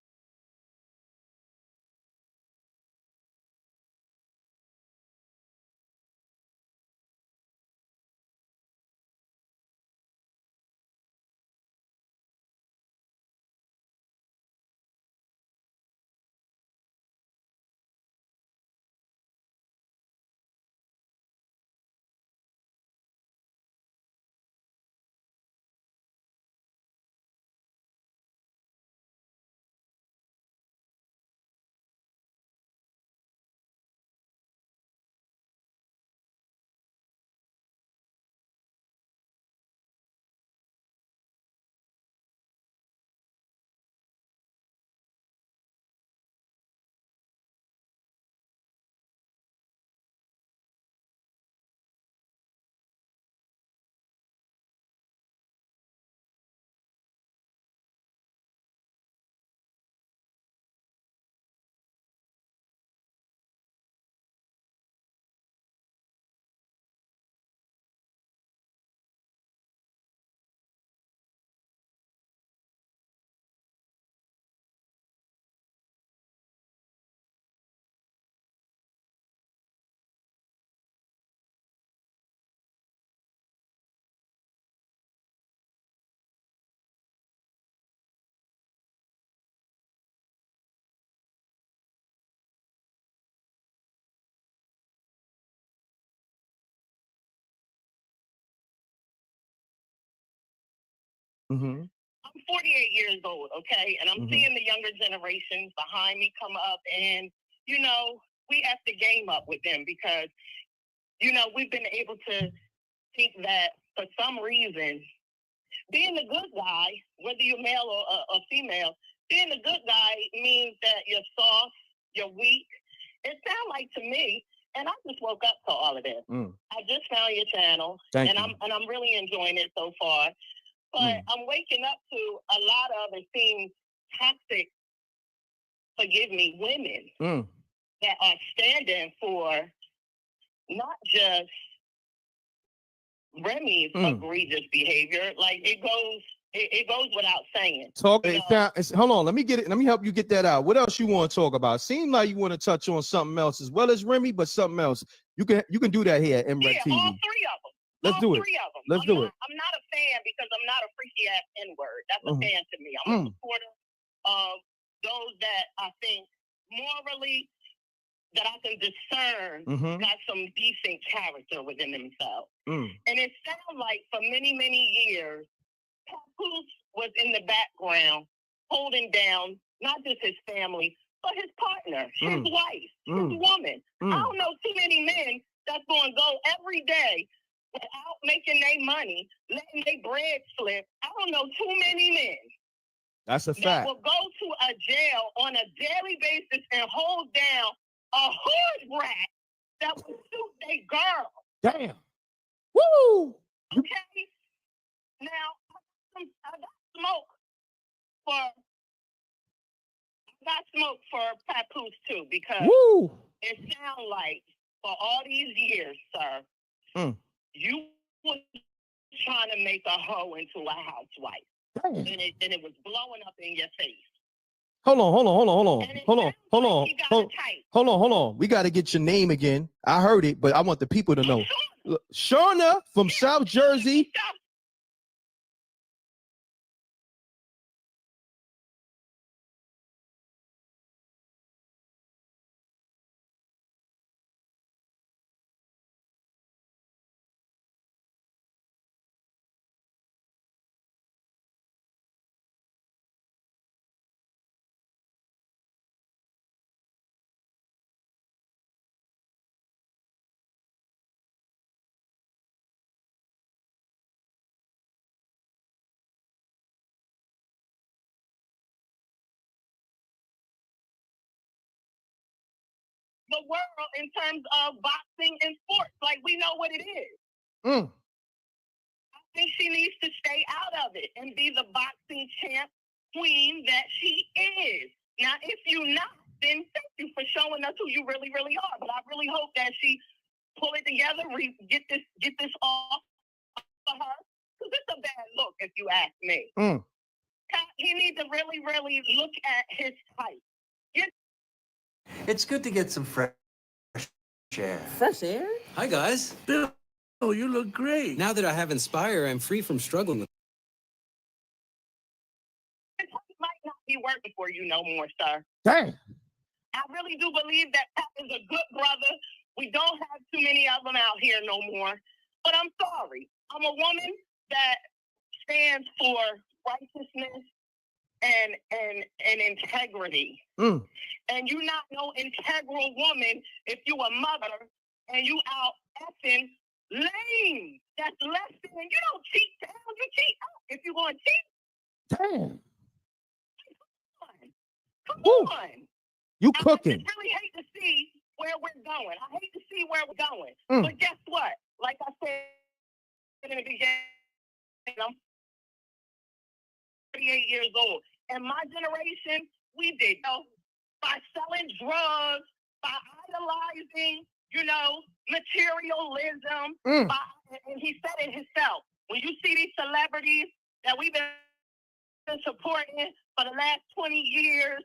Mm-hmm. I'm 48 years old, okay, and I'm seeing the younger generations behind me come up, and we have to game up with them because we've been able to think that for some reason, being a good guy, whether you're male or female, being a good guy means that you're soft, you're weak. It sounds like to me, and I just woke up to all of this. I just found your channel, Thank you. I'm really enjoying it so far. But I'm waking up to a lot of, it seems, toxic, forgive me, women that are standing for not just Remy's egregious behavior. Like it goes without saying. Hold on. Let me get it. Let me help you get that out. What else you want to talk about? Seems like you want to touch on something else as well as Remy, but something else. You can do that here at MREC TV. All three of them. Let's do it. Three of them. Let's do it. I'm not a fan because I'm not a freaky ass N-word. That's a fan to me. I'm a supporter of those that I think morally that I can discern got some decent character within themselves. And it sounds like for many, many years, Papoose was in the background holding down not just his family, but his partner, his wife, his woman. I don't know too many men that's going to go every day without making their money, letting their bread slip. I don't know too many men. That's a that fact. will go to a jail on a daily basis and hold down a hood rat that will shoot their girl. Damn. Woo! Okay? Now, I got smoke for Papoose too, because it sounds like for all these years, sir, you was trying to make a hoe into a housewife. Damn. And it was blowing up in your face. Hold on. We got to get your name again. I heard it, but I want the people to know. Shauna from South Jersey. the world in terms of boxing and sports. Like, we know what it is. Mm. I think she needs to stay out of it and be the boxing champ queen that she is. Now, if you're not, then thank you for showing us who you really, really are. But I really hope that she pull it together, get this off of her, because it's a bad look, if you ask me. Mm. He needs to really, really look at his type. It's good to get some fresh air. Fresh air? Hi, guys. Bill, you look great. Now that I have Inspire, I'm free from struggling with. It might not be working for you no more, sir. Dang. I really do believe that Pat is a good brother. We don't have too many of them out here no more. But I'm sorry. I'm a woman that stands for righteousness and integrity. Mm. And you're not no integral woman if you a mother and you out effing lame. That's less than, you don't cheat down, you cheat up. If you're going to cheat, Damn. come Woo. on. You I cooking. just really hate to see where we're going. I hate to see where we're going. Mm. But guess what? Like I said in the beginning, I'm 38 years old. And my generation, we did, by selling drugs, by idolizing, materialism. Mm. And he said it himself. When you see these celebrities that we've been supporting for the last 20 years,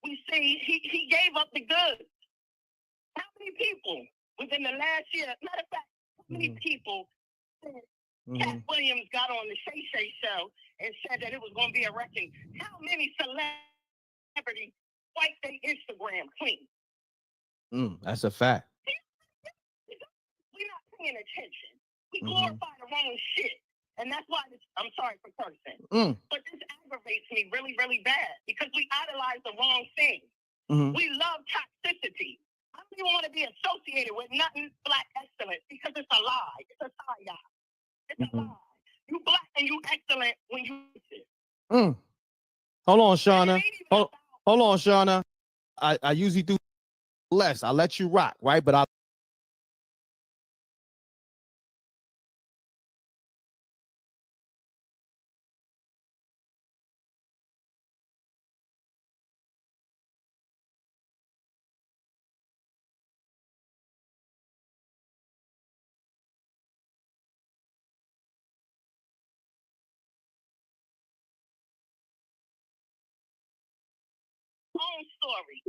we see he gave up the goods. How many people within the last year, matter of fact, how many people since Cat Williams got on the Shay Shay show and said that it was going to be a wrecking? How many celebrities wipe their Instagram clean? That's a fact. We're not paying attention. We glorify the wrong shit. And that's why I'm sorry for cursing. But this aggravates me really, really bad because we idolize the wrong thing. We love toxicity. I don't even want to be associated with nothing black excellence because it's a lie. It's a tie. It's a lie. You black and you excellent when you. Hold on, Shauna. Hold on, Shauna. I usually do less. I let you rock, right? But I. Own story.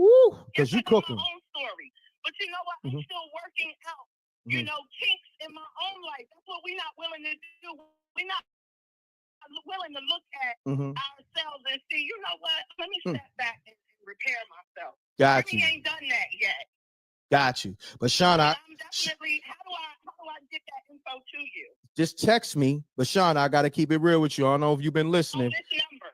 Because you cooking. My own story. But you know what? I'm still working out, kinks in my own life. That's what we're not willing to do. We're not willing to look at ourselves and see, you know what? Let me step back and repair myself. Got We you. ain't done that yet. Got you. But Shauna, I'm definitely, how do I get that info to you? just text me. But Shauna, I gotta keep it real with you. I don't know if you've been listening. This number.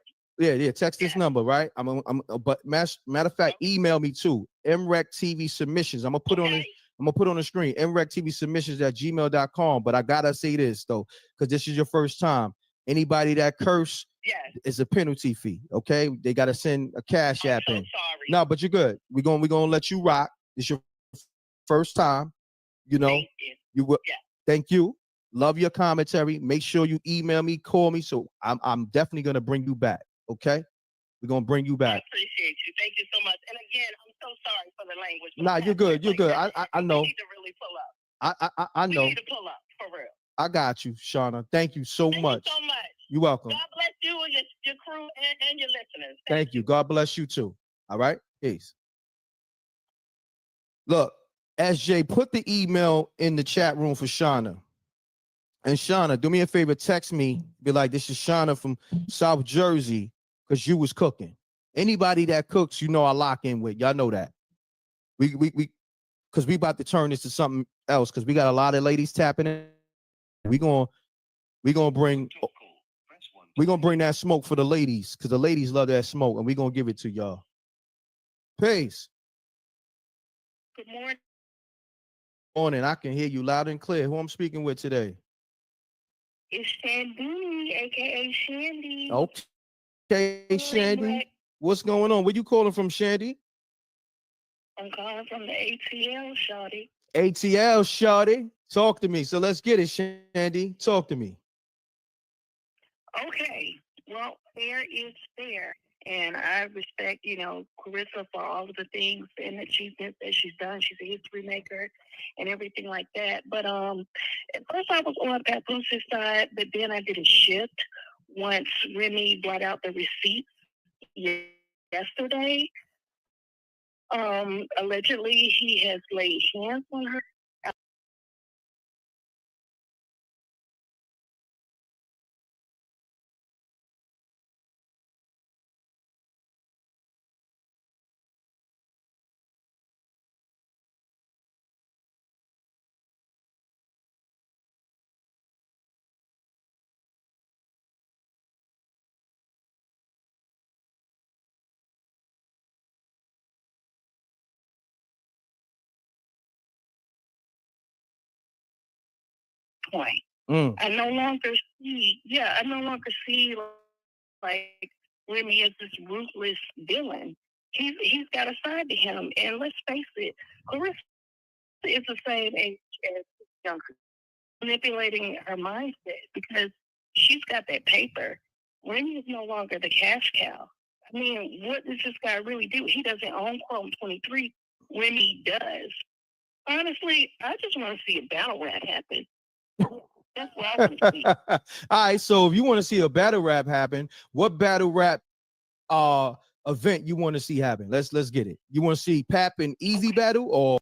Yeah. Text this number, right? But matter of fact, email me too. MREC TV submissions. I'm gonna put on the screen. MREC TV submissions at gmail.com. But I gotta say this though, because this is your first time. Anybody that curse is a penalty fee. Okay, they gotta send a cash app in. Sorry. No, but you're good. We're gonna let you rock. It's your first time. You will. Thank you. Love your commentary. Make sure you email me, call me. So I'm definitely gonna bring you back. Okay, we're gonna bring you back. I appreciate you. Thank you so much. And again, I'm so sorry for the language. Nah, you're good. You're good. I know. We need to really pull up. I know. We need to pull up for real. I got you, Shauna. Thank you so much. Thank you so much. You're welcome. God bless you and your crew and your listeners. Thank you. God bless you too. All right. Peace. Look, SJ, put the email in the chat room for Shauna. And Shauna, do me a favor, text me. Be like, this is Shauna from South Jersey, because you was cooking. Anybody that cooks, I lock in with. Y'all know that. We because we about to turn this to something else, because we got a lot of ladies tapping in. We're gonna bring that smoke for the ladies, because the ladies love that smoke, and we're gonna give it to y'all. Peace. Good morning. Morning. I can hear you loud and clear. Who I'm speaking with today? It's Shandy, aka Shandy. Okay, Shandy. What's going on? Where you calling from, Shandy? I'm calling from the ATL, shawty. ATL, shawty. Talk to me. So let's get it, Shandy. Talk to me. Okay. Well, fair is fair. And I respect, Carissa for all of the things and achievements that she's done. She's a history maker and everything like that. But at first I was on Papooses' side, but then I did a shift once Remy brought out the receipts yesterday. Allegedly he has laid hands on her. Point. I no longer see like Remy as this ruthless villain. He's got a side to him, and let's face it, Clarissa is the same age as younger, manipulating her mindset because she's got that paper. Remy is no longer the cash cow. I mean, what does this guy really do? He doesn't own Chrome 23. Remy does. Honestly, I just want to see a battle rap happen. That's what I want to see. All right. So if you want to see a battle rap happen, what battle rap event you want to see happen? Let's get it. You want to see Pap and Easy battle or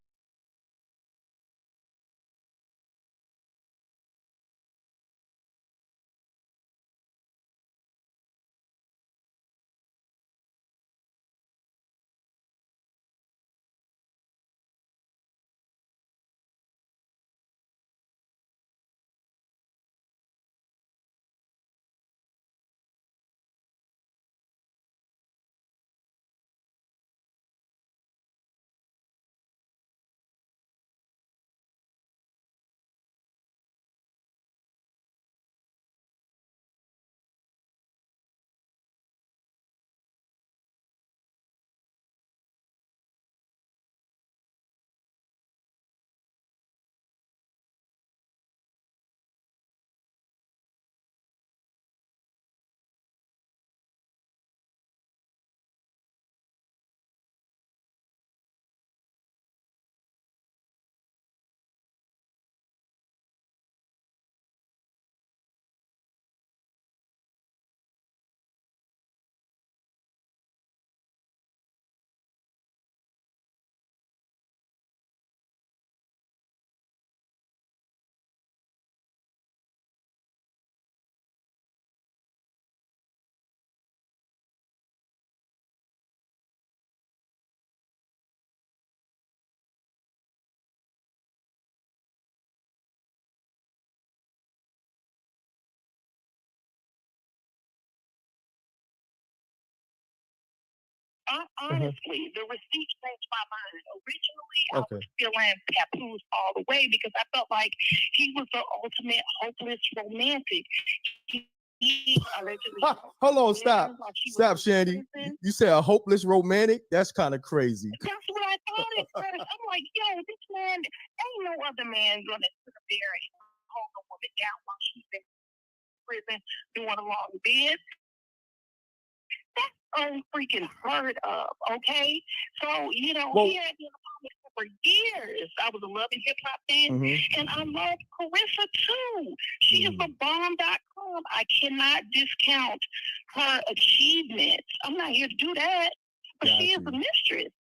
Honestly, the receipt changed my mind. Originally, I was feeling Papoose all the way because I felt like he was the ultimate hopeless romantic. He allegedly. hold on, stop, Shandy. You said a hopeless romantic? That's kind of crazy. That's what I thought at first. I'm like, yo, this man, ain't no other man gonna sit there and hold a woman down while she's in prison doing a long bid. That's unfreaking heard of, okay? So, he had been for years. I was a loving hip hop fan, and I love Carissa too. She is a bomb.com. I cannot discount her achievements. I'm not here to do that, but she is a mistress.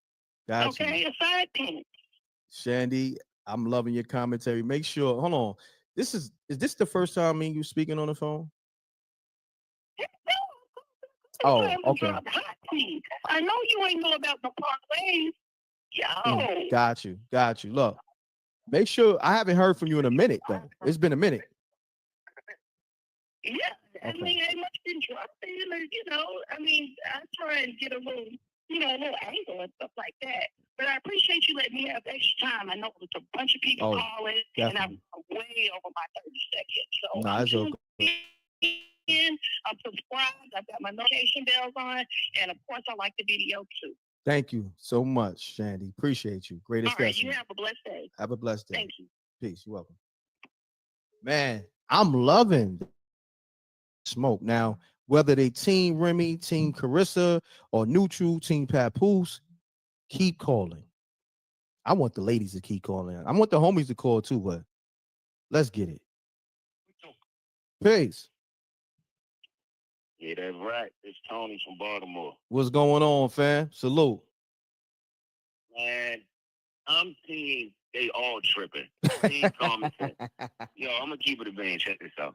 Okay, a side pin. Shandy, I'm loving your commentary. Make sure, hold on. Is this the first time me and you speaking on the phone? Oh, okay. I know you ain't know about the parlays. Yo. Got you. Look, make sure I haven't heard from you in a minute, though. It's been a minute. Yeah, I mean, I must been dropping, I try and get a little angle and stuff like that. But I appreciate you letting me have extra time. I know there's a bunch of people calling, and I'm way over my 30 seconds. So nah, it's okay. I'm subscribed. I've got my notification bells on, and of course, I like the video too. Thank you so much, Shandy. Appreciate you. Greatest All right, destiny. you have a blessed day. Have a blessed day. Thank you. Peace. You're welcome. Man, I'm loving smoke. Now, whether they Team Remy, Team Carissa, or neutral, Team Papoose, keep calling. I want the ladies to keep calling. I want the homies to call too, but let's get it. Peace. Yeah, that's right. It's Tony from Baltimore. What's going on, fam? Salute. Man, I'm team. They all tripping. Team common sense. Yo, I'm gonna keep it a band. Check this out.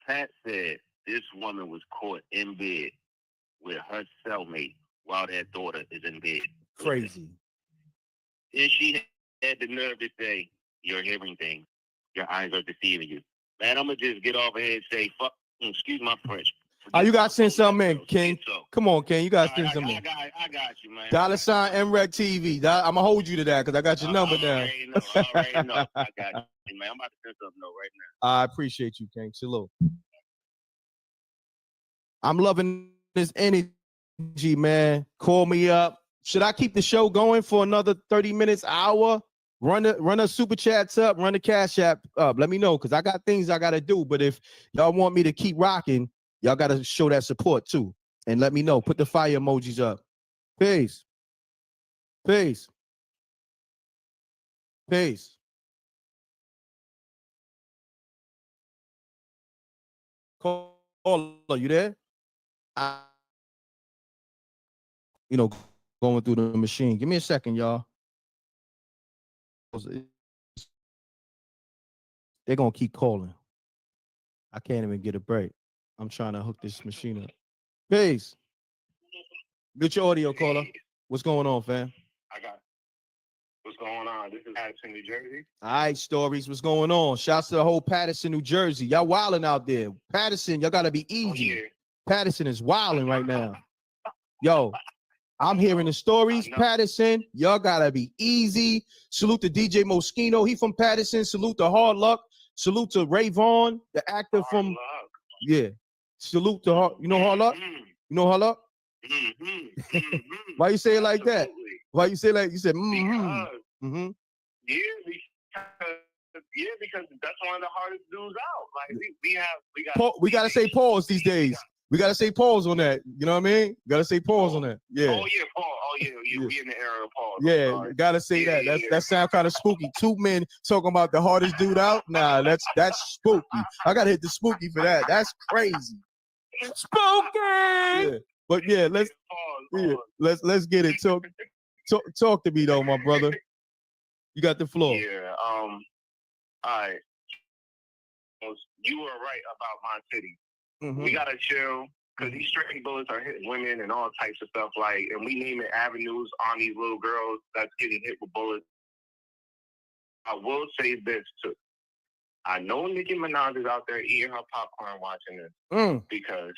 Pat said this woman was caught in bed with her cellmate while their daughter is in bed. Crazy. And she had the nerve to say, "You're hearing things. Your eyes are deceiving you." Man, I'm gonna just get off here and say, "Fuck." Excuse my French. Oh, you got to send something in, King. So, Come on, King. You got to send I something in. got you, man. $ MREC TV. I'm going to hold you to that because I got your number I now. already know. I got you, man. I'm about to send something right now. I appreciate you, King. Salute. I'm loving this energy, man. Call me up. Should I keep the show going for another 30 minutes, hour? Run the super chats up, run the Cash App up. Let me know because I got things I got to do. But if y'all want me to keep rocking, y'all got to show that support too. And let me know. Put the fire emojis up. Peace. Peace. Peace. Caller, you there? Going through the machine. Give me a second, y'all. They're going to keep calling. I can't even get a break. I'm trying to hook this machine up. Peace. Get your audio, caller. What's going on, fam? I got it. What's going on? This is Patterson, New Jersey. All right, Stories. What's going on? Shouts to the whole Patterson, New Jersey. Y'all wilding out there. Patterson, y'all got to be easy. Oh, yeah. Patterson is wilding right now. Yo, I'm hearing the stories. Patterson, y'all got to be easy. Salute to DJ Moschino. He from Patterson. Salute to Hard Luck. Salute to Ray Vaughn, the actor from... Yeah. Salute to Hard... You know Hard Luck? You know Hard Luck? Why you say it like that? Why you say like you said? Yeah, because that's one of the hardest dudes out. Like We gotta say pause these days. We gotta say pause on that. You know what I mean? Gotta say pause on that. Yeah. Oh yeah, pause. Oh yeah. We in the era of pause. Yeah, gotta say that. That sound kind of spooky. Two men talking about the hardest dude out. Nah, that's spooky. I gotta hit the spooky for that. That's crazy. Spooky. Yeah. But yeah, let's get it. Talk to me though, my brother. You got the floor. Yeah. All right. You were right about my city. Mm-hmm. We gotta chill because these stray bullets are hitting women and all types of stuff. Like, and we naming avenues on these little girls that's getting hit with bullets. I will say this too. I know Nicki Minaj is out there eating her popcorn watching this because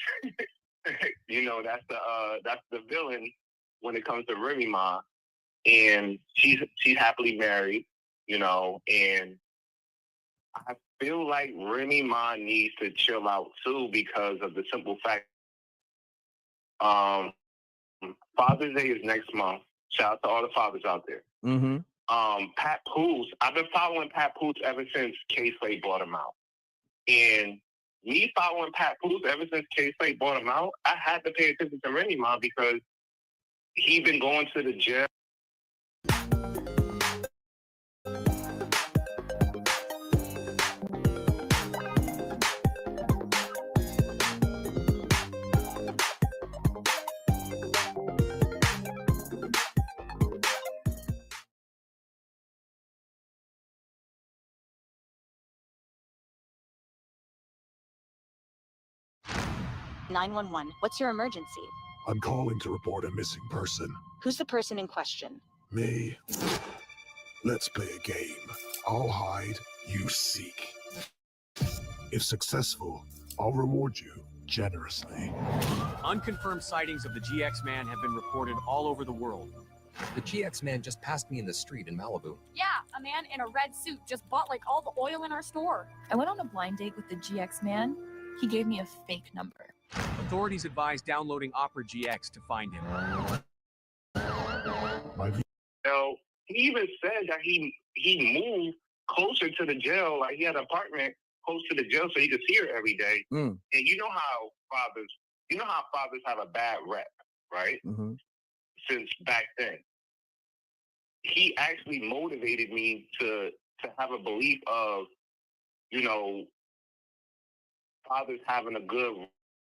that's the villain when it comes to Remy Ma, and she's happily married, and I feel like Remy Ma needs to chill out too because of the simple fact Father's Day is next month. Shout out to all the fathers out there. Mm-hmm. Papoose, I've been following Papoose ever since K-Slay bought him out. And me following Papoose ever since K-Slay bought him out, I had to pay attention to Remy Ma because he been going to the gym. (911) What's your emergency? I'm calling to report a missing person. Who's the person in question? Me. Let's play a game. I'll hide, you seek. If successful, I'll reward you generously. Unconfirmed sightings of the GX Man have been reported all over the world. The GX Man just passed me in the street in Malibu. Yeah, a man in a red suit just bought like all the oil in our store. I went on a blind date with the GX Man. He gave me a fake number. Authorities advise downloading Opera GX to find him. jail. He even said that he moved closer to the jail, like he had an apartment close to the jail so he could see her every day. Mm. And you know how fathers have a bad rep, right? Mm-hmm. Since back then. He actually motivated me to have a belief of, you know, fathers having a good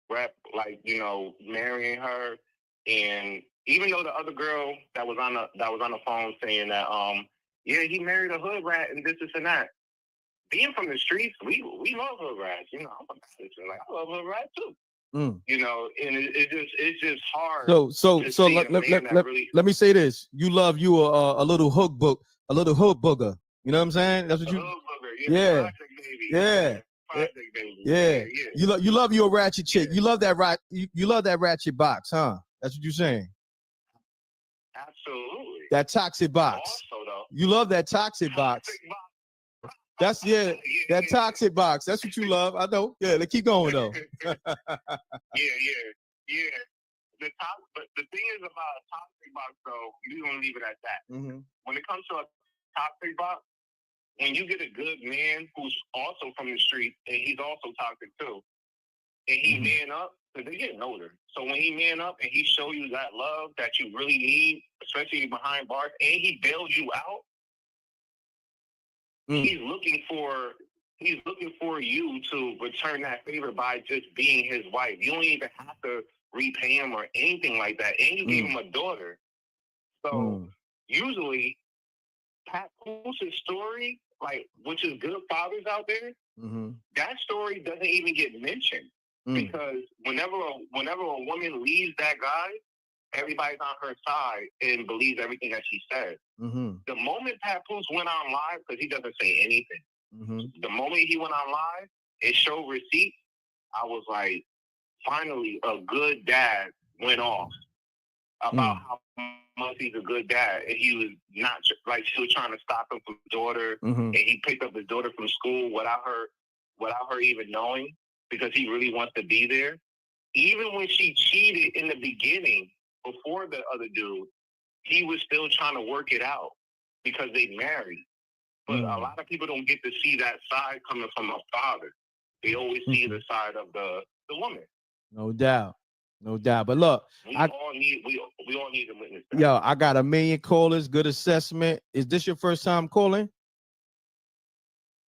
rep, like, you know, marrying her. And even though the other girl that was on the phone saying that, yeah, he married a hood rat and this and that. Being from the streets, we love hood rats. You know, I'm a citizen. Like, I love hood rats too. Mm. You know, and it's just hard. So to see a man that really, let me say this. You love you a little hood booger. You know what I'm saying? That's what you. hood booger, Yeah. project baby, Yeah. project baby. Yeah. yeah. You love you a ratchet chick. You love that you love that ratchet box, huh? That's what you're saying. Absolutely. That toxic box. Also, though, You love that toxic box. That's that toxic box. That's what you love. I know. Yeah, let's keep going though. yeah. But the thing is about a toxic box, though, you don't leave it at that. Mm-hmm. When it comes to a toxic box, when you get a good man who's also from the street and he's also toxic too, and he man up, because they're getting older. So when he man up and he show you that love that you really need, especially behind bars, and he bails you out, he's looking for you to return that favor by just being his wife. You don't even have to repay him or anything like that. And you gave him a daughter. So usually Pat Pool's story, like, which is good fathers out there, that story doesn't even get mentioned. Because whenever a woman leaves that guy, everybody's on her side and believes everything that she says. The moment Pat Poos went on live, because he doesn't say anything, the moment he went on live, it showed receipts. I was like, finally, a good dad went off about how much he's a good dad. And he was not, like, she was trying to stop him from his daughter, and he picked up his daughter from school without her even knowing, because he really wants to be there. Even when she cheated in the beginning, before the other dude, he was still trying to work it out because they married. But a lot of people don't get to see that side coming from a father. They always see the side of the woman. No doubt. But look, we all need to witness that. Yo, I got 1 million callers. Good assessment. Is this your first time calling?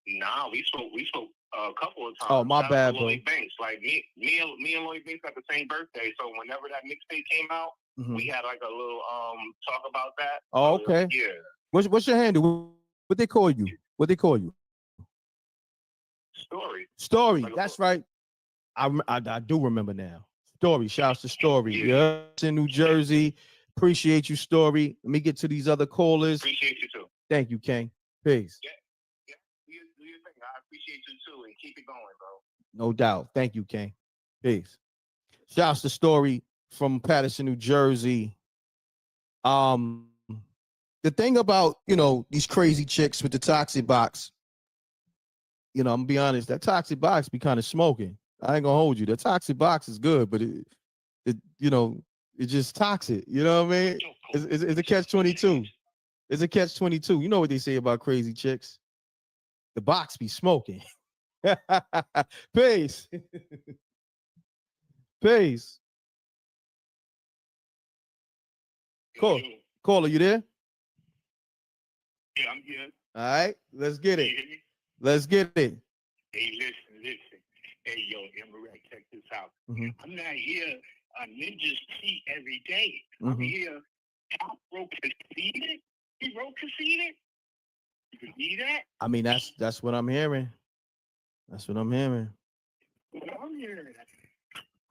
Nah, we spoke a couple of times. Oh, my Shout bad, out to bro. Lloyd Banks. Like me and Lloyd Banks got the same birthday. So whenever that mixtape came out, we had like a little talk about that. Oh, okay. Yeah. What's your handle? What they call you? Story. That's right. I do remember now. Story. Shouts to Story. Yeah. In New Jersey. Appreciate you, Story. Let me get to these other callers. Appreciate you too. Thank you, King. Peace. Yeah. Do your thing. I appreciate you too, and keep it going, bro. No doubt. Thank you, King. Peace. Shouts to Story from Patterson, New Jersey. The thing about, these crazy chicks with the toxic box, I'm gonna be honest, that toxic box be kind of smoking. I ain't gonna hold you. The toxic box is good, but it's just toxic. You know what I mean? It's a catch-22. It's a catch-22. You know what they say about crazy chicks? The box be smoking. Peace. Peace. Caller, you there? Yeah, I'm here. All right, let's get it. You hear me? Let's get it. Hey, listen. Hey, yo, Emerald, check this out. I'm not here on Ninja's feet every day. I'm here. Top Row conceded? He wrote conceded? You can see that? I mean, that's what I'm hearing. That's what I'm hearing. Well, I'm hearing that.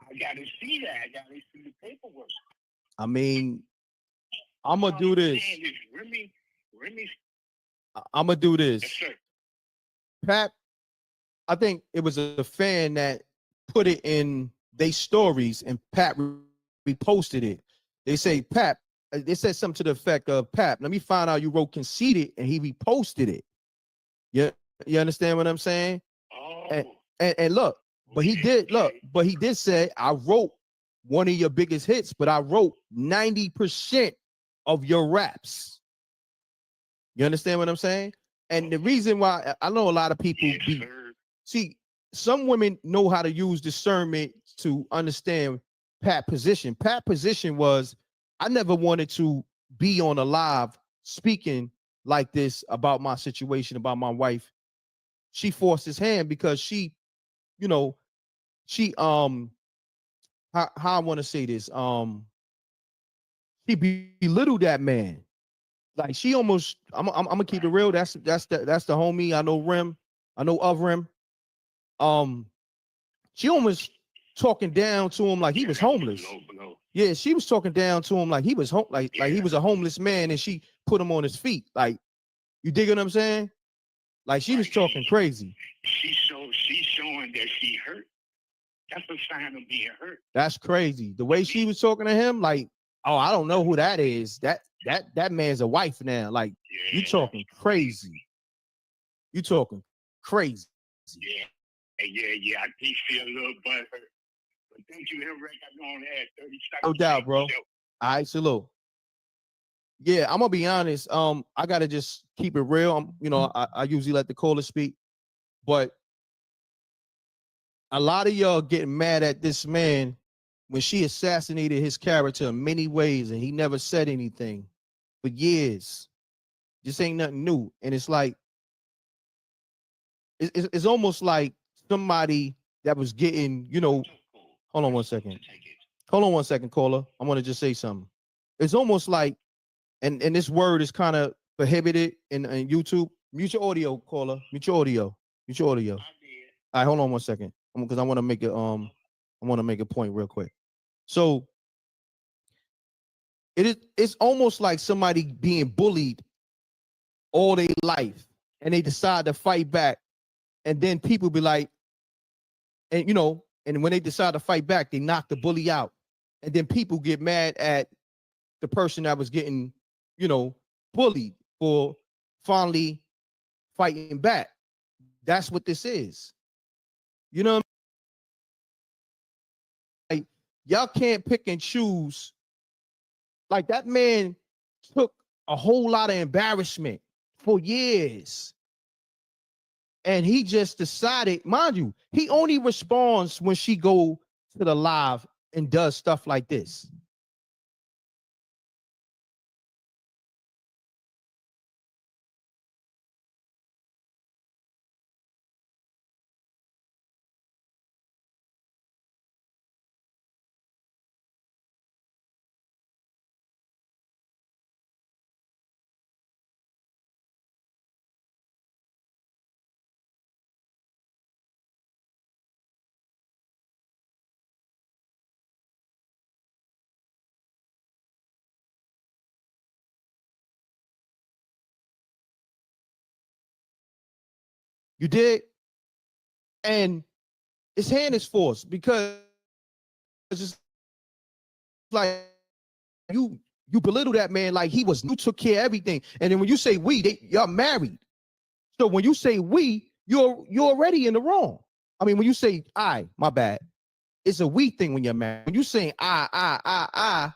I got to see that. I got to see the paperwork. I mean, I'm going to do this. Remy. I'm going to do this. Yes, sir. Pat, I think it was a fan that put it in their stories, and Pat reposted it. They say, Pat, they said something to the effect of, Pat, let me find out you wrote conceited, and he reposted it. You understand what I'm saying? Oh. And look, but he did say, I wrote one of your biggest hits, but I wrote 90% of your raps. You understand what I'm saying? And the reason why I know a lot of people see, some women know how to use discernment to understand Pat position. Pat position was, I never wanted to be on a live speaking like this about my situation, about my wife. She forced his hand because she, you know, she how I want to say this, she belittled that man. Like she almost, I'm gonna keep it real. That's the homie. I know Rim. I know of Rim. She almost talking down to him like he was homeless. Yeah, she was talking down to him like he was like he was a homeless man, and she put him on his feet. Like, you dig what I'm saying? Like she was talking crazy. She's showing that she hurt. That's a sign of being hurt. That's crazy. The way she was talking to him, like, oh, I don't know who that is. That man's a wife now. Like, you talking crazy. You talking crazy. Yeah. I think she a little butthurt. But thank you, Henrik. I know only had 30 seconds. No doubt, bro. All right, salute. Yeah, I'm gonna be honest. I gotta just keep it real. I usually let the caller speak, but a lot of y'all getting mad at this man when she assassinated his character in many ways, and he never said anything for years. This ain't nothing new, and it's like it's almost like somebody that was getting, hold on one second. Hold on one second, caller. I want to just say something. It's almost like, and this word is kind of prohibited in YouTube. Mute your audio, caller. Mute your audio. Mute your audio. All right, hold on one second, because I want to make a point real quick. So it's almost like somebody being bullied all their life, and they decide to fight back, and then people be like, and when they decide to fight back, they knock the bully out, and then people get mad at the person that was getting, bullied for finally fighting back. That's what this is. You know what I mean? Like, y'all can't pick and choose. Like, that man took a whole lot of embarrassment for years. And he just decided, mind you, he only responds when she go to the live and does stuff like this. You did? And his hand is forced because it's like you belittle that man like you took care of everything. And then when you say y'all married. So when you say you're already in the wrong. I mean, when you say my bad, it's a we thing when you're married. When you saying I.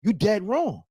You dead wrong.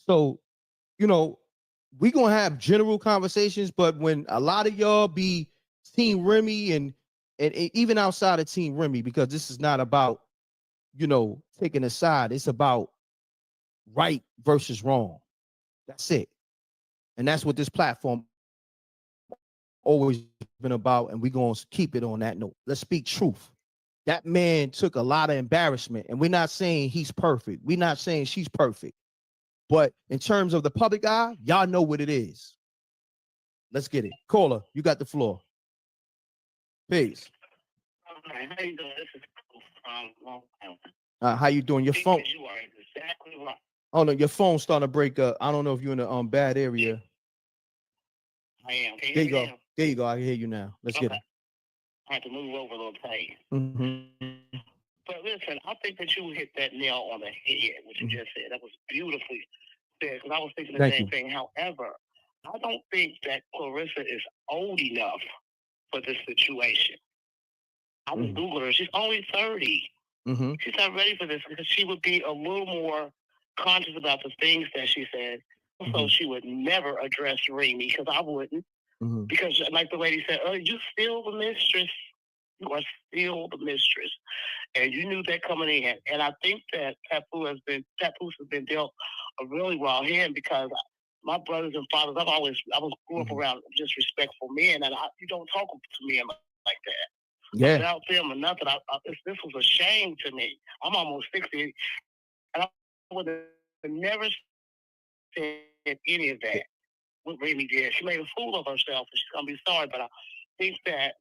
So, you know, we gonna have general conversations, but when a lot of y'all be Team Remy and even outside of Team Remy, because this is not about, you know, taking a side, it's about right versus wrong. That's it. And that's what this platform always been about, and we're gonna keep it on that note. Let's speak truth. That man took a lot of embarrassment, and we're not saying he's perfect. We're not saying she's perfect. But in terms of the public eye, y'all know what it is. Let's get it. Caller, you got the floor. Peace. Okay, how you doing? This is from Long Island. How you doing? Your phone. You are exactly right. Oh no, your phone's starting to break up. I don't know if you're in a bad area. I am. Can you There hear you me go. now? There you go. I can hear you now. Let's get it. I have to move over a little tight. Mm-hmm. But listen, I think that you hit that nail on the head, what you just said. That was beautifully said, because I was thinking the Thank same you. thing. However, I don't think that Clarissa is old enough for this situation. I was Googling her. She's only 30. Mm-hmm. She's not ready for this because she would be a little more conscious about the things that she said. So she would never address Remy, because I wouldn't. Mm-hmm. Because like the lady said, oh, you're still the mistress. You are still the mistress. And you knew that coming in. And I think that Papoose has been dealt a really raw hand, because my brothers and fathers, grew up around just respectful men, and you don't talk to men like that. Yeah. Without them or nothing, this was a shame to me. I'm almost 60, and I would have never said any of that. What Remy did, she made a fool of herself, and she's gonna be sorry. But I think that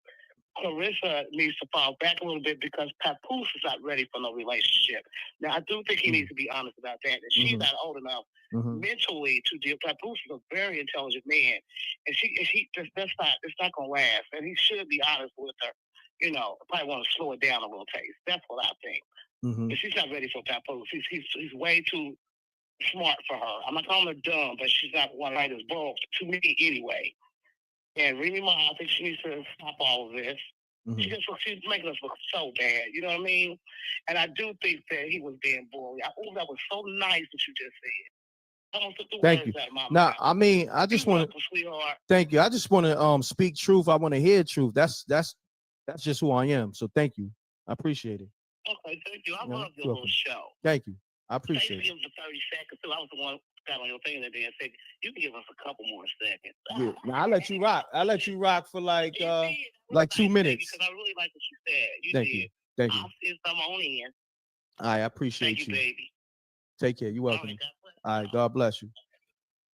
Clarissa needs to fall back a little bit, because Papoose is not ready for no relationship. Now, I do think he needs to be honest about that. And she's not old enough mentally to deal. Papoose is a very intelligent man, and it's not gonna last. And he should be honest with her. You know, probably want to slow it down a little taste. That's what I think. But she's not ready for Papoose. He's way too smart for her. I'm not calling her dumb, but she's not one right as bulk to me anyway. And Remy Ma, I think she needs to stop all of this. She's making us look so bad, you know what I mean? And I do think that he was being bullied. Oh, that was so nice that you just said. I don't took the Thank words you. out of my Now, mouth. I mean, I just want to Sweetheart. thank you. I just want to speak truth. I want to hear truth. That's just who I am. So thank you. I appreciate it. Okay, thank you. I Yeah, love your you're little welcome. show. Thank you. I appreciate Thank it. you for 30 seconds, too. I was the one who got on your thing and then said, you can give us a couple more seconds. Yeah. Now I let you rock. I let you rock for like 2 minutes. Because I really like what you said. You Thank did. you. Thank you. I'll see some on in. All right, I appreciate Thank you, baby. Take care. You're welcome. All right, God bless you.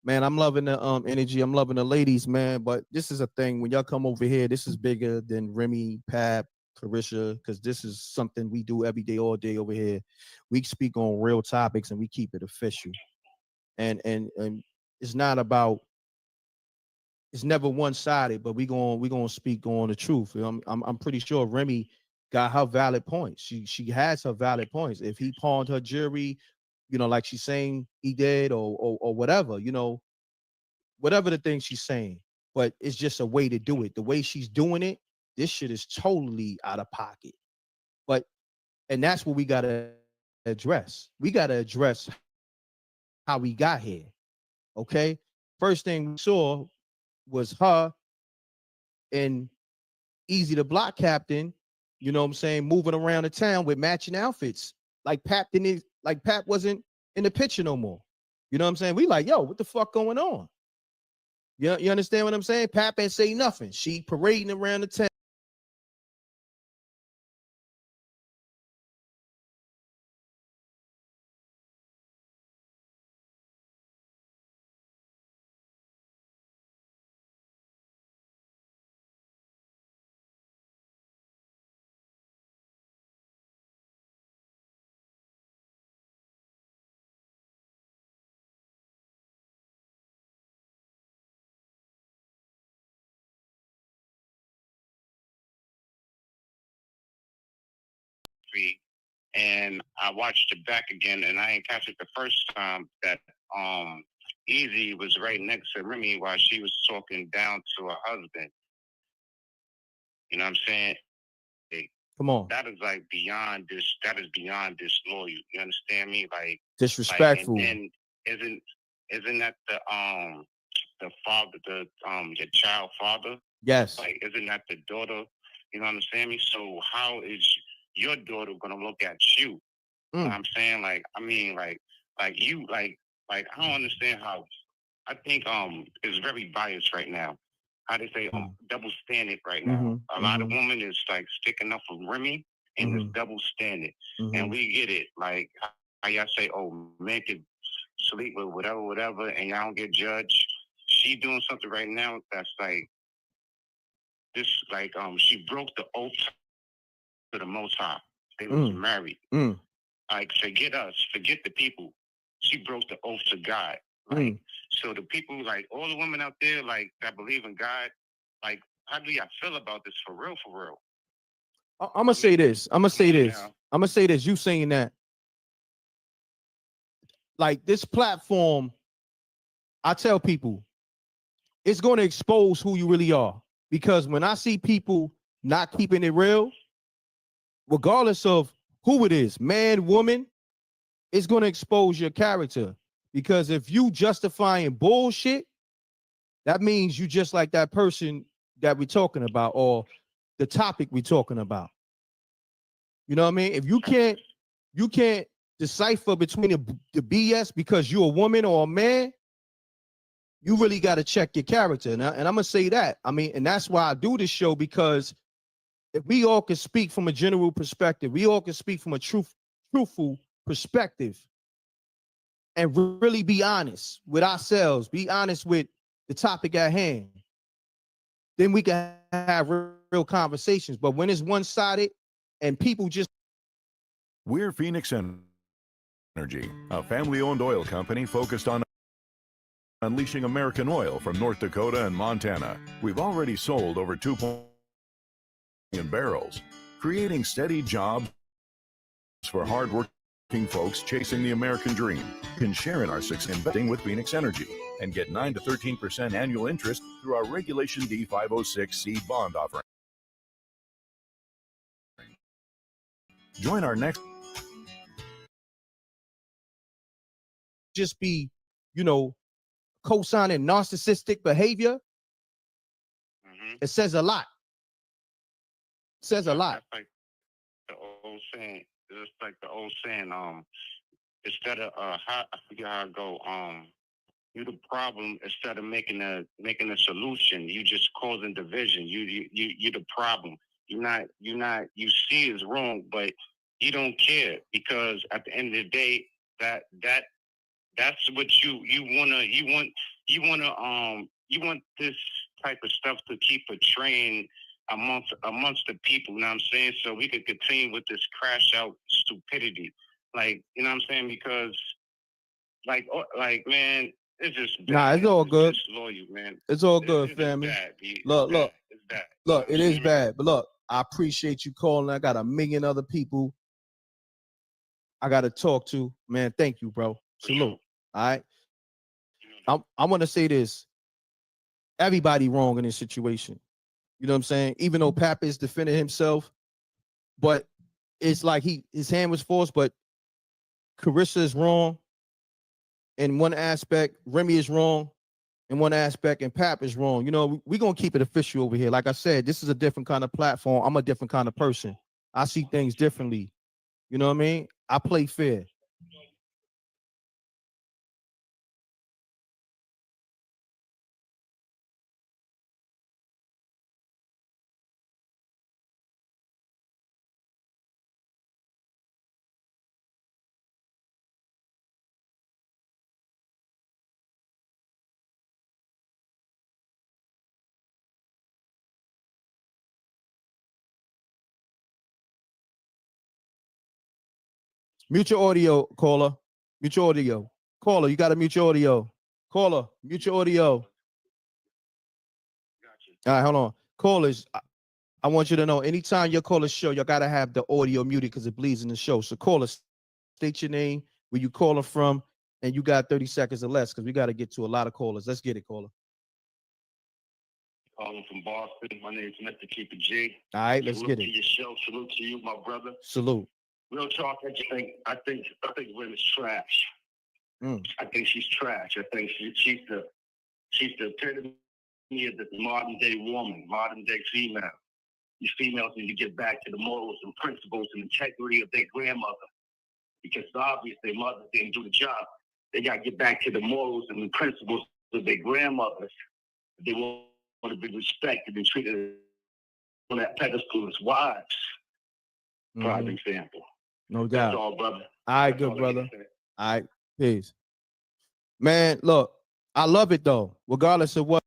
Man, I'm loving the energy. I'm loving the ladies, man. But this is a thing. When y'all come over here, this is bigger than Remy, Pap, Clarissa, because this is something we do every day, all day over here. We speak on real topics and we keep it official. And it's not about, it's never one-sided, but we gonna speak on the truth. I'm pretty sure Remy got her valid points. She has her valid points. If he pawned her jewelry, you know, like she's saying he did, or whatever, you know, whatever the thing she's saying, but it's just a way to do it. The way she's doing it, this shit is totally out of pocket. And that's what we gotta address. We gotta address how we got here. Okay. First thing we saw was her and Easy the Block Captain, you know what I'm saying, moving around the town with matching outfits. Like Pap wasn't in the picture no more. You know what I'm saying? We like, yo, what the fuck going on? You understand what I'm saying? Pap ain't say nothing. She parading around the town. And I watched it back again, and I ain't catch it the first time that Easy was right next to Remy while she was talking down to her husband. You know what I'm saying? Come on. That is like beyond this. That is beyond disloyal. You understand me? Like Disrespectful. Like, and then isn't that the father, your child father? Yes. Like, isn't that the daughter? You know what I'm saying? So how is your daughter gonna look at you? You know what I'm saying? Like, I mean, like you, like I don't understand how. I think it's very biased right now. How they say double standard right now. A lot of women is like sticking up for Remy, and it's double standard, and we get it. Like how y'all say, oh, men can sleep with whatever, and y'all don't get judged. She doing something right now that's like this. Like she broke the oath to the Most High. They was married. Like, forget us, forget the people. She broke the oath to God. Like, so the people, like all the women out there, like that believe in God, like, how do y'all feel about this for real? For real? I'm gonna say this. I'm gonna say this. You saying that, like this platform, I tell people, it's going to expose who you really are. Because when I see people not keeping it real, regardless of who it is, man, woman, it's going to expose your character. Because if you justifying bullshit, that means you just like that person that we're talking about or the topic we're talking about. You know what I mean? If you can't decipher between the BS because you're a woman or a man, you really got to check your character. And I'm going to say that. I mean, and that's why I do this show, because if we all can speak from a general perspective, we all can speak from a truthful perspective and really be honest with ourselves, be honest with the topic at hand, then we can have real conversations. But when it's one-sided and people just... We're Phoenix Energy, a family-owned oil company focused on unleashing American oil from North Dakota and Montana. We've already sold over 2 million barrels, creating steady jobs for hard-working folks chasing the American dream. You can share in our success investing with Phoenix Energy and get 9 to 13% annual interest through our Regulation D 506C bond offering. Join our next... just be, you know, co-signing narcissistic behavior. It says a lot. It says a lot. That's like the old saying. It's like the old saying. Instead of I forget how it go. You the problem instead of making a solution. You just causing division. You the problem. You see it's wrong, but you don't care, because at the end of the day, that's what you want this type of stuff to keep portraying amongst the people, you know what I'm saying? So we could continue with this crash out stupidity. Like, you know what I'm saying? Because like man, it's just bad. Nah, it's all good. It's just loyal, man. It's all good, family. Bad, Look, it's bad. Look, it is bad. But look, I appreciate you calling. I got 1 million other people I got to talk to. Man, thank you, bro. Salute. All right. I want to say this. Everybody wrong in this situation. You know what I'm saying? Even though Pap is defending himself, but it's like his hand was forced, but Carissa is wrong in one aspect, Remy is wrong in one aspect, and Pap is wrong. You know, we're going to keep it official over here. Like I said, this is a different kind of platform. I'm a different kind of person. I see things differently. You know what I mean? I play fair. Mute your audio, caller. Mute your audio. Caller, you got to mute your audio. Caller, mute your audio. All right, hold on. Callers, I want you to know, anytime your callers show, you got to have the audio muted because it bleeds in the show. So callers, state your name, where you calling from, and you got 30 seconds or less because we got to get to a lot of callers. Let's get it, caller. Calling from Boston. My name is Mr. Keep It G. All right, let's get it. Salute to your show. Salute to you, my brother. Salute. Real talk. I think women's trash. I think she's trash. I think she's the epitome of the modern day woman, modern day female. These females need to get back to the morals and principles and integrity of their grandmother, because it's obvious their mother didn't do the job. They got to get back to the morals and the principles of their grandmothers. They want to be respected and treated on that pedestal as wives. Prime example. No doubt. That's all, brother. All right, That's good all I brother. can say. All right, peace. Man, look, I love it though, regardless of what.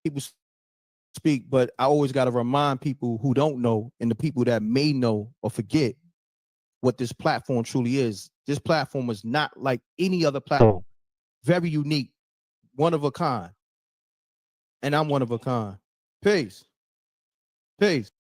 People speak, but I always got to remind people who don't know and the people that may know or forget what this platform truly is. This platform is not like any other platform. Very unique, one of a kind. And I'm one of a kind. Peace. Peace.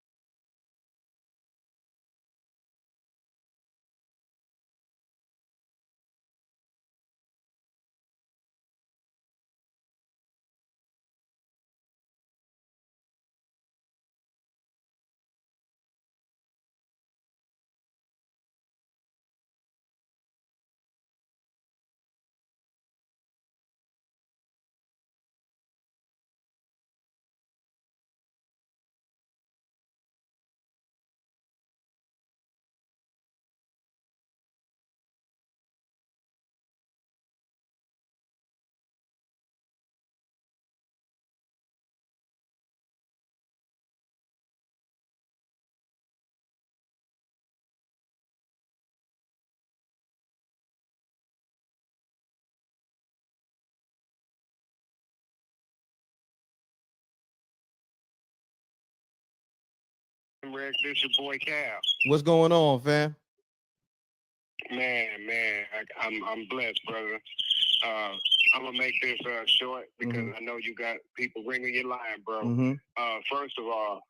Rick, this your boy Cal. What's going on, fam? Man, I'm blessed, brother. I'm gonna make this short because I know you got people ringing your line, bro. First of all,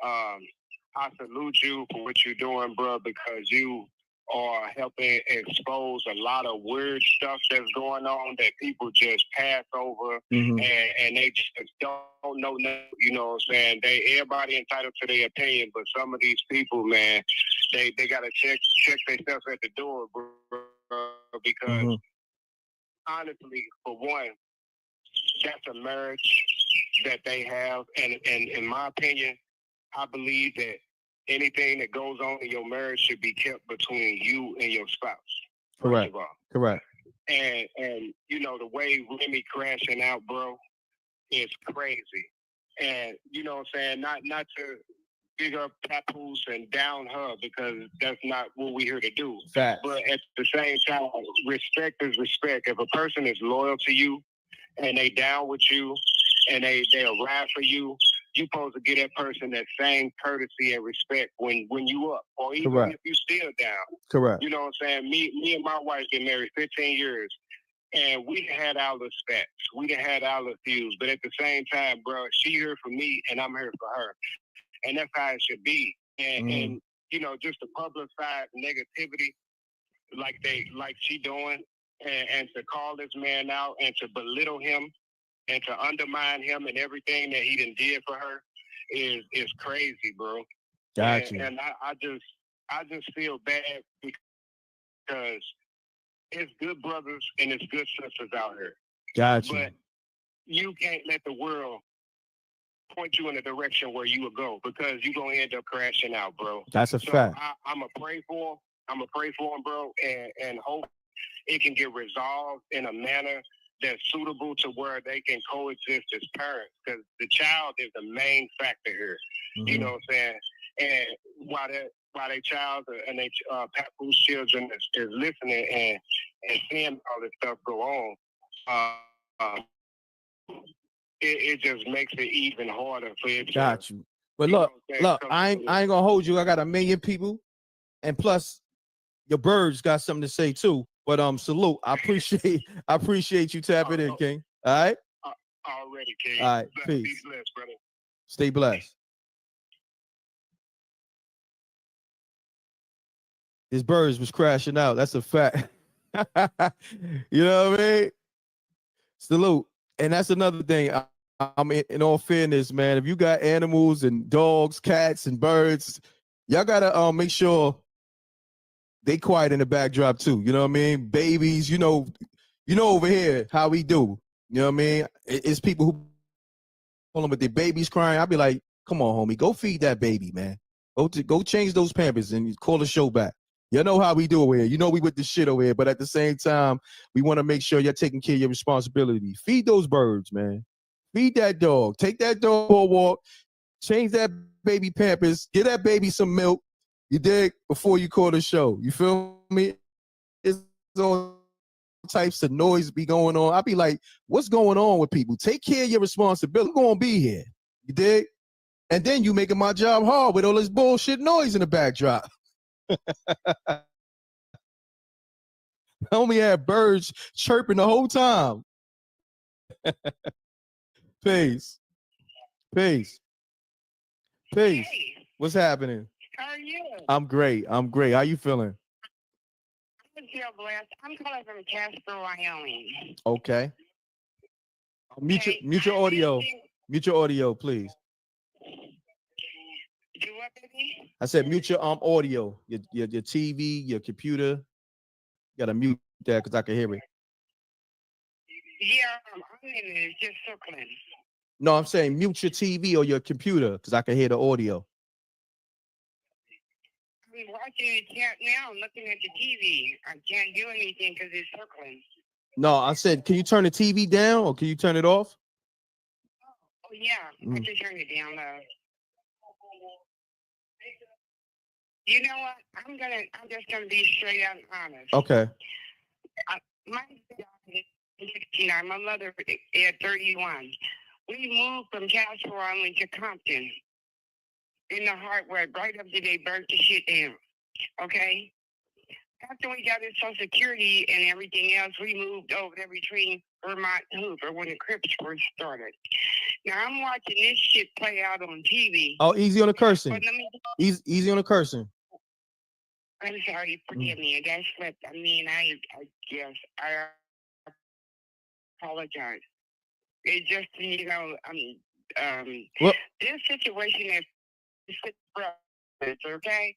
I salute you for what you're doing, bro, because you are helping expose a lot of weird stuff that's going on that people just pass over and they just don't know nothing. You know what I'm saying? Everybody entitled to their opinion, but some of these people, man, they gotta check themselves at the door, bro, because honestly, for one, that's a marriage that they have, and in my opinion, I believe that anything that goes on in your marriage should be kept between you and your spouse. Correct. First of all. Correct. And you know, the way Remy crashing out, bro, is crazy. And you know what I'm saying? Not to big up Papoose and down her, because that's not what we're here to do. Facts. But at the same time, respect is respect. If a person is loyal to you and they down with you and they'll ride for you, you supposed to give that person that same courtesy and respect when you up, or even Correct. if you still down. Correct. You know what I'm saying? Me and my wife been married 15 years, and we had our little spats. We done had our little feuds, but at the same time, bro, she here for me, and I'm here for her. and that's how it should be. And Mhm. and you know, just to publicize negativity like she doing, and to call this man out and to belittle him and to undermine him and everything that he done did for her is crazy, bro. Got you. And I just feel bad because it's good brothers and it's good sisters out here. Got you. But you can't let the world point you in a direction where you will go, because you're gonna end up crashing out, bro. That's a So fact. I'm gonna pray for him. I'm gonna pray for him, bro, and hope it can get resolved in a manner that's suitable to where they can coexist as parents, because the child is the main factor here. You know what I'm saying? And while they child and they Papoose children is listening and seeing all this stuff go on, it just makes it even harder for it. Got you. But look, I ain't gonna hold you. I got 1 million people, and plus your birds got something to say too. But salute. I appreciate you tapping in, King. All right. Already, King. All right. Be Peace. blessed, brother. Stay blessed. His birds was crashing out. That's a fact. You know what I mean? Salute. And that's another thing. I mean, in all fairness, man, if you got animals and dogs, cats, and birds, y'all gotta make sure they quiet in the backdrop too. You know what I mean? Babies, you know over here how we do. You know what I mean? It's people who pull them with their babies crying. I'll be like, come on, homie, go feed that baby, man. Go change those pampers and call the show back. You know how we do over here. You know we with the shit over here, but at the same time, we want to make sure you're taking care of your responsibility. Feed those birds, man. Feed that dog. Take that dog for a walk. Change that baby pampers. Give that baby some milk. You dig? Before you call the show. You feel me? It's all types of noise be going on. I be like, what's going on with people? Take care of your responsibility. I'm gonna be here. You dig? And then you making my job hard with all this bullshit noise in the backdrop. I only had birds chirping the whole time. Peace. Peace. Peace. What's happening? How are you? I'm great. I'm great. How you feeling? I feel blessed. I'm calling from Casper, Wyoming. Okay. Mute your audio. Mute your audio, please. Do what, baby? I said mute your audio. Your TV, your computer. You gotta mute that because I can hear it. Yeah, I'm in it. It's just circling. No, I'm saying mute your TV or your computer because I can hear the audio. I'm watching the chat now. I'm looking at the TV. I can't do anything because it's circling. No, I said, can you turn the TV down or can you turn it off? Oh, yeah. I can turn it down low. You know what? I'm just gonna be straight out and honest. Okay. My dad is 69. My mother is 31. We moved from Casper, Wyoming to Compton in the heart where right up to they burnt the shit down. Okay? After we got in Social Security and everything else, we moved over there between Vermont and Hoover when the Crips first started. Now I'm watching this shit play out on TV. Oh, easy on the cursing. But let me, Easy on the cursing. I'm sorry, forgive me. That slipped. I mean, I guess I apologize. It's just, you know, this situation is brothers, okay?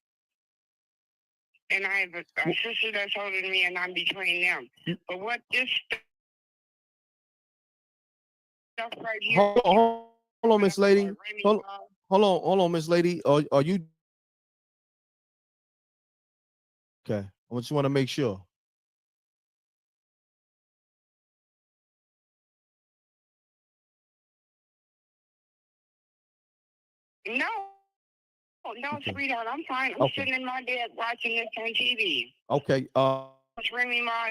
And I have a sister that's older than me, and I'm between them. But what this stuff right here... Hold on, Miss Lady. Hold on, Miss Lady. Are you... Okay, I just want to make sure. No, Okay. sweetheart, I'm fine. I'm Okay. sitting in my bed watching this on TV. Okay. It's Remy Ma.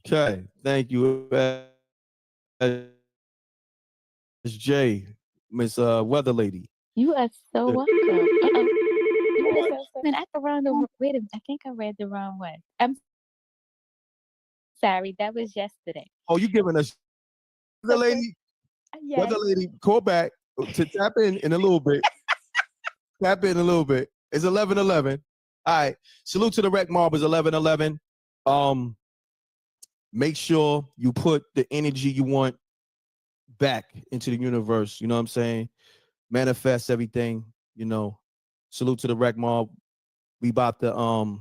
Okay, thank you, SJ, Miss Weather Lady. You are so Yeah. welcome. Uh-oh. You are so, man, I got wrong the wait a minute. I think I read the wrong one. I'm sorry. That was yesterday. Oh, you giving us Weather Lady? Yes. Weather Lady, call back to tap in a little bit. Tap in a little bit. It's 11:11. All right. Salute to the Rec Mob is 11:11. Make sure you put the energy you want back into the universe. You know what I'm saying? Manifest everything. You know. Salute to the Rec Mob. We about to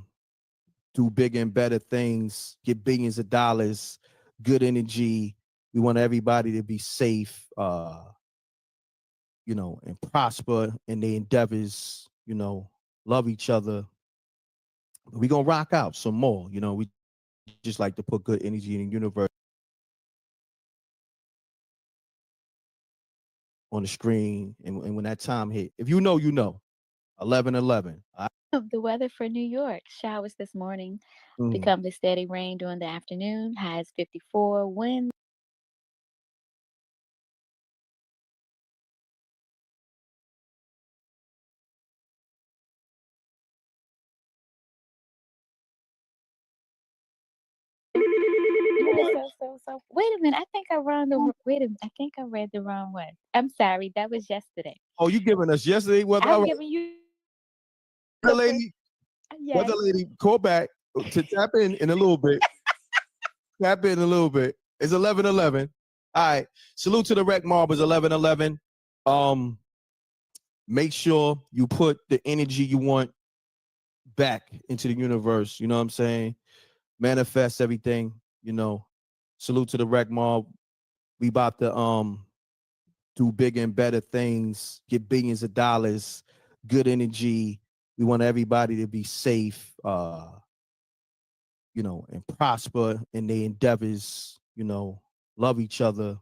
do bigger and better things. Get billions of dollars. Good energy. We want everybody to be safe. You know, and prosper in their endeavors. You know, love each other. We're gonna rock out some more. You know, we just like to put good energy in the universe on the screen. And when that time hit, if you know, you know. 11:11. The weather for New York. Showers this morning. Mm. Become the steady rain during the afternoon. Highs 54. Wind. So. Wait a minute. I think I read the wait a minute. I think I read the wrong one. I'm sorry. That was yesterday. Oh, you giving us yesterday weather? I'm giving you Weather Lady, yes. Weather Lady, call back to tap in a little bit. Tap in a little bit. It's 11:11. All right. Salute to the Rec Mob is 11:11. Make sure you put the energy you want back into the universe. You know what I'm saying? Manifest everything. You know. Salute to the Rec Mob. We about to do bigger and better things. Get billions of dollars. Good energy. We want everybody to be safe. You know, and prosper in their endeavors. You know, love each other.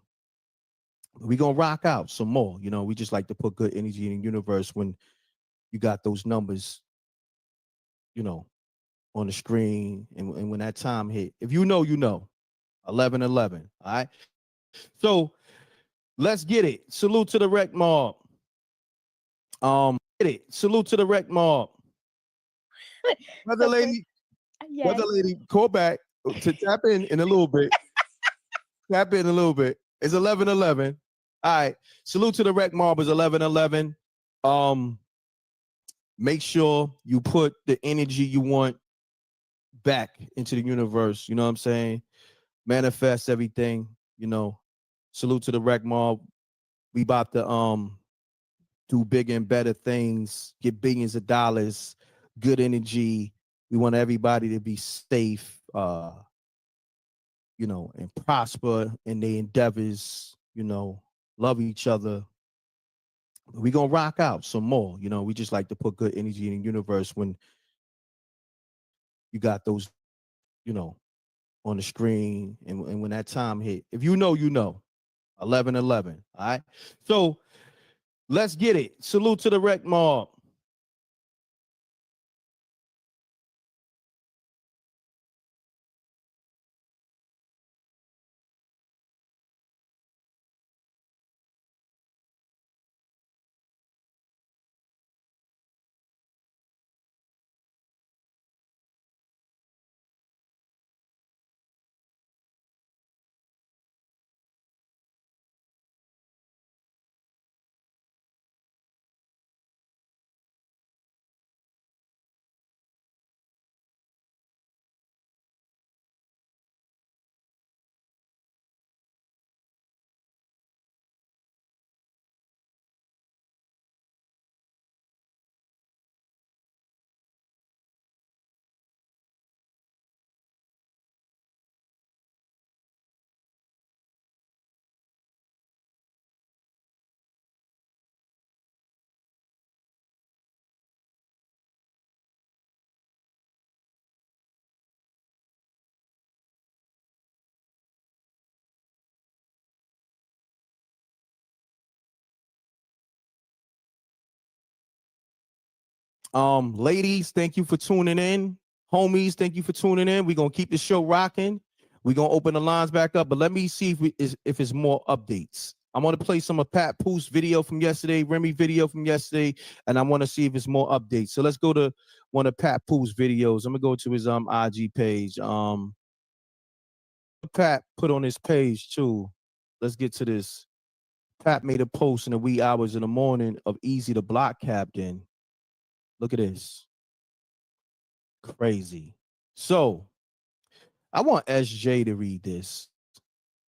We're gonna rock out some more. You know, we just like to put good energy in the universe when you got those numbers, you know, on the screen. And when that time hit, if you know, you know. 11:11. All right. So let's get it. Salute to the Rec Mob. Get it. Salute to the Rec Mob. Weather Lady, Yes. Weather Lady, call back to tap in a little bit. Tap in a little bit. It's 11:11. All right. Salute to the Rec Mob is 11:11. Make sure you put the energy you want back into the universe. You know what I'm saying? Manifest everything. You know. Salute to the Rec Mob. We about to do bigger and better things. Get billions of dollars. Good energy. We want everybody to be safe. You know, and prosper in their endeavors. You know, love each other. We're gonna rock out some more. You know, we just like to put good energy in the universe when you got those, you know, on the screen. And when that time hit, if you know, you know. 11:11. All right. So let's get it. Salute to the Rec Mob. Ladies, thank you for tuning in. Homies, thank you for tuning in. We're gonna keep the show rocking. We're gonna open the lines back up, but let me see if it's more updates. I'm gonna play some of Pat Pooh's video from yesterday, Remy video from yesterday, and I want to see if it's more updates. So let's go to one of Pat Pooh's videos. I'm gonna go to his IG page. Pat put on his page too. Let's get to this. Pat made a post in the wee hours in the morning of Easy the Block Captain. Look at this. Crazy. So I want SJ to read this.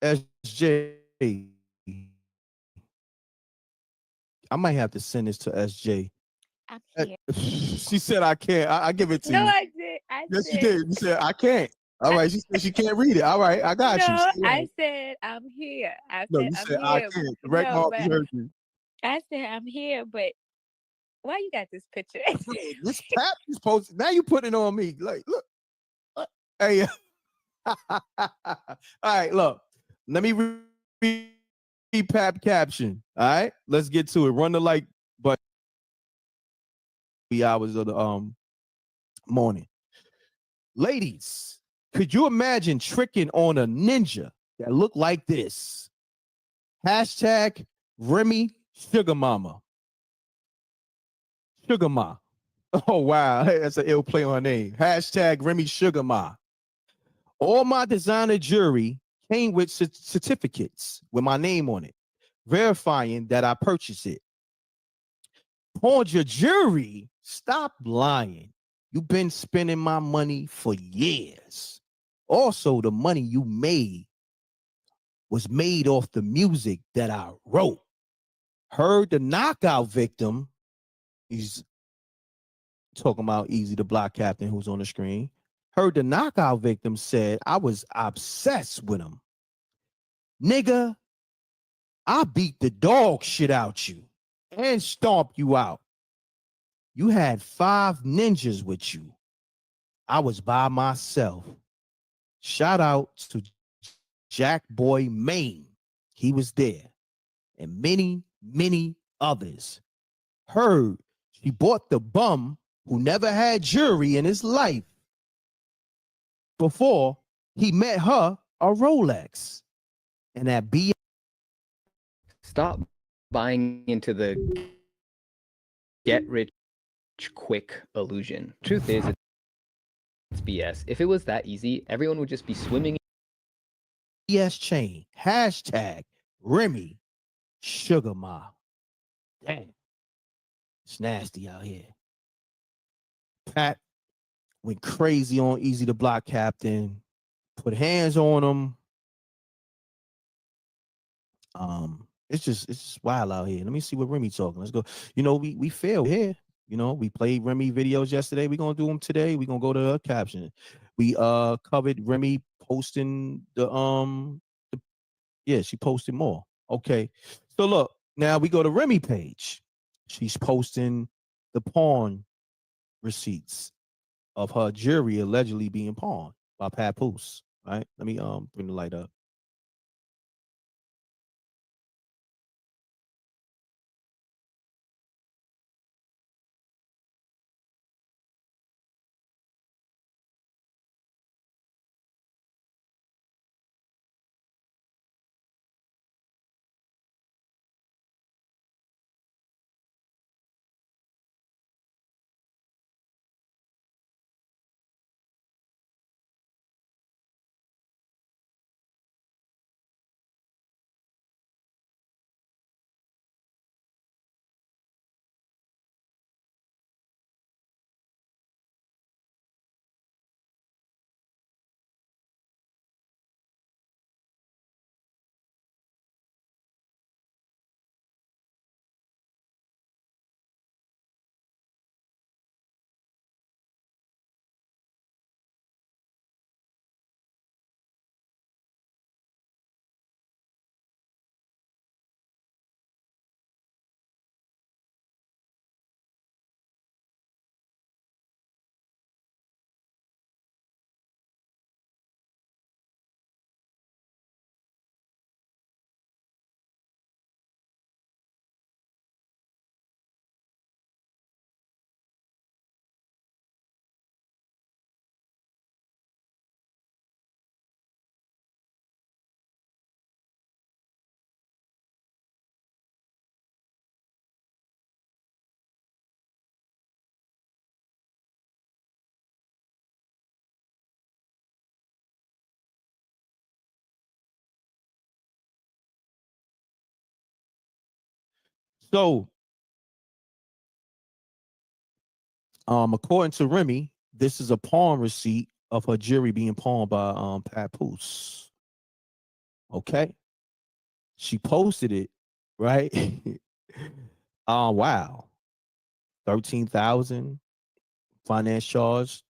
SJ, I might have to send this to SJ. I'm here. She said I can't. I give it to you. No, I did. Yes, you did. You said I can't. All right. She said she can't read it. All right. I got you. No, I said I'm here. I No, said you I'm said I here. can't. The rec No, mom but heard you. I said I'm here, but why you got this picture? This Pat is posted. Now you putting it on me. Like, look. Hey. All right, look. Let me read Pat caption. All right, let's get to it. Run the like button. 3 hours of the morning. Ladies, could you imagine tricking on a ninja that looked like this? Hashtag Remy Sugar Mama. Sugar Ma. Oh, wow. That's an ill play on name. Hashtag Remy Sugar Ma. All my designer jewelry came with certificates with my name on it, verifying that I purchased it. Pawned your jewelry? Stop lying. You've been spending my money for years. Also, the money you made was made off the music that I wrote. Heard the knockout victim. He's talking about Easy the Block Captain who's on the screen. Heard the knockout victim said I was obsessed with him. Nigga, I beat the dog shit out you and stomp you out. You had 5 ninjas with you. I was by myself. Shout out to Jack Boy Maine. He was there. And many, many others. Heard she bought the bum who never had jewelry in his life before he met her a Rolex. And that B. Stop buying into the get rich quick illusion. Truth is, it's BS. If it was that easy, everyone would just be swimming. BS chain. Hashtag Remy Sugar Ma. Damn. It's nasty out here. Pat went crazy on Easy the Block Captain. Put hands on him. It's just wild out here. Let me see what Remy talking. Let's go. You know, we failed here. You know, we played Remy videos yesterday. We're gonna do them today. We're gonna go to her caption. We covered Remy posting yeah, she posted more. Okay. So look, now we go to Remy page. She's posting the pawn receipts of her jewelry allegedly being pawned by Papoose. Right? Let me bring the light up. So, according to Remy, this is a pawn receipt of her jewelry being pawned by Papoose. Okay. She posted it, right? Wow. 13,000 finance charge,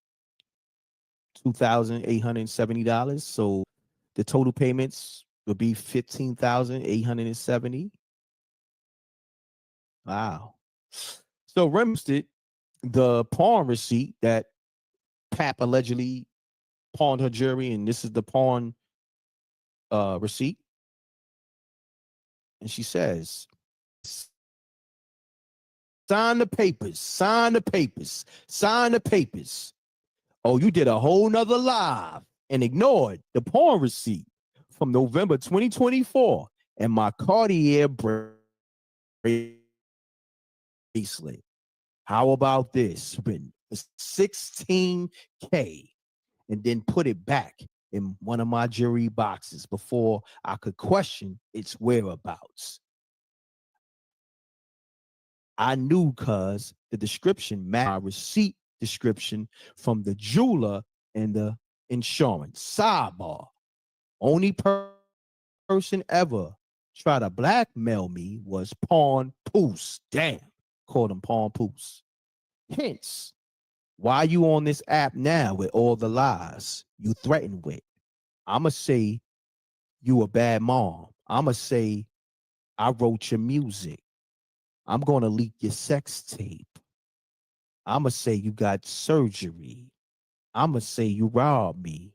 $2,870. So the total payments would be 15,870. Wow. So Remstead, the pawn receipt that Pap allegedly pawned her jewelry, and this is the pawn receipt. And she says, sign the papers, sign the papers, sign the papers. Oh, you did a whole nother live and ignored the pawn receipt from November 2024 and my Cartier bracelet. How about this? Written 16K and then put it back in one of my jewelry boxes before I could question its whereabouts. I knew because the description matched my receipt description from the jeweler and the insurance. Sidebar. Only person ever try to blackmail me was Pawn Poose. Damn, called him Pawn Poose. Hence, why you on this app now with all the lies you threaten with? I'ma say you a bad mom. I'ma say I wrote your music. I'm gonna leak your sex tape. I'ma say you got surgery. I'ma say you robbed me.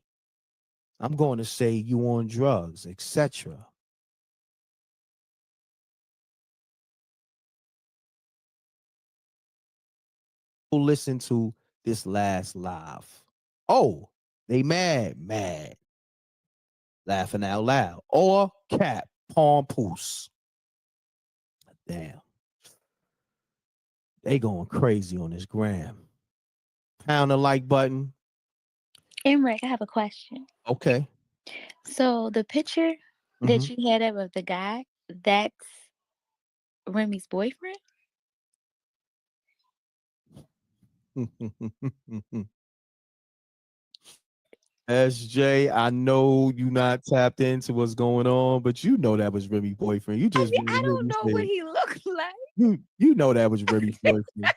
I'm going to say you on drugs, etc. Listen to this last live. Oh, they mad, laughing out loud. Or Cap, Pawn Poose. Damn. They going crazy on this gram. Pound the like button. Emrick, I have a question. Okay. So the picture that you had up of the guy, that's Remy's boyfriend? SJ, I know you not tapped into what's going on, but you know that was Remy's boyfriend. You just I don't know what he looked like. you know that was Remy's boyfriend.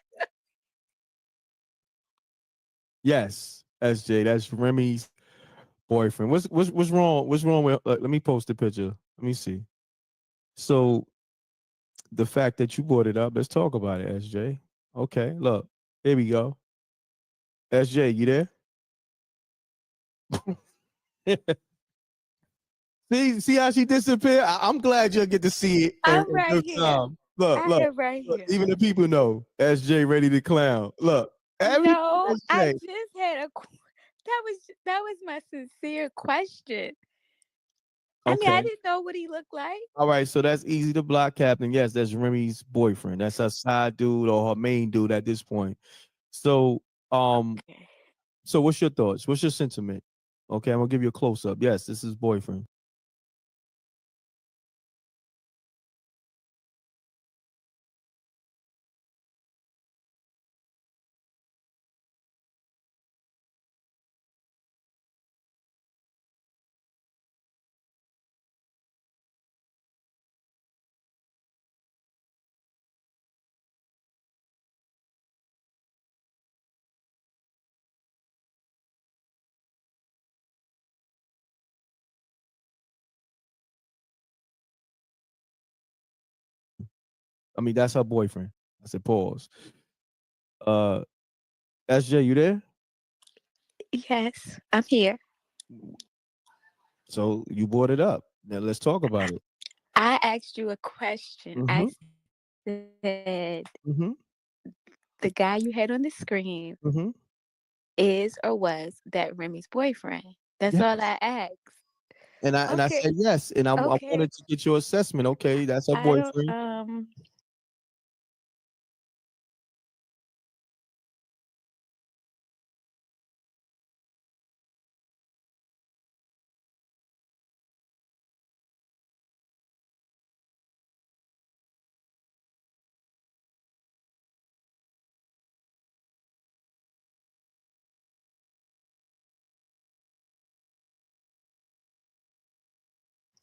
Yes, SJ, that's Remy's boyfriend. What's wrong? What's wrong with? Let me post the picture. Let me see. So, the fact that you brought it up, let's talk about it, SJ. Okay, look, here we go. SJ, you there? see how she disappeared? I'm glad you'll get to see it. I'm right here. Look, I look, am right look. here. Even the people know SJ ready to clown. Look, No, I SJ. just had that was my sincere question. I mean, I Okay. didn't know what he looked like. All right, so that's easy to block, Captain. Yes, that's Remy's boyfriend. That's her side dude or her main dude at this point. So, so what's your thoughts? What's your sentiment? Okay, I'm gonna give you a close up. Yes, this is boyfriend. I mean, that's her boyfriend. I said pause. SJ, you there? Yes, I'm here. So you brought it up. Now let's talk about it. I asked you a question. I said the guy you had on the screen is or was that Remy's boyfriend? That's all I asked. And I said yes, and I Okay. wanted to get your assessment. Okay, that's her I boyfriend. don't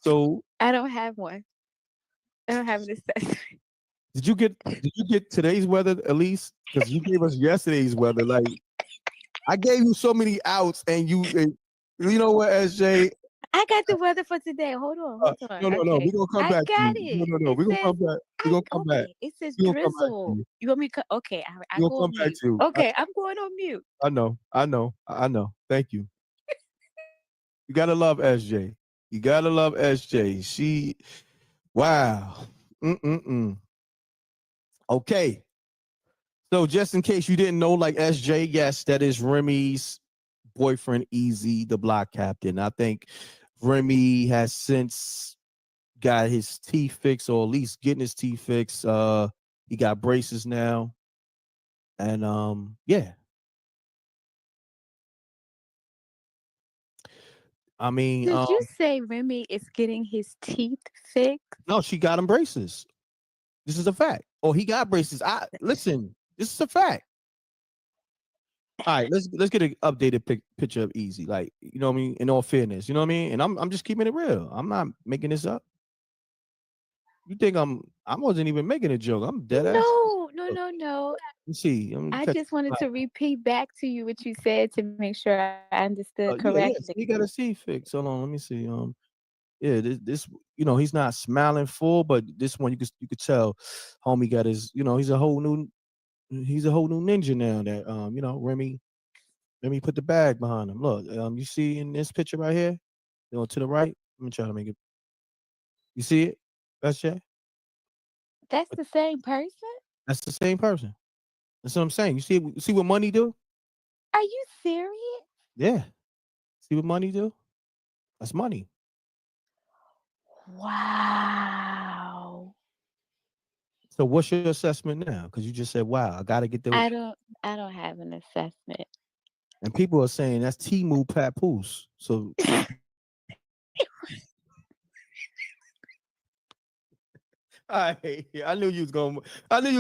So I don't have one. I don't have an assessment. did you get today's weather at least? Because you gave us yesterday's weather. Like I gave you so many outs, and you know what, SJ? I got the weather for today. Hold on. No. Okay. We're gonna come I back to got you. it. No. It We're gonna says come back. We're gonna come back. okay. It says We're gonna come back to drizzle. you. You want me to? Okay, I We're go gonna on come back mute. to you. Okay, I'm going on mute. I know. Thank you. You gotta love SJ. You gotta love SJ. She, wow. Okay. So just in case you didn't know, like SJ, yes, that is Remy's boyfriend, Easy, the block captain. I think Remy has since got his teeth fixed, or at least getting his teeth fixed. He got braces now. And yeah. I mean, Did you say Remy is getting his teeth fixed? no, she got him braces. This is a fact. Oh, he got braces. Listen, this is a fact. All right, let's get an updated picture of Easy. Like, you know what I mean? In all fairness, you know what I mean? And I'm just keeping it real. I'm not making this up. You think I wasn't even making a joke. I'm dead ass. No. Let's see. I just wanted to repeat back to you what you said to make sure I understood Yeah. correctly. He got a teeth fix. Hold on, let me see. Yeah, this you know, he's not smiling full, but this one you could tell homie got his, you know, he's a whole new ninja now that you know, Remy put the bag behind him. Look, you see in this picture right here, you know, to the right. Let me try to make it. You see it? That's Jay? That's the same person? That's the same person. That's what I'm saying. You see what money do? Are you serious? Yeah. See what money do? That's money. Wow. So what's your assessment now? Because you just said, wow, I gotta get the I don't have an assessment. and people are saying that's Temu Papoose. So I knew you was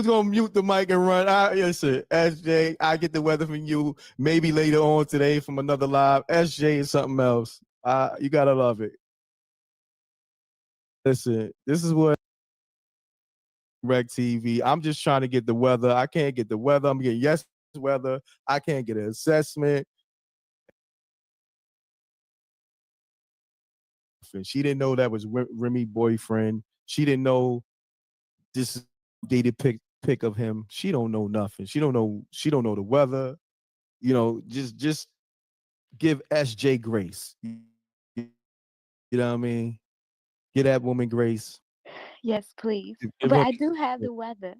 gonna mute the mic and run. Listen, SJ, I get the weather from you. Maybe later on today from another live. SJ is something else. You gotta love it. Listen, this is what Rec TV. I'm just trying to get the weather. I can't get the weather. I'm getting weather. I can't get an assessment. She didn't know that was Remy boyfriend. She didn't know this dated pic of him. She don't know nothing. She don't know the weather. You know, just give SJ grace. You know what I mean? Give that woman grace. Yes, please. Give But her- I do have the weather.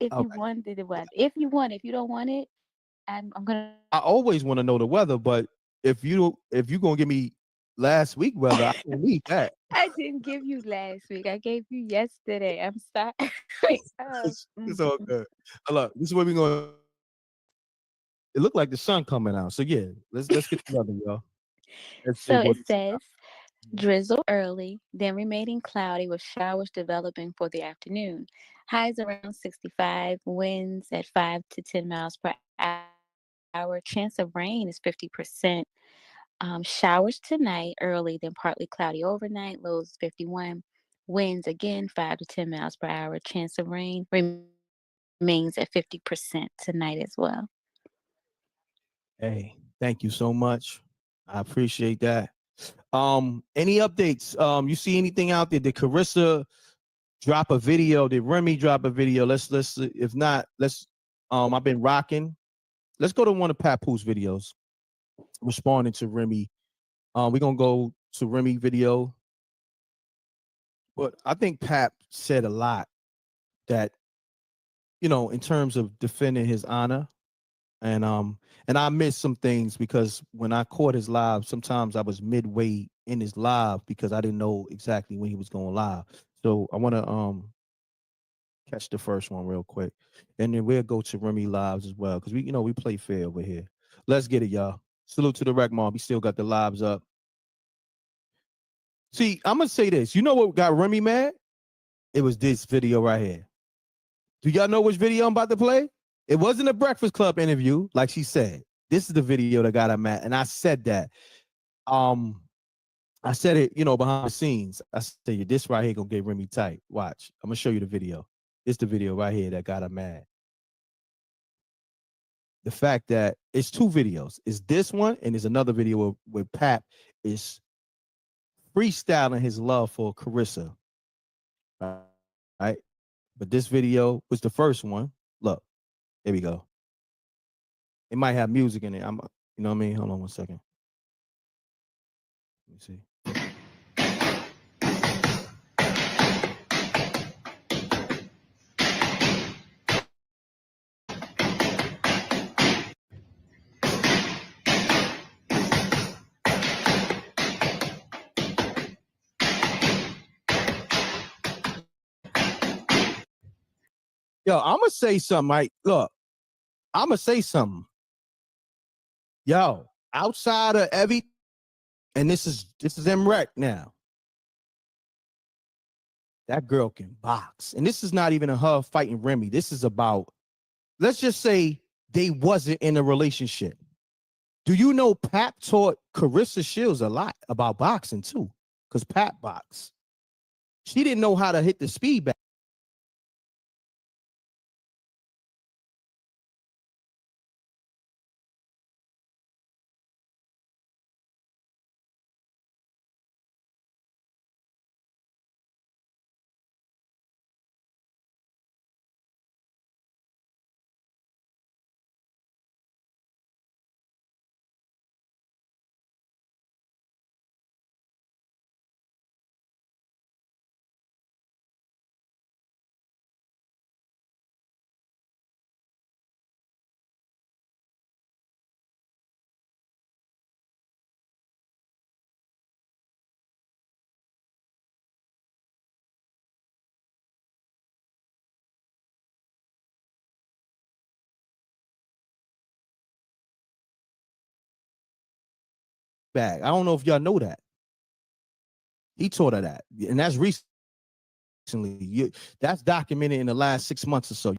If you okay. wanted the weather. If you want it. If you don't want it, I'm gonna I always want to know the weather, but if you gonna give me last week weather, I don't need that. I didn't give you last week. I gave you yesterday. I'm sorry. It's all good. Look, this is what we're gonna. It looked like the sun coming out. So yeah, let's get the weather, y'all. So it says drizzle early, then remaining cloudy with showers developing for the afternoon. Highs around 65, winds at 5 to 10 miles per hour. Chance of rain is 50%. Showers tonight early, then partly cloudy overnight. Lows 51. Winds again 5 to 10 miles per hour. Chance of rain remains at 50% tonight as well. Hey, thank you so much. I appreciate that. Any updates? You see anything out there? Did Carissa drop a video? Did Remy drop a video? Let's if not, let's I've been rocking. Let's go to one of Papoose videos responding to Remy. We're gonna go to Remy video. But I think Pap said a lot that, you know, in terms of defending his honor. And I missed some things because when I caught his live, sometimes I was midway in his live because I didn't know exactly when he was going live. So I want to catch the first one real quick, and then we'll go to Remy lives as well because we play fair over here. Let's get it, y'all. Salute to the Rec Mob. We still got the lives up. See, I'm gonna say this. You know what got Remy mad? It was this video right here. Do y'all know which video I'm about to play? It wasn't a Breakfast Club interview, like she said. This is the video that got her mad, and I said that. I said it, behind the scenes. I said, you, this right here gonna get Remy tight. Watch. I'm gonna show you the video. It's the video right here that got her mad. The fact that it's two videos. It's this one and there's another video where Pap is freestyling his love for Carissa. Right? But this video was the first one. Look, here we go. It might have music in it. You know what I mean? Hold on one second. Let me see. Yo, I'm gonna say something, right? Look, I'm gonna say something. Yo, outside of every, and this is MREC now. That girl can box. And this is not even a her fighting Remy. This is about, let's just say they wasn't in a relationship. Do you know Pap taught Carissa Shields a lot about boxing too? Because Pap boxed. She didn't know how to hit the speed back. I don't know if y'all know that. He taught her that. And that's recently. That's documented in the last 6 months or so.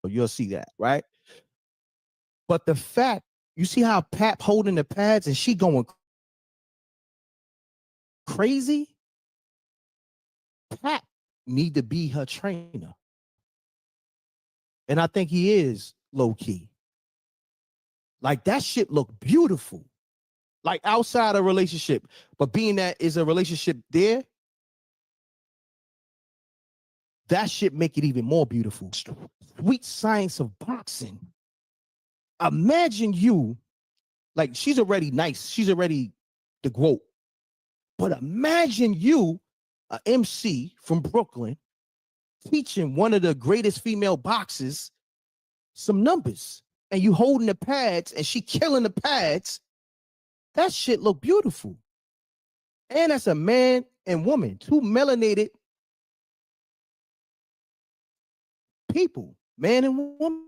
You'll see that, right? But the fact, you see how Pap holding the pads and she going crazy? Pap need to be her trainer. And I think he is low key. Like that shit look beautiful. Like outside a relationship, but being that is a relationship there, that shit make it even more beautiful. Sweet science of boxing. Imagine you, like she's already nice. She's already the GOAT. But imagine you, a MC from Brooklyn, teaching one of the greatest female boxers some numbers. And you holding the pads and she killing the pads. That shit look beautiful. And that's a man and woman, two melanated people, man and woman.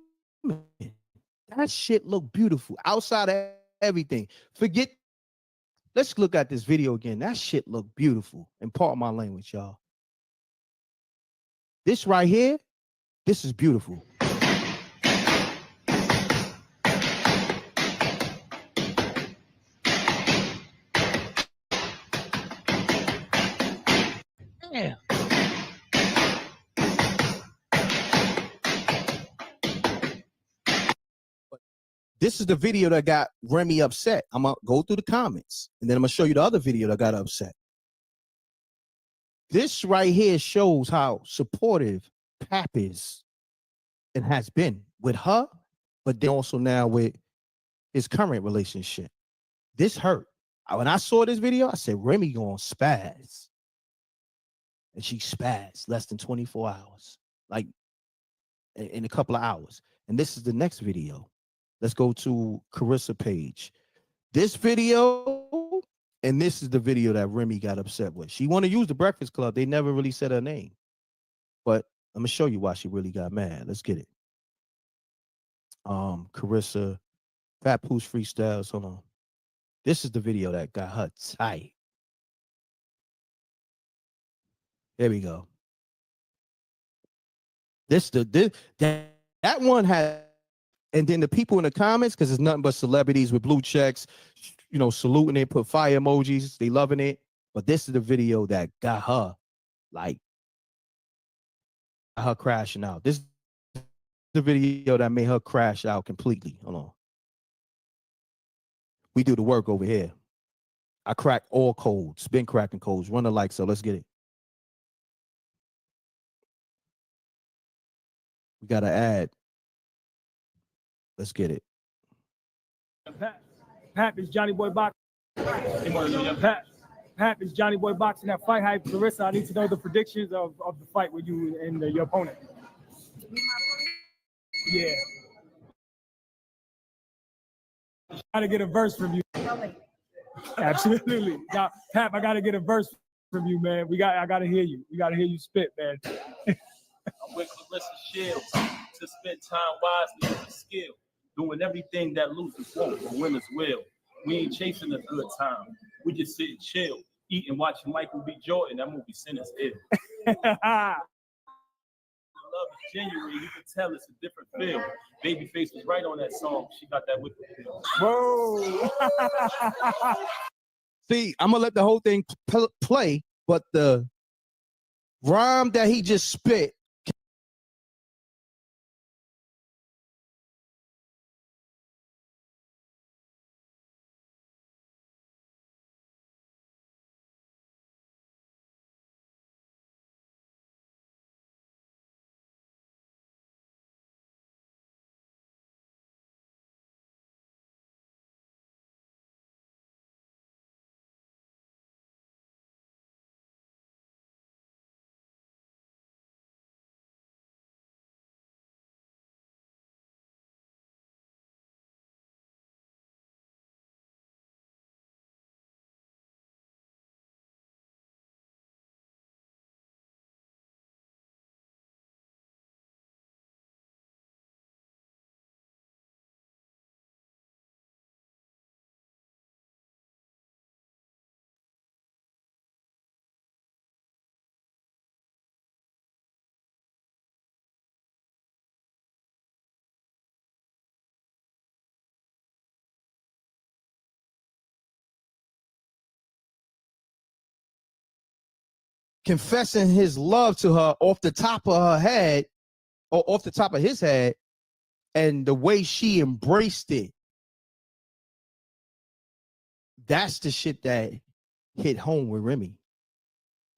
That shit look beautiful outside of everything. Forget, let's look at this video again. That shit look beautiful. And pardon my language, y'all. This right here, this is beautiful. Yeah. This is the video that got Remy upset. I'm gonna go through the comments, and then I'm gonna show you the other video that got her upset. This right here shows how supportive Pap is and has been with her, but then also now with his current relationship. This hurt. When I saw this video, I said, Remy going spaz. And she spazzed less than 24 hours, like in a couple of hours. And this is the next video. Let's go to Carissa Page. This video, and this is the video that Remy got upset with. She wanted to use the Breakfast Club. They never really said her name. But I'm gonna show you why she really got mad. Let's get it. Carissa, Papoose Freestyles. Hold on. This is the video that got her tight. There we go. That one had, and then the people in the comments, because it's nothing but celebrities with blue checks, you know, saluting it, put fire emojis, they loving it. But this is the video that got her, like, her crashing out. This is the video that made her crash out completely. Hold on. We do the work over here. I crack all codes, been cracking codes, run the like, so let's get it. We got to add. Let's get it. Pap is Johnny Boy Box. Pap is Johnny Boy Boxing that fight hype. Carissa, I need to know the predictions of the fight with you and your opponent. Yeah. Gotta get a verse from you. Absolutely. Now, Pap, I gotta get a verse from you, man. I gotta hear you. We gotta hear you spit, man. I'm with Carissa Shields to spend time wisely with skill, doing everything that losers won't, but winners will. We ain't chasing a good time. We just sit and chill, eat and watching Michael B. Jordan. That movie Sin is ill. The love is genuine. You can tell it's a different feel. Babyface was right on that song. She got that with the feel. Whoa. See, I'm gonna let the whole thing play, but the rhyme that he just spit. Confessing his love to her off the top of her head, or off the top of his head, and the way she embraced it. That's the shit that hit home with Remy.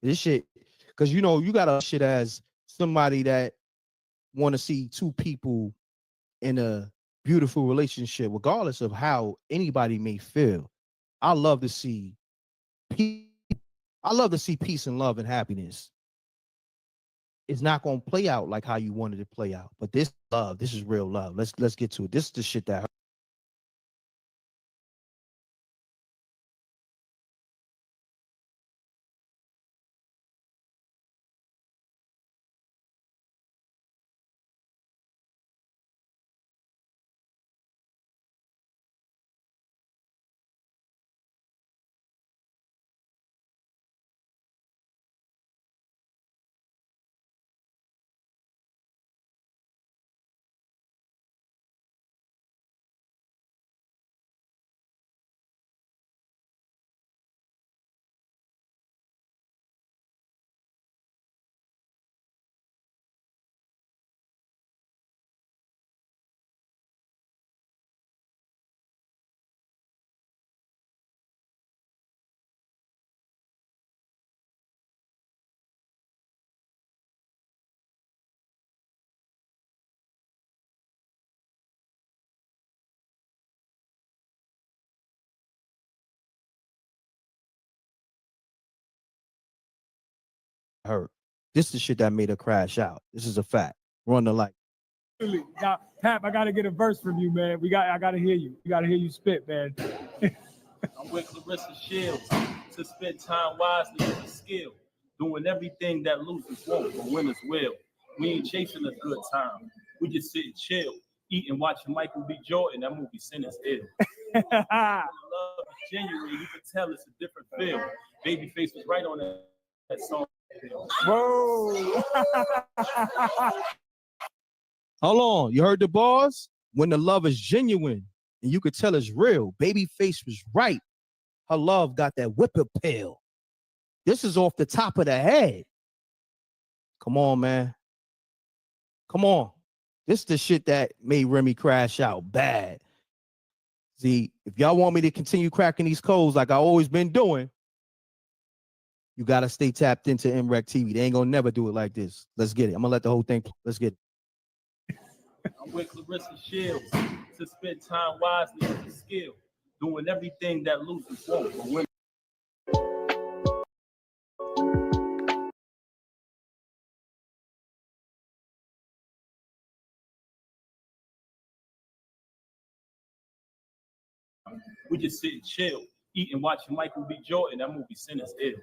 This shit, because you know, you got a shit as somebody that want to see two people in a beautiful relationship, regardless of how anybody may feel. I love to see peace. I love to see peace and love and happiness. It's not gonna play out like how you wanted it to play out, but this love, this is real love. Let's get to it. This is the shit that hurt. hurt. This is the shit that made her crash out. This is a fact. Run the light. Now, Pap, I gotta get a verse from you, man. I gotta hear you. We gotta hear you spit, man. I'm with Clarissa Shields to spend time wisely is a skill. Doing everything that losers won't, but winners will. We ain't chasing a good time. We just sit and chill, eating, watching Michael B. Jordan. That movie Sin is ill. Love is genuine. You can tell it's a different feel. Babyface was right on that song. Whoa. Hold on. You heard the bars? When the love is genuine and you could tell it's real. Babyface was right. Her love got that whip appeal. This is off the top of the head. Come on, man. Come on. This is the shit that made Remy crash out bad. See, if y'all want me to continue cracking these codes like I always been doing, you got to stay tapped into MREC TV. They ain't going to never do it like this. Let's get it. I'm going to let the whole thing, let's get it. I'm with Clarissa Shields to spend time wisely is a skill. Doing everything that losers won't, but winners. We just sit and chill, eating, watching Michael B. Jordan. That movie Sin is ill.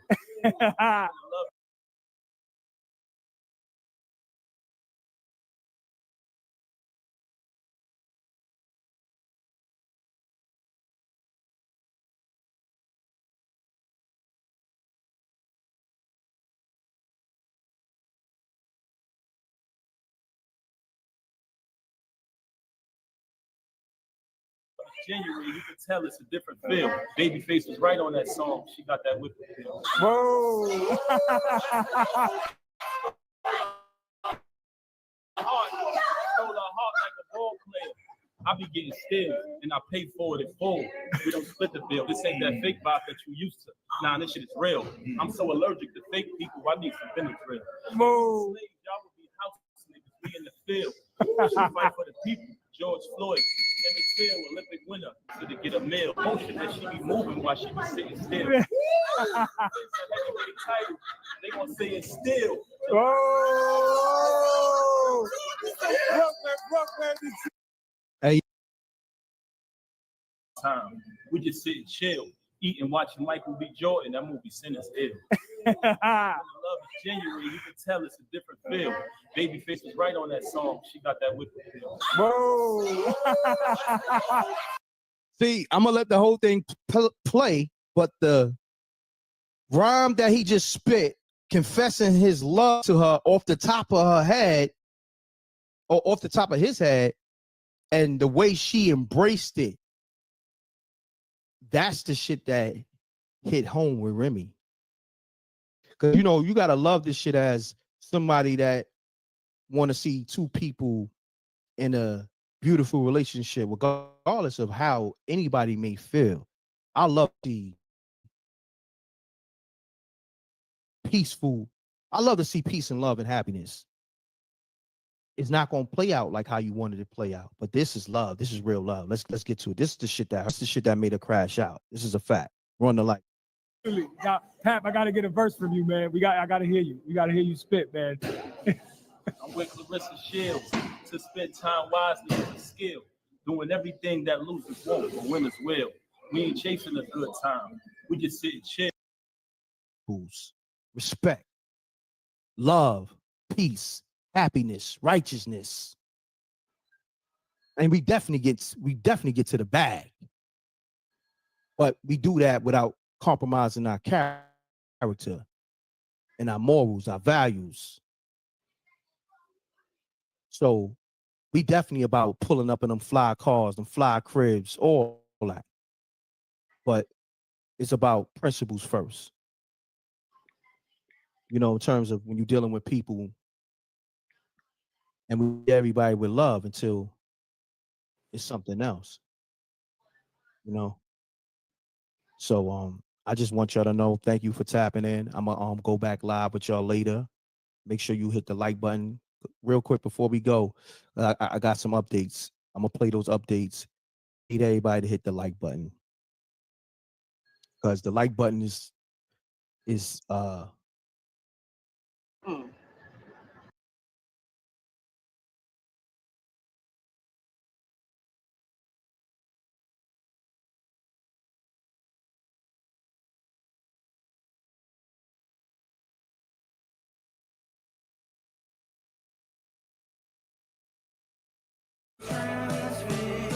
Genuine, you can tell it's a different feel. Babyface was right on that song. She got that whip appeal. Whoa. Heart, stole her heart like a ball player. I be getting still, and I pay for it in full. We don't split the bill. This ain't that fake vibe that you used to. Nah, this shit is real. I'm so allergic to fake people. I need some Benadryl. Whoa. Y'all would be house niggas. We in the field. We should fight for the people. George Floyd, Emmett Till, Olympic winner, so to get a meal. Motion that she be moving while she be sitting still. They gonna say it's still. Oh, Brooklyn. Hey. Time. We just sit and chill, eating, watching Michael B. Jordan. That movie Sin is ill. Love is genuine. You can tell it's a different feel. Babyface was right on that song. She got that whip appeal. Whoa. See, I'm going to let the whole thing play, but the rhyme that he just spit, confessing his love to her off the top of her head, or off the top of his head, and the way she embraced it, that's the shit that hit home with Remy. Because, you know, you got to love this shit as somebody that want to see two people in a beautiful relationship, regardless of how anybody may feel. I love the peaceful. I love to see peace and love and happiness. It's not going to play out like how you wanted it to play out, but this is love. This is real love. Let's get to it. This is the shit that made her crash out. This is a fact. Run the light. Now, Pap, I gotta get a verse from you, man. I gotta hear you. We gotta hear you spit, man. I'm with Clarissa Shields to spend time wisely is a skill. Doing everything that losers won't, but winners will. We ain't chasing a good time. We just sit and chill. Respect, love, peace, happiness, righteousness. And we definitely get to the bag. But we do that without compromising our character and our morals, our values. So we definitely about pulling up in them fly cars, them fly cribs, all that. But it's about principles first. You know, in terms of when you're dealing with people, and we everybody with love until it's something else. You know. So I just want y'all to know, thank you for tapping in. I'm gonna go back live with y'all later. Make sure you hit the like button. Real quick before we go, I got some updates. I'm gonna play those updates. Need everybody to hit the like button, because the like button is Clouds